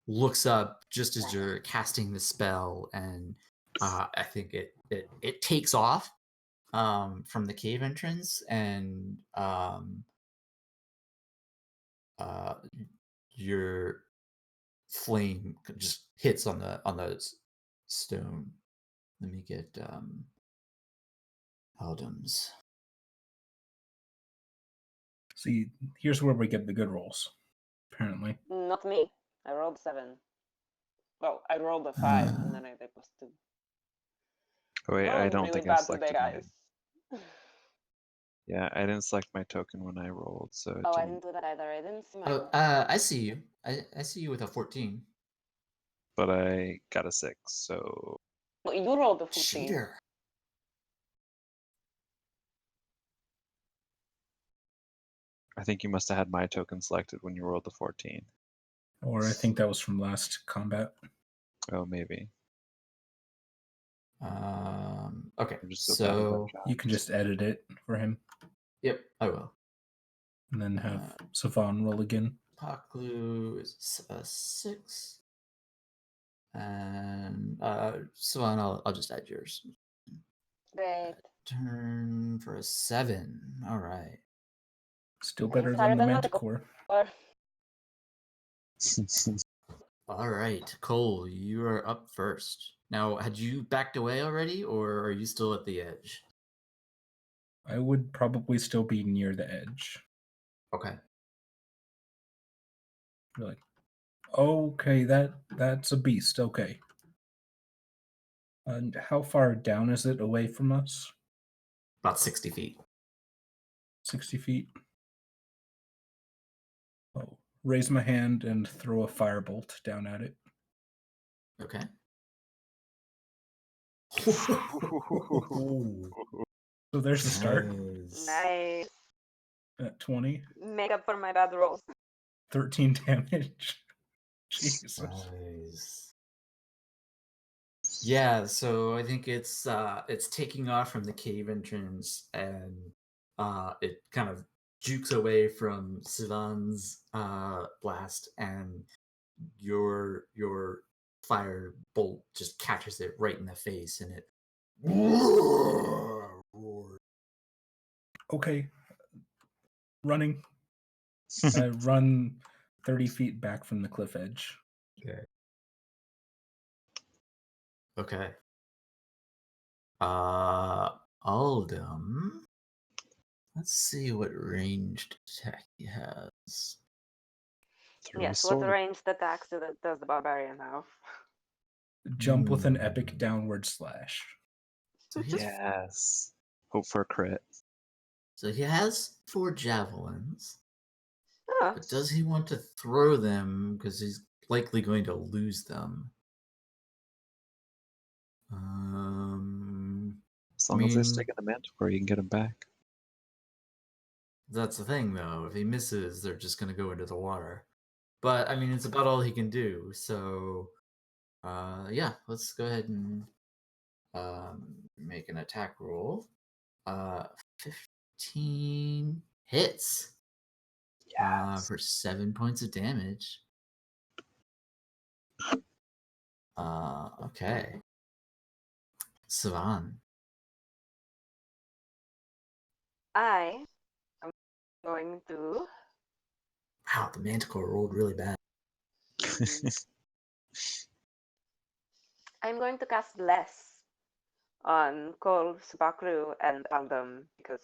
looks up just as you're casting the spell, and I think it takes off from the cave entrance, and your flame just hits on the stone. Let me get Aldums. See, here's where we get the good rolls, apparently. Not me. I rolled 7. Well, I rolled a 5 and then I did plus 2. Wait, I Rolling don't really think I bad selected today, my. guys. Yeah, I didn't select my token when I rolled, so it Oh, I didn't. didn't do that either. I didn't see my. Oh, I see you. I see you with a 14. But I got a 6, so Well, you rolled a 14. Cheater. I think you must have had my token selected when you rolled the 14. Or I think that was from last combat. Oh, maybe. Okay, I'm just so bad with so that You can just edit it for him yep, I will. and then have Savon roll again. Paklu is a 6. And Swan, I'll just add yours. Great. Turn for a 7. All right. Still He's better higher than the than Manticore. Or All right, Cole, you are up first. Now, had you backed away already, or are you still at the edge? I would probably still be near the edge. Okay. You're like, okay, that's a beast. Okay. And how far down is it away from us? About 60 feet. 60 feet. Oh, raise my hand and throw a firebolt down at it. Okay. So there's the start nice. at 20. Make up for my bad rolls. 13 damage. Jesus. Nice. Yeah, so I think it's taking off from the cave entrance, and it kind of jukes away from Sivan's blast, and your fire bolt just catches it right in the face, and it roars. Okay. Running. I run 30 feet back from the cliff edge. Okay. Okay. Aldum. Let's see what ranged attack he has. Throw a Yes, what sword. ranged attacks does the barbarian have? Jump with an epic downward slash. So he has, Yes. Hope for a crit. so he has 4 javelins, Oh, but does he want to throw them because he's likely going to lose them? As long as they stick in the manticore, you can get them back. That's the thing, though. If he misses, they're just going to go into the water. But I mean, it's about all he can do. So, yeah, let's go ahead and make an attack roll. 15 hits. For 7 points of damage. Okay. Savan. I am going to. Wow, the Manticore rolled really bad. I'm going to cast Bless on Cole, Subakru, and Aldum because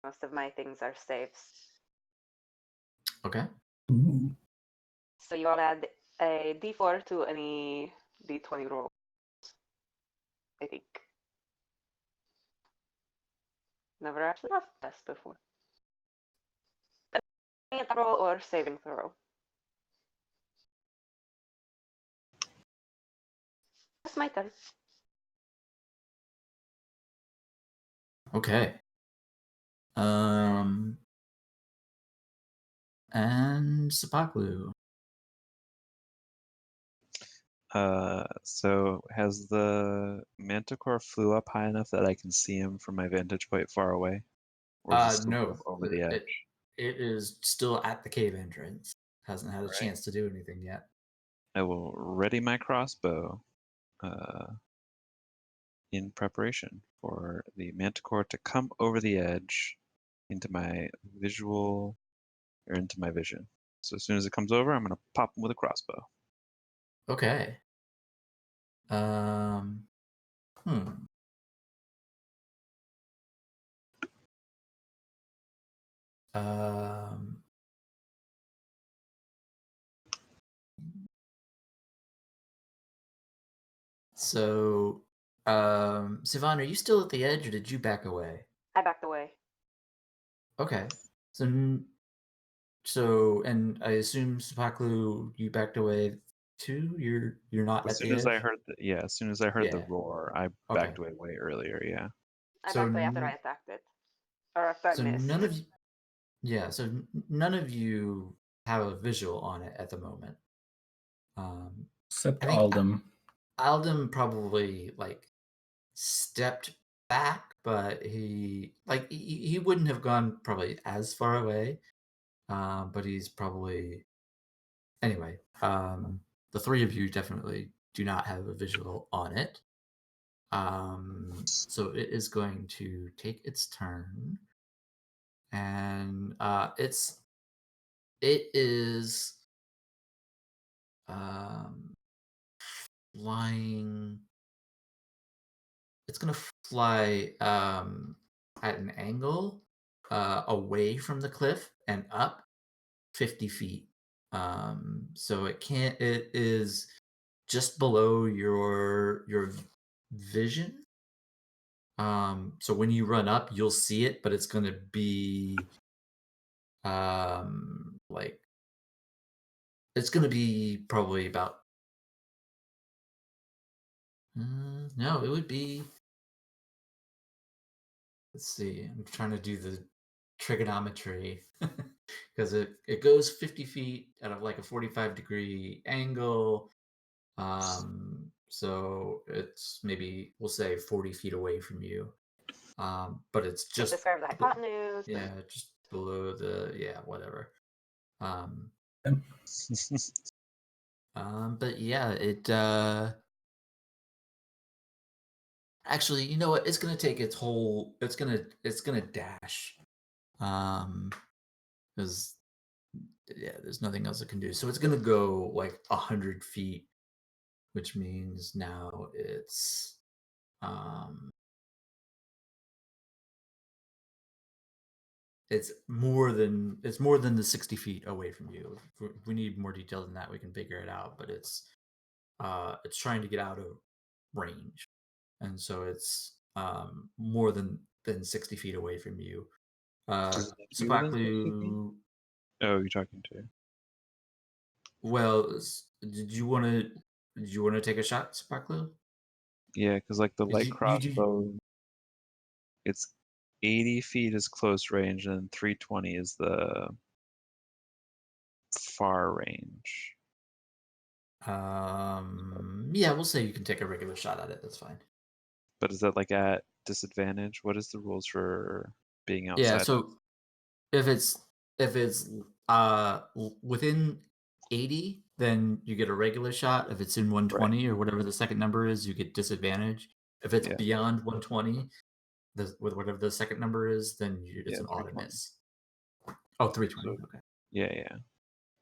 most of my things are saves. Okay. Ooh. So you all add a d4 to any d20 rolls, I think. Never actually have Bless before. Any attack roll or saving throw. That's my turn. Okay. And Sapaklu. So has the manticore flew up high enough that I can see him from my vantage point far away? Or is it still No. sort of over the edge? It is still at the cave entrance. Hasn't had a Right. chance to do anything yet. I will ready my crossbow in preparation for the manticore to come over the edge into my visual or into my vision. So as soon as it comes over, I'm going to pop him with a crossbow. Okay. So, Sivan, are you still at the edge, or did you back away? I backed away. Okay. So, and I assume Sapaklu, you backed away too. You're not As at soon the as edge. I heard as soon as I heard the Yeah. roar, I backed away way earlier. Yeah. I So backed away after I attacked it. Or after I So missed. none of Yeah, so none of you have a visual on it at the moment. Except I think Aldum. Aldum probably like stepped back, but he wouldn't have gone probably as far away. But he's probably anyway. The three of you definitely do not have a visual on it. So it is going to take its turn, and it is flying. It's gonna fly at an angle away from the cliff and up 50 feet. So it can't. It is just below your vision. So when you run up, you'll see it, but it's gonna be like it's gonna be probably about. No, it would be. Let's see. I'm trying to do the trigonometry because it goes 50 feet out of like a 45-degree angle. So it's maybe we'll say 40 feet away from you. But it's Just just serve the hypotenuse. yeah, just below the whatever. But yeah, it actually, you know what? It's gonna take its whole. It's gonna dash, because there's nothing else it can do. So it's gonna go like 100 feet, which means now it's more than the 60 feet away from you. If we need more detail than that, we can figure it out. But it's trying to get out of range, and so it's more than 60 feet away from you. Does it need to be within 60 feet? Sapaklu, Oh, you're talking to. well, did you want to take a shot, Sapaklu? Yeah, because like the light You crossbow, it's 80 feet is close range, and 320 is the far range. yeah, we'll say you can take a regular shot at it. That's fine. But is that like at disadvantage? What is the rules for being outside? Yeah, so if it's within 80, then you get a regular shot. If it's in 120 or whatever the second number is, you get disadvantage. If it's Yeah. beyond 120, with whatever the second number is, then it's an auto 320. miss. Oh, 320. So- Okay. Yeah.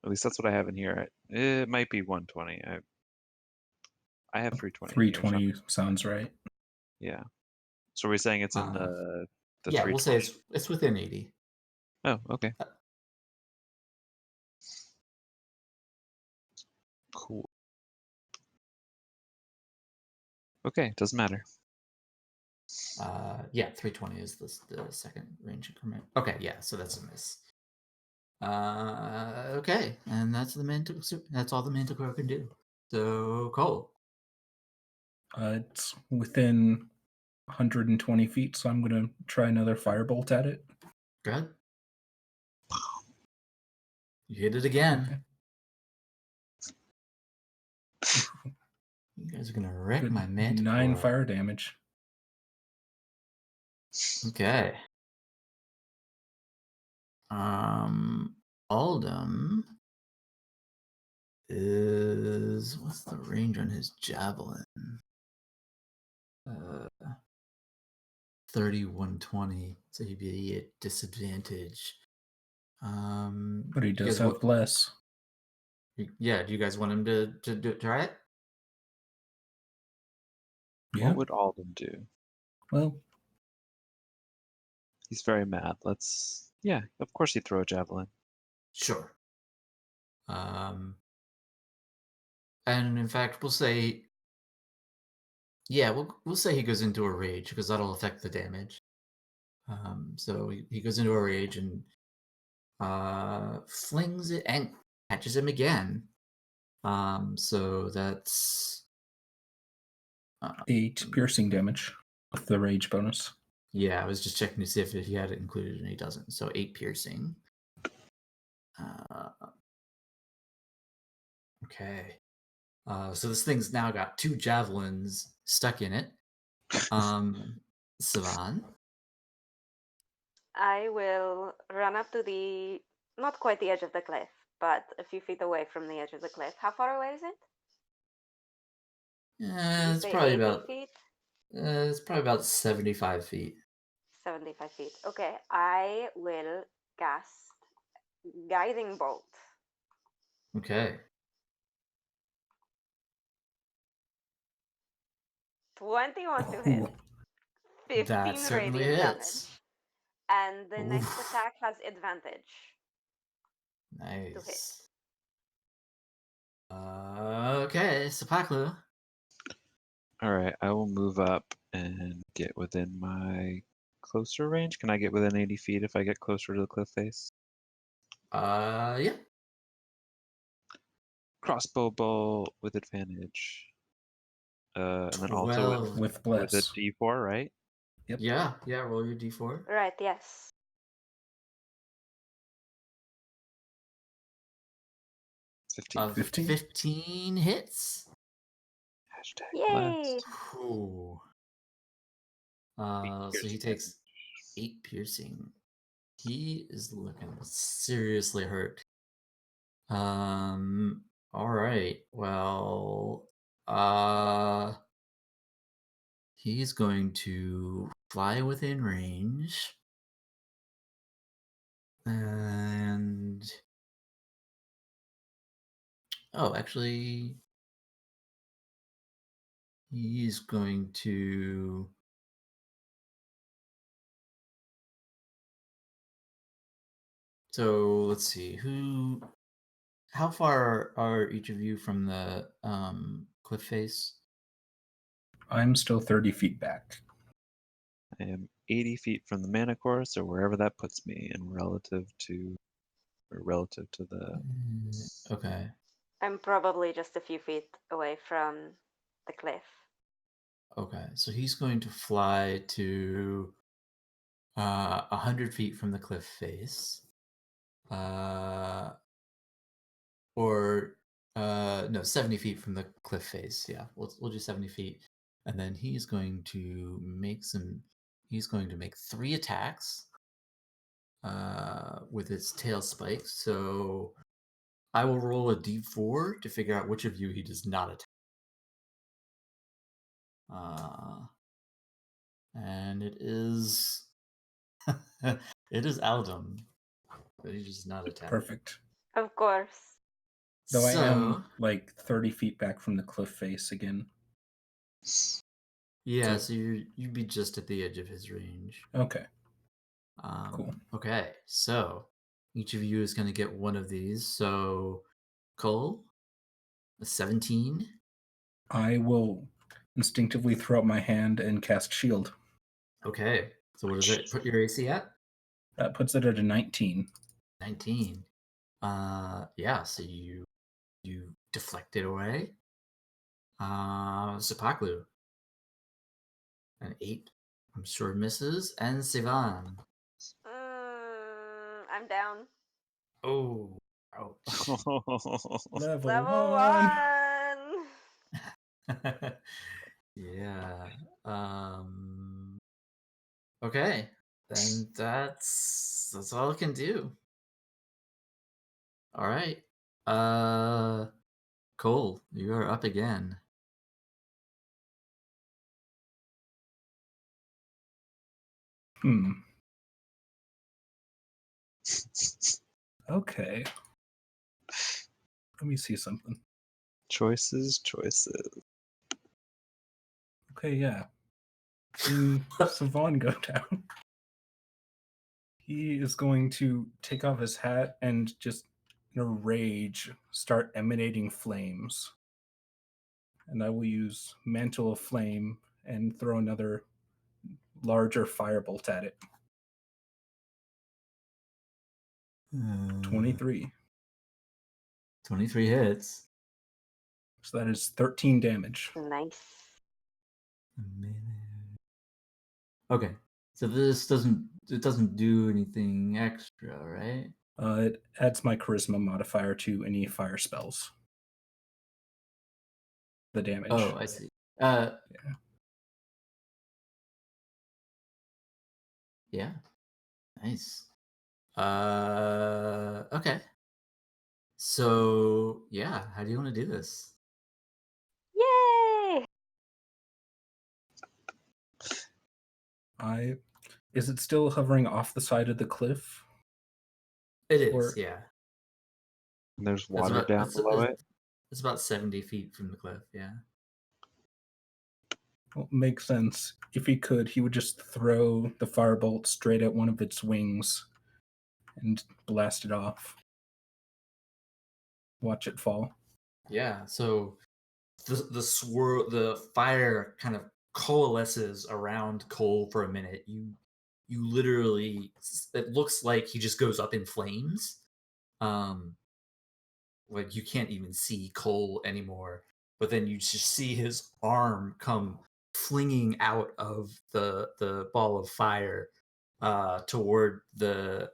At least that's what I have in here. It might be 120. I have 320. 320 sounds right. Yeah. So we're saying it's in the yeah, 320. we'll say it's within 80. Oh, okay. Cool. Okay, doesn't matter. Yeah, 320 is the second range increment. Okay, yeah, so that's a miss. Okay, and that's that's all the Manticore can do. So Cole. It's within 120 feet, so I'm going to try another firebolt at it. Good. You hit it again. You guys are gonna wreck Good. my Manticore. 9 fire damage. Okay. Aldum is what's the range on his javelin? 3120. So he'd be at disadvantage. But he does have less. Yeah, do you guys want him to try it? Yeah. What would Alden do? Well, He's very mad. Yeah, of course he'd throw a javelin. Sure. And in fact, we'll say, yeah, we'll say he goes into a rage because that'll affect the damage. So he goes into a rage and flings it and catches him again. So that's 8 piercing damage with the rage bonus. yeah. I was just checking to see if he had it included, and he doesn't. So 8 piercing. Okay. So this thing's now got 2 javelins stuck in it. Savan. I will run up to not quite the edge of the cliff, but a few feet away from the edge of the cliff. How far away is it? Did you It's say probably 80 about feet? it's probably about 75 feet. 75 feet. Okay, I will cast Guiding Bolt. Okay. 21 to hit. Ooh, 15 That certainly radiant damage. hits. And the next Oof. attack has advantage to hit. Nice. Okay, Sapaklu. All right, I will move up and get within my closer range. Can I get within 80 feet if I get closer to the cliff face? Yeah. Crossbow bolt with advantage. And then also 12. with with bless. a D4, right? Yep. Yeah, roll your d4. Right, yes. 15. 15? 15 hits. Hashtag Yay! blessed. Ooh. So he piercing takes 8 piercing. He is looking seriously hurt. All right. Well, he's going to fly within range. And actually he's going to So let's see. How far are each of you from the cliff face? I'm still 30 feet back. I am 80 feet from the mana core, so wherever that puts me in relative to the Okay. I'm probably just a few feet away from the cliff. Okay. So he's going to fly to 100 feet from the cliff face. Or no, 70 feet from the cliff face. Yeah, we'll do 70 feet. And then he's going to make 3 attacks with his tail spikes. So I will roll a d4 to figure out which of you he does not attack. And it is it is Aldum, but he does not attack. Perfect. Of course. Though I So, am like 30 feet back from the cliff face again. yeah, So- so you'd be just at the edge of his range. Okay. Cool. Okay, so each of you is going to get one of these. So, Cole, a 17. I will instinctively throw up my hand and cast shield. Okay, so what does it put your AC at? That puts it at a 19. 19. Yeah, so you deflect it away. Sapaklu, an 8. I'm sure misses. And Sivan. I'm down. Oh, ouch. Level, Level 1. 1! Yeah. Okay. Then that's all I can do. All right. Cole, you are up again. Okay. Let me see something. choices. Okay, yeah. Seeing Savan go down. He is going to take off his hat and just, in a rage, start emanating flames. And I will use Mantle of Flame and throw another larger firebolt at it. 23. 23 hits. So that is 13 damage. Nice. Okay. So this doesn't do anything extra, right? It adds my charisma modifier to any fire spells. The damage. Oh, I see. Yeah. Nice. Okay. So yeah, how do you want to do this? Yay! Is it still hovering off the side of the cliff? It is, Or- yeah. And there's It's water about, down it's, below it's, it. it's about 70 feet from the cliff, yeah. Well, makes sense. If he could, he would just throw the firebolt straight at one of its wings and blast it off. Watch it fall. Yeah, so the fire kind of coalesces around Cole for a minute. You literally, it looks like he just goes up in flames. Like you can't even see Cole anymore, but then you just see his arm come flinging out of the ball of fire toward the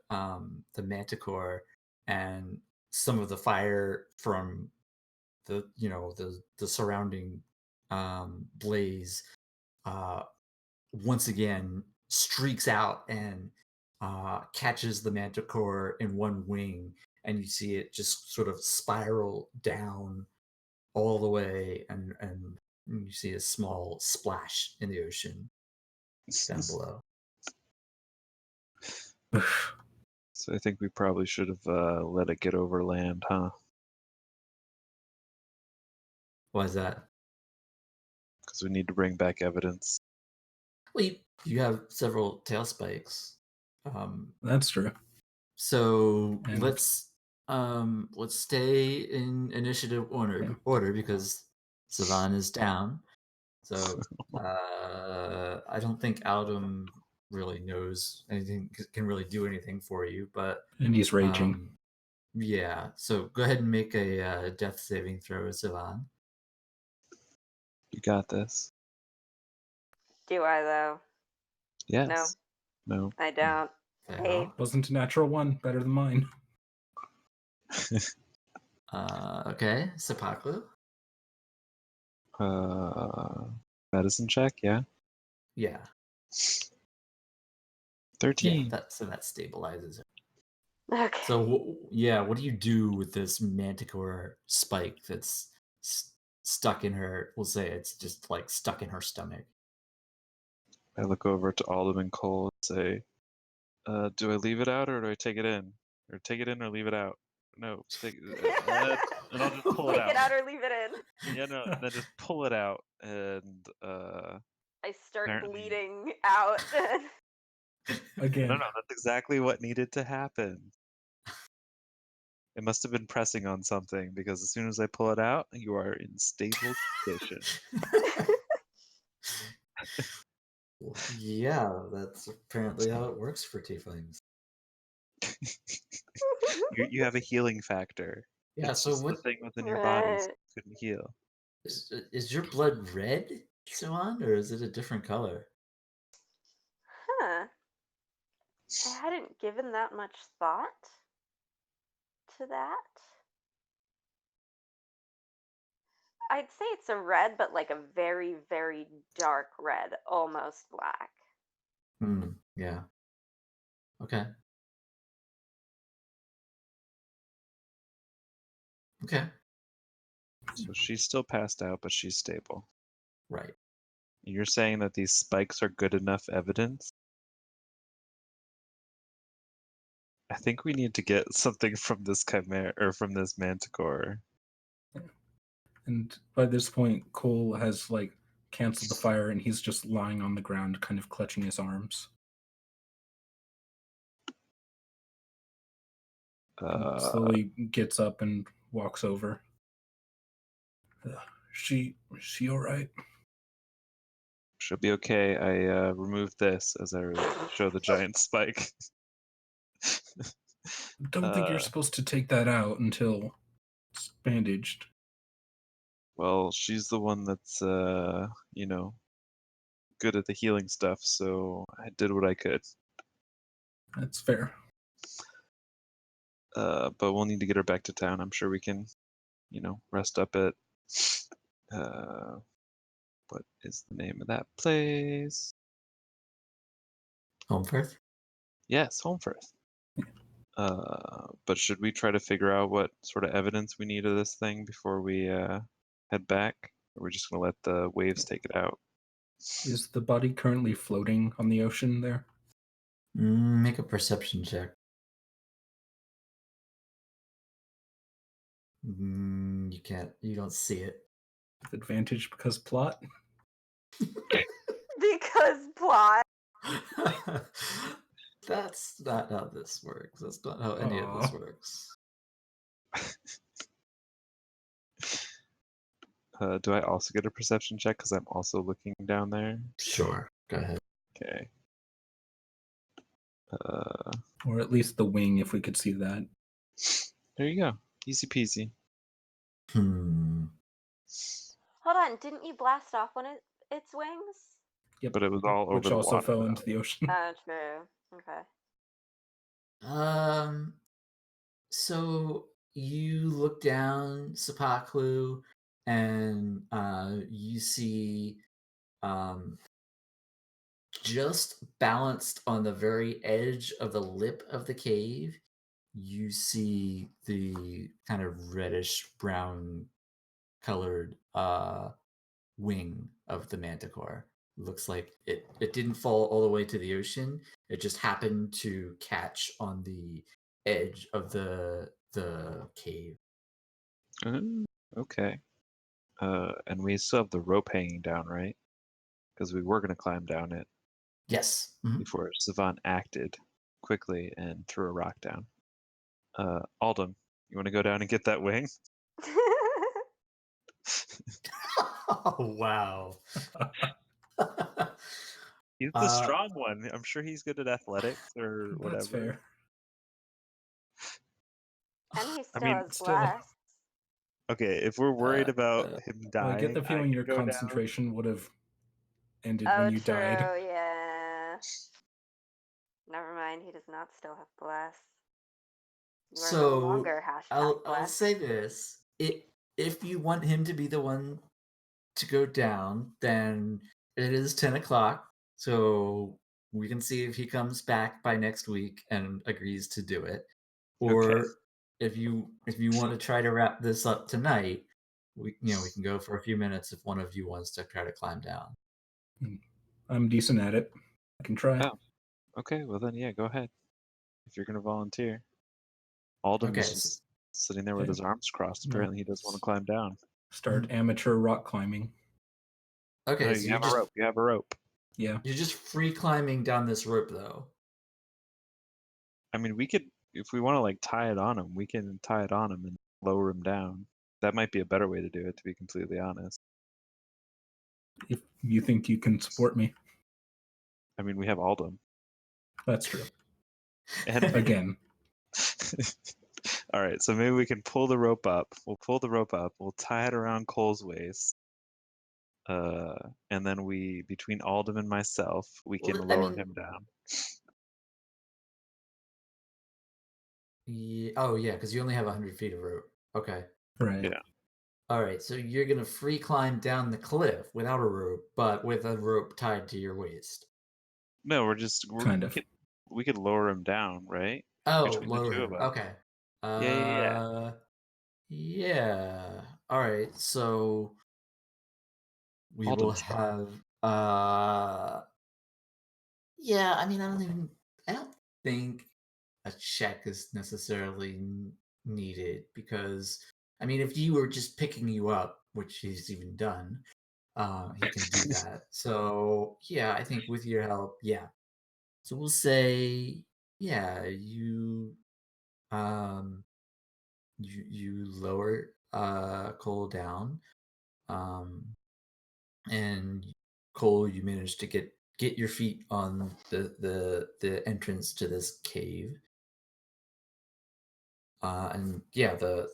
manticore, and some of the fire from the surrounding blaze once again streaks out and catches the manticore in one wing, and you see it just sort of spiral down all the way, and you see a small splash in the ocean down below. So I think we probably should have let it get over land, huh? Why is that? Because we need to bring back evidence. Well, you have several tail spikes. That's true. So And- let's stay in initiative order because Savan is down. So I don't think Aldum really knows anything, can really do anything for you, but And he's raging. yeah. So go ahead and make a death saving throw, Savan. You got this. Do I though? Yes. No. I don't. Fail. Wasn't a natural one. Better than mine. Okay, Sepaklu. Medicine check, yeah. Yeah. 13. Yeah, that stabilizes it. Okay. So what do you do with this manticore spike that's stuck in her? We'll say it's just like stuck in her stomach. I look over to Alden and Cole and say, do I leave it out or do I take it in? Or take it in or leave it out? No, take and I'll just pull it Take out. it out or leave it in. Yeah, no, and then just pull it out and I start apparently- bleeding out. Again. No, that's exactly what needed to happen. It must have been pressing on something because as soon as I pull it out, you are in stable condition. Yeah, that's apparently how it works for tieflings. You have a healing factor. Yeah, It's so just what the thing within your bodies Right. couldn't heal. is your blood red, Swan, or is it a different color? Huh. I hadn't given that much thought to that. I'd say it's a red, but like a very, very dark red, almost black. Yeah. Okay. Okay. So she's still passed out, but she's stable. Right. You're saying that these spikes are good enough evidence? I think we need to get something from this chimera or from this manticore. And by this point, Cole has like canceled the fire and he's just lying on the ground, kind of clutching his arms. And slowly gets up and walks over. She all right? She'll be okay. I removed this as I show the giant spike. Don't think you're supposed to take that out until it's bandaged. Well, she's the one that's, good at the healing stuff, so I did what I could. That's fair. But we'll need to get her back to town. I'm sure we can, rest up at what is the name of that place? Homefirth? Yes, Homefirth. But should we try to figure out what sort of evidence we need of this thing before we head back? Or we're just gonna let the waves take it out? Is the body currently floating on the ocean there? Make a perception check. You can't. You don't see it. With advantage because plot? Because plot. That's not how this works. That's not how any of this Aw. works. Do I also get a perception check because I'm also looking down there? Sure. Go ahead. Okay. Or at least the wing, if we could see that. There you go. Easy peasy. Hold on, didn't you blast off one of its wings? Yep. But it was all over Which the also water, fell though. into the ocean. Oh, true. Okay. So you look down Sapaklu, and you see just balanced on the very edge of the lip of the cave, you see the kind of reddish brown colored wing of the manticore. Looks like it didn't fall all the way to the ocean. It just happened to catch on the edge of the cave. Okay. And we still have the rope hanging down, right? Because we were going to climb down it Yes. before Savant acted quickly and threw a rock down. Aldum, you want to go down and get that wing? Oh, wow. He's the strong one. I'm sure he's good at athletics or whatever. That's fair. And he still mean, has still- blast. Okay, if we're worried about him Well, dying, I get the feeling your can go down. concentration would have ended Oh, when you true, died. yeah. Never mind, he does not still have blast. You are no So longer I'll blast. say this: if you want him to be the one to go down, then it is 10 o'clock. So we can see if he comes back by next week and agrees to do it. Or Okay. if you want to try to wrap this up tonight, we can go for a few minutes if one of you wants to try to climb down. I'm decent at it. I can try. Oh. Okay, well then, yeah, go ahead. If you're going to volunteer. Aldum Okay, is just sitting there with Okay. his arms crossed. No. Apparently he doesn't want to climb down. Start amateur rock climbing. Okay, No, so you have a rope. You have a rope. Yeah. you're just free climbing down this rope, though. I mean, we could, if we want to like tie it on him, we can tie it on him and lower him down. That might be a better way to do it, to be completely honest. If you think you can support me. I mean, we have Aldum. That's true. And Again. all right, so maybe we can pull the rope up. We'll pull the rope up. We'll tie it around Cole's waist. And then between Aldum and myself, we can Well, I lower mean- him down. Yeah, oh, yeah, because you only have 100 feet of rope. Okay. Right. Yeah. All right, so you're going to free climb down the cliff without a rope, but with a rope tied to your waist. No, Kind of. We could lower him down, right? Oh, Between the lower two of him. us. Okay. Yeah. Yeah. All right, so we will Aldum's strong. have yeah, I mean, I don't think a check is necessarily needed because, I mean, if you were just picking you up, which he's even done, he can do that. So yeah, I think with your help, yeah. So we'll say, yeah, you lower Cole down, and Cole, you managed to get your feet on the entrance to this cave. And yeah, the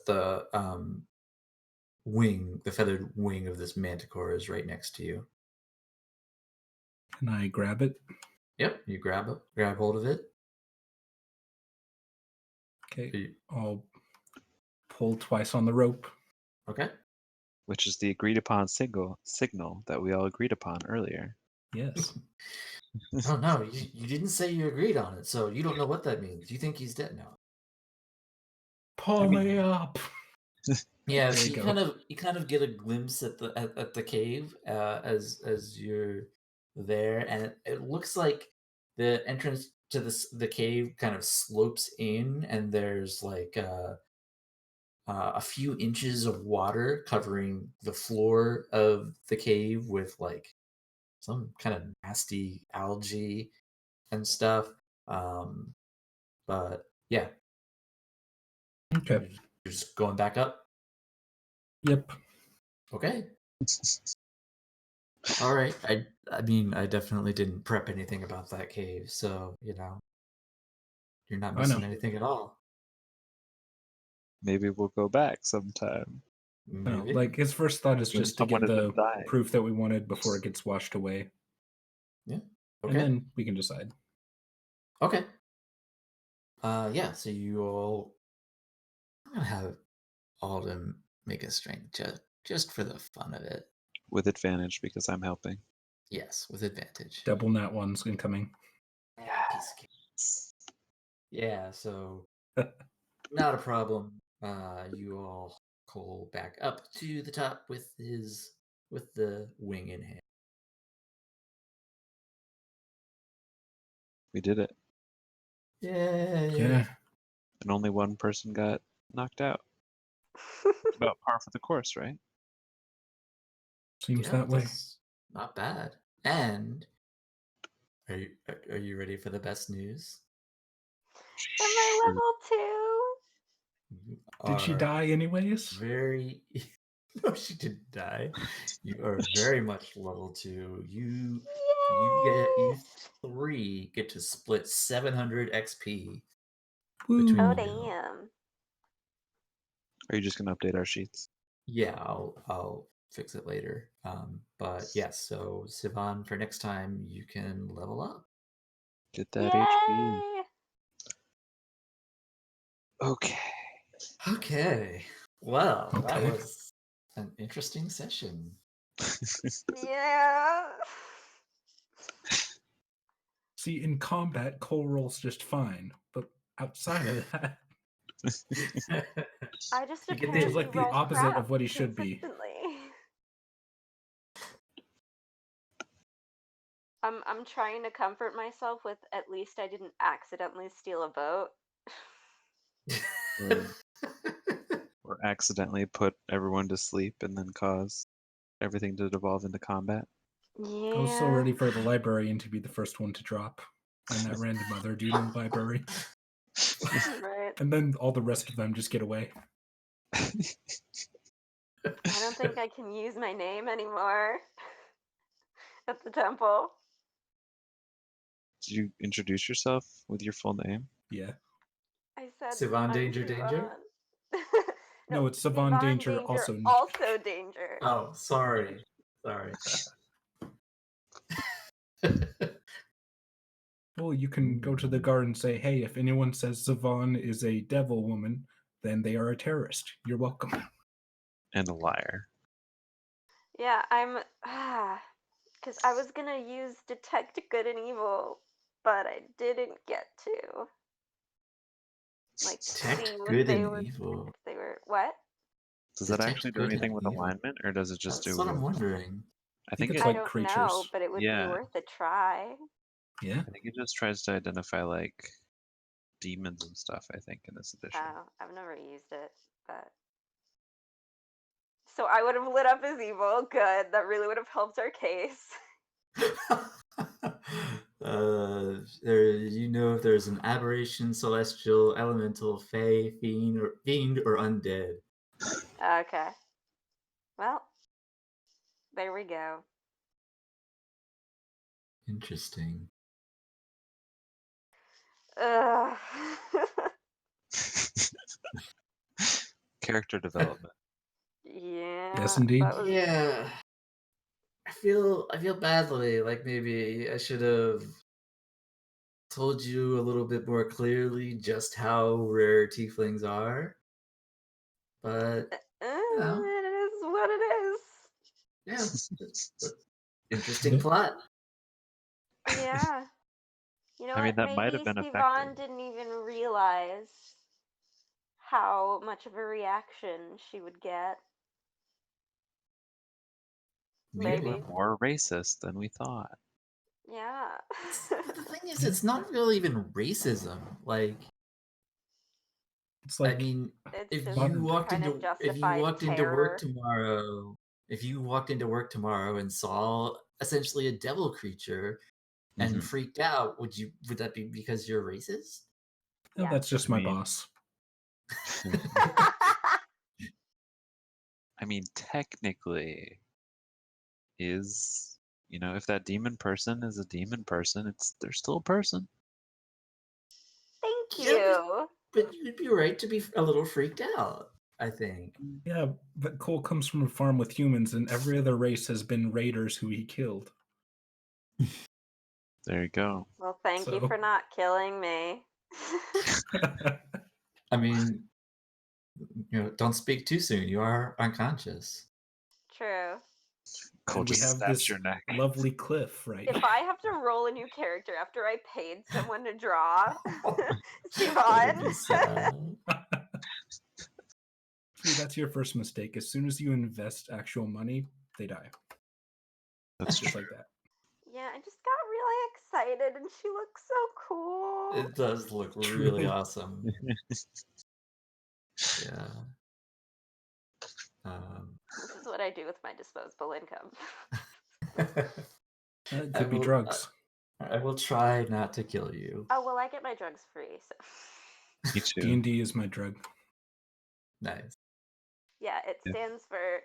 wing, the feathered wing of this manticore is right next to you. Can I grab it? Yep, you grab hold of it. Okay, I'll pull twice on the rope. Okay. Which is the agreed upon signal that we all agreed upon earlier. Yes. Oh no, you didn't say you agreed on it, so you don't know what that means. You think he's dead now? Pull me up. Yeah, There so you you go. kind of get a glimpse at the cave as you're there, and it looks like the entrance to the cave kind of slopes in, and there's like a few inches of water covering the floor of the cave with like some kind of nasty algae and stuff. But yeah, Okay. you're just going back up. Yep. Okay. All right. I mean, I definitely didn't prep anything about that cave, so you know, you're not I missing know. anything at all. Maybe we'll go back sometime. No, Maybe. like his first thought is When just to get someone the isn't dying. proof that we wanted before it gets washed away, Yeah. and Okay. then we can decide. Okay. Yeah. So you all, I'm gonna have Alden make a strength check just for the fun of it. With advantage because I'm helping. Yes, with advantage. Double nat ones incoming. Piece of cake. Yeah. So not a problem. You all call back up to the top with the wing in hand. We did it. Yay! Yeah. And only one person got knocked out. About par for the course, right? Seems Yeah, that way. that's not bad. And are you ready for the best news? Am I level 2? You Did she are die anyways? very no, she didn't die. You are very much level 2. You Yay! three get to split 700 XP Woo. between Oh, you. damn. Are you just going to update our sheets? Yeah, I'll fix it later. But yes, so Sivan, for next time you can level up. Get that HP. Yay! Okay. Okay. Well, that Okay. was an interesting session. Yeah. See, in combat, Cole rolls just fine, but outside of that, I just You get the- apparently Which is like the roll opposite crap of what he should be. consistently. I'm trying to comfort myself with at least I didn't accidentally steal a boat. Or accidentally put everyone to sleep and then cause everything to devolve into combat. Yeah. I was so ready for the librarian to be the first one to drop, and that random other dude in the library, Right. and then all the rest of them just get away. I don't think I can use my name anymore at the temple. Did you introduce yourself with your full name? Yeah. I said Sivan I'm Danger Danger? Sivan. No, it's Sivan Danger, also Danger. Oh, sorry. Sorry. Well, you can go to the guard and say, hey, if anyone says Sivan is a devil woman, then they are a terrorist. You're welcome. And a liar. Yeah, I'm because I was gonna use detect good and evil, but I didn't get to. Like Detect see what good they and were evil. if they were what? Does that Detect actually do good anything and with evil. alignment, or does it just That's do? what I'm wondering. I think it's it. I like don't creatures. know, but it would Yeah. be worth a try. Yeah. I think it just tries to identify like demons and stuff. I think in this edition. Oh, I've never used it, but so I would have lit up as evil. Good, that really would have helped our case. You know if there's an aberration, celestial, elemental, fey, fiend, or undead. Okay. Well, there we go. Interesting. Ugh. Character development. Yeah. Yes, indeed. that was- Yeah. I feel badly. Like maybe I should have told you a little bit more clearly just how rare tieflings are. But know. It is what it is. yeah, interesting plot. Yeah. You know I mean, what? that might Maybe have been Siobhan effective. didn't even realize how much of a reaction she would get. Maybe Maybe. more racist than we thought. Yeah. The thing is, it's not really even racism. Like, It's like I mean, It's if just you walked kind of into justified terror. if you walked into work tomorrow and saw essentially a devil creature and Mhm. freaked out, would that be because you're racist? "Oh, Yeah. that's just I my mean- boss." I mean, technically, if that demon person is a demon person, they're still a person. Thank Yeah, you. But you'd be right to be a little freaked out, I think. Yeah, but Cole comes from a farm with humans, and every other race has been raiders who he killed. There you go. Well, thank you So- for not killing me. I mean, don't speak too soon. You are unconscious. True. Cole And we just have snaps this your neck. lovely cliff, right? If I have to roll a new character after I paid someone to draw, That Siobhan. would be sad. See, that's your first mistake. As soon as you invest actual money, they die. That's Just true. like that. Yeah, I just got really excited and she looks so cool. It does look True. really awesome. Yeah. This is what I do with my disposable income. It I could be will- drugs. I will try not to kill you. Oh, well, I get my drugs free, so. Me too. D&D is my drug. Nice. Yeah, it Yeah. stands for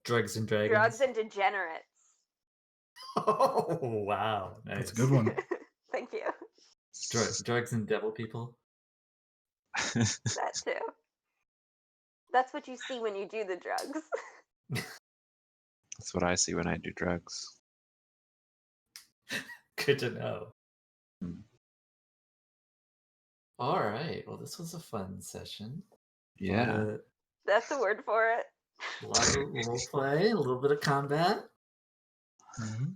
Drugs and Dragons. drugs and degenerates. Oh, wow. Nice. That's a good one. Thank you. Drugs and devil people. That too. That's what you see when you do the drugs. That's what I see when I do drugs. Good to know. Hmm. All right. Well, this was a fun session. Yeah. That's a word for it. A lot of role play, a little bit of combat. Mhm.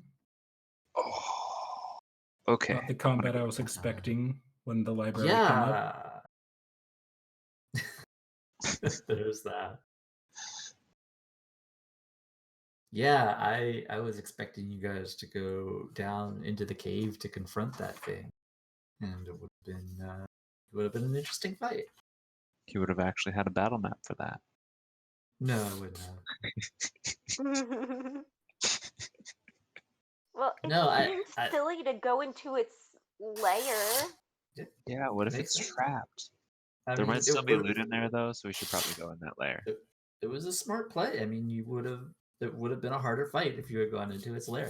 Oh. Okay. Not the combat I was expecting when the library came up. Yeah. There's that. Yeah, I was expecting you guys to go down into the cave to confront that thing, and it would have been an interesting fight. You would have actually had a battle map for that. No, it wouldn't have. Well, it No, seems silly to go into its lair. Yeah, what if Makes it's sense. trapped? I There mean, might still be loot in there though, so we should probably go in that lair. It was a smart play. I mean, it would have been a harder fight if you had gone into its lair.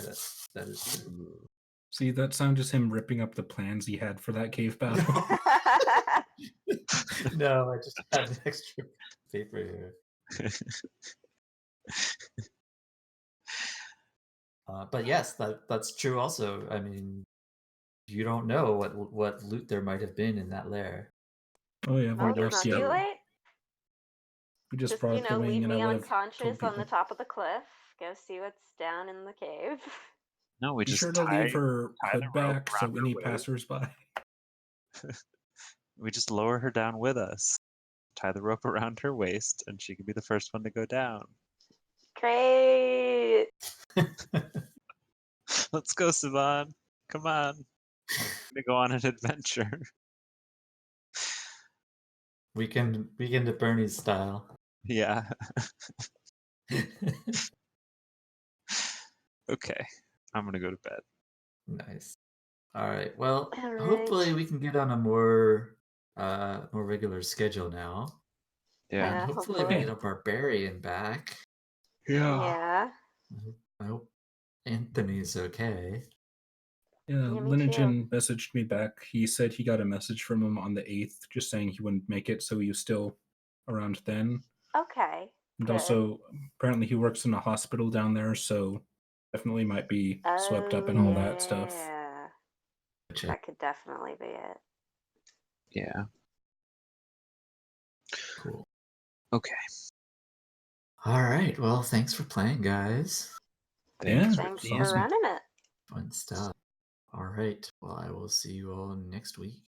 That is true. See, that sounds just him ripping up the plans he had for that cave battle. No, I just had an extra paper here. But yes, that's true. Also, I mean, you don't know what loot there might have been in that lair. Oh yeah, Oh, Vardar it's not Seal. too late. We just Just, brought you up the know, wing leave and me I would have unconscious told on the people. top of the cliff. Go see what's down in the cave. No, we Be just sure to leave her tie hood the rope back so around her any waist. passersby. We just lower her down with us. Tie the rope around her waist, and she can be the first one to go down. Great. Let's go, Siobhan. Come on. We're gonna go on an adventure. Weekend at Bernie's style. Yeah. Okay. I'm gonna go to bed. Nice. All right. Well, All right. hopefully we can get on a more regular schedule now. Yeah. And hopefully we get a barbarian back. Yeah. I hope Anthony's okay. Yeah, Yeah, me Lineagen messaged me back. He said he got a message from him on the 8th just saying he wouldn't make it, so he was still around then. Okay. And Good. also, apparently he works in a hospital down there, so definitely might be swept up in all that stuff. Yeah. That could definitely be it. Yeah. Cool. Okay. All right. Well, thanks for playing, guys. Yeah. Thanks It's for awesome. running it. Fun stuff. All right. Well, I will see you all next week.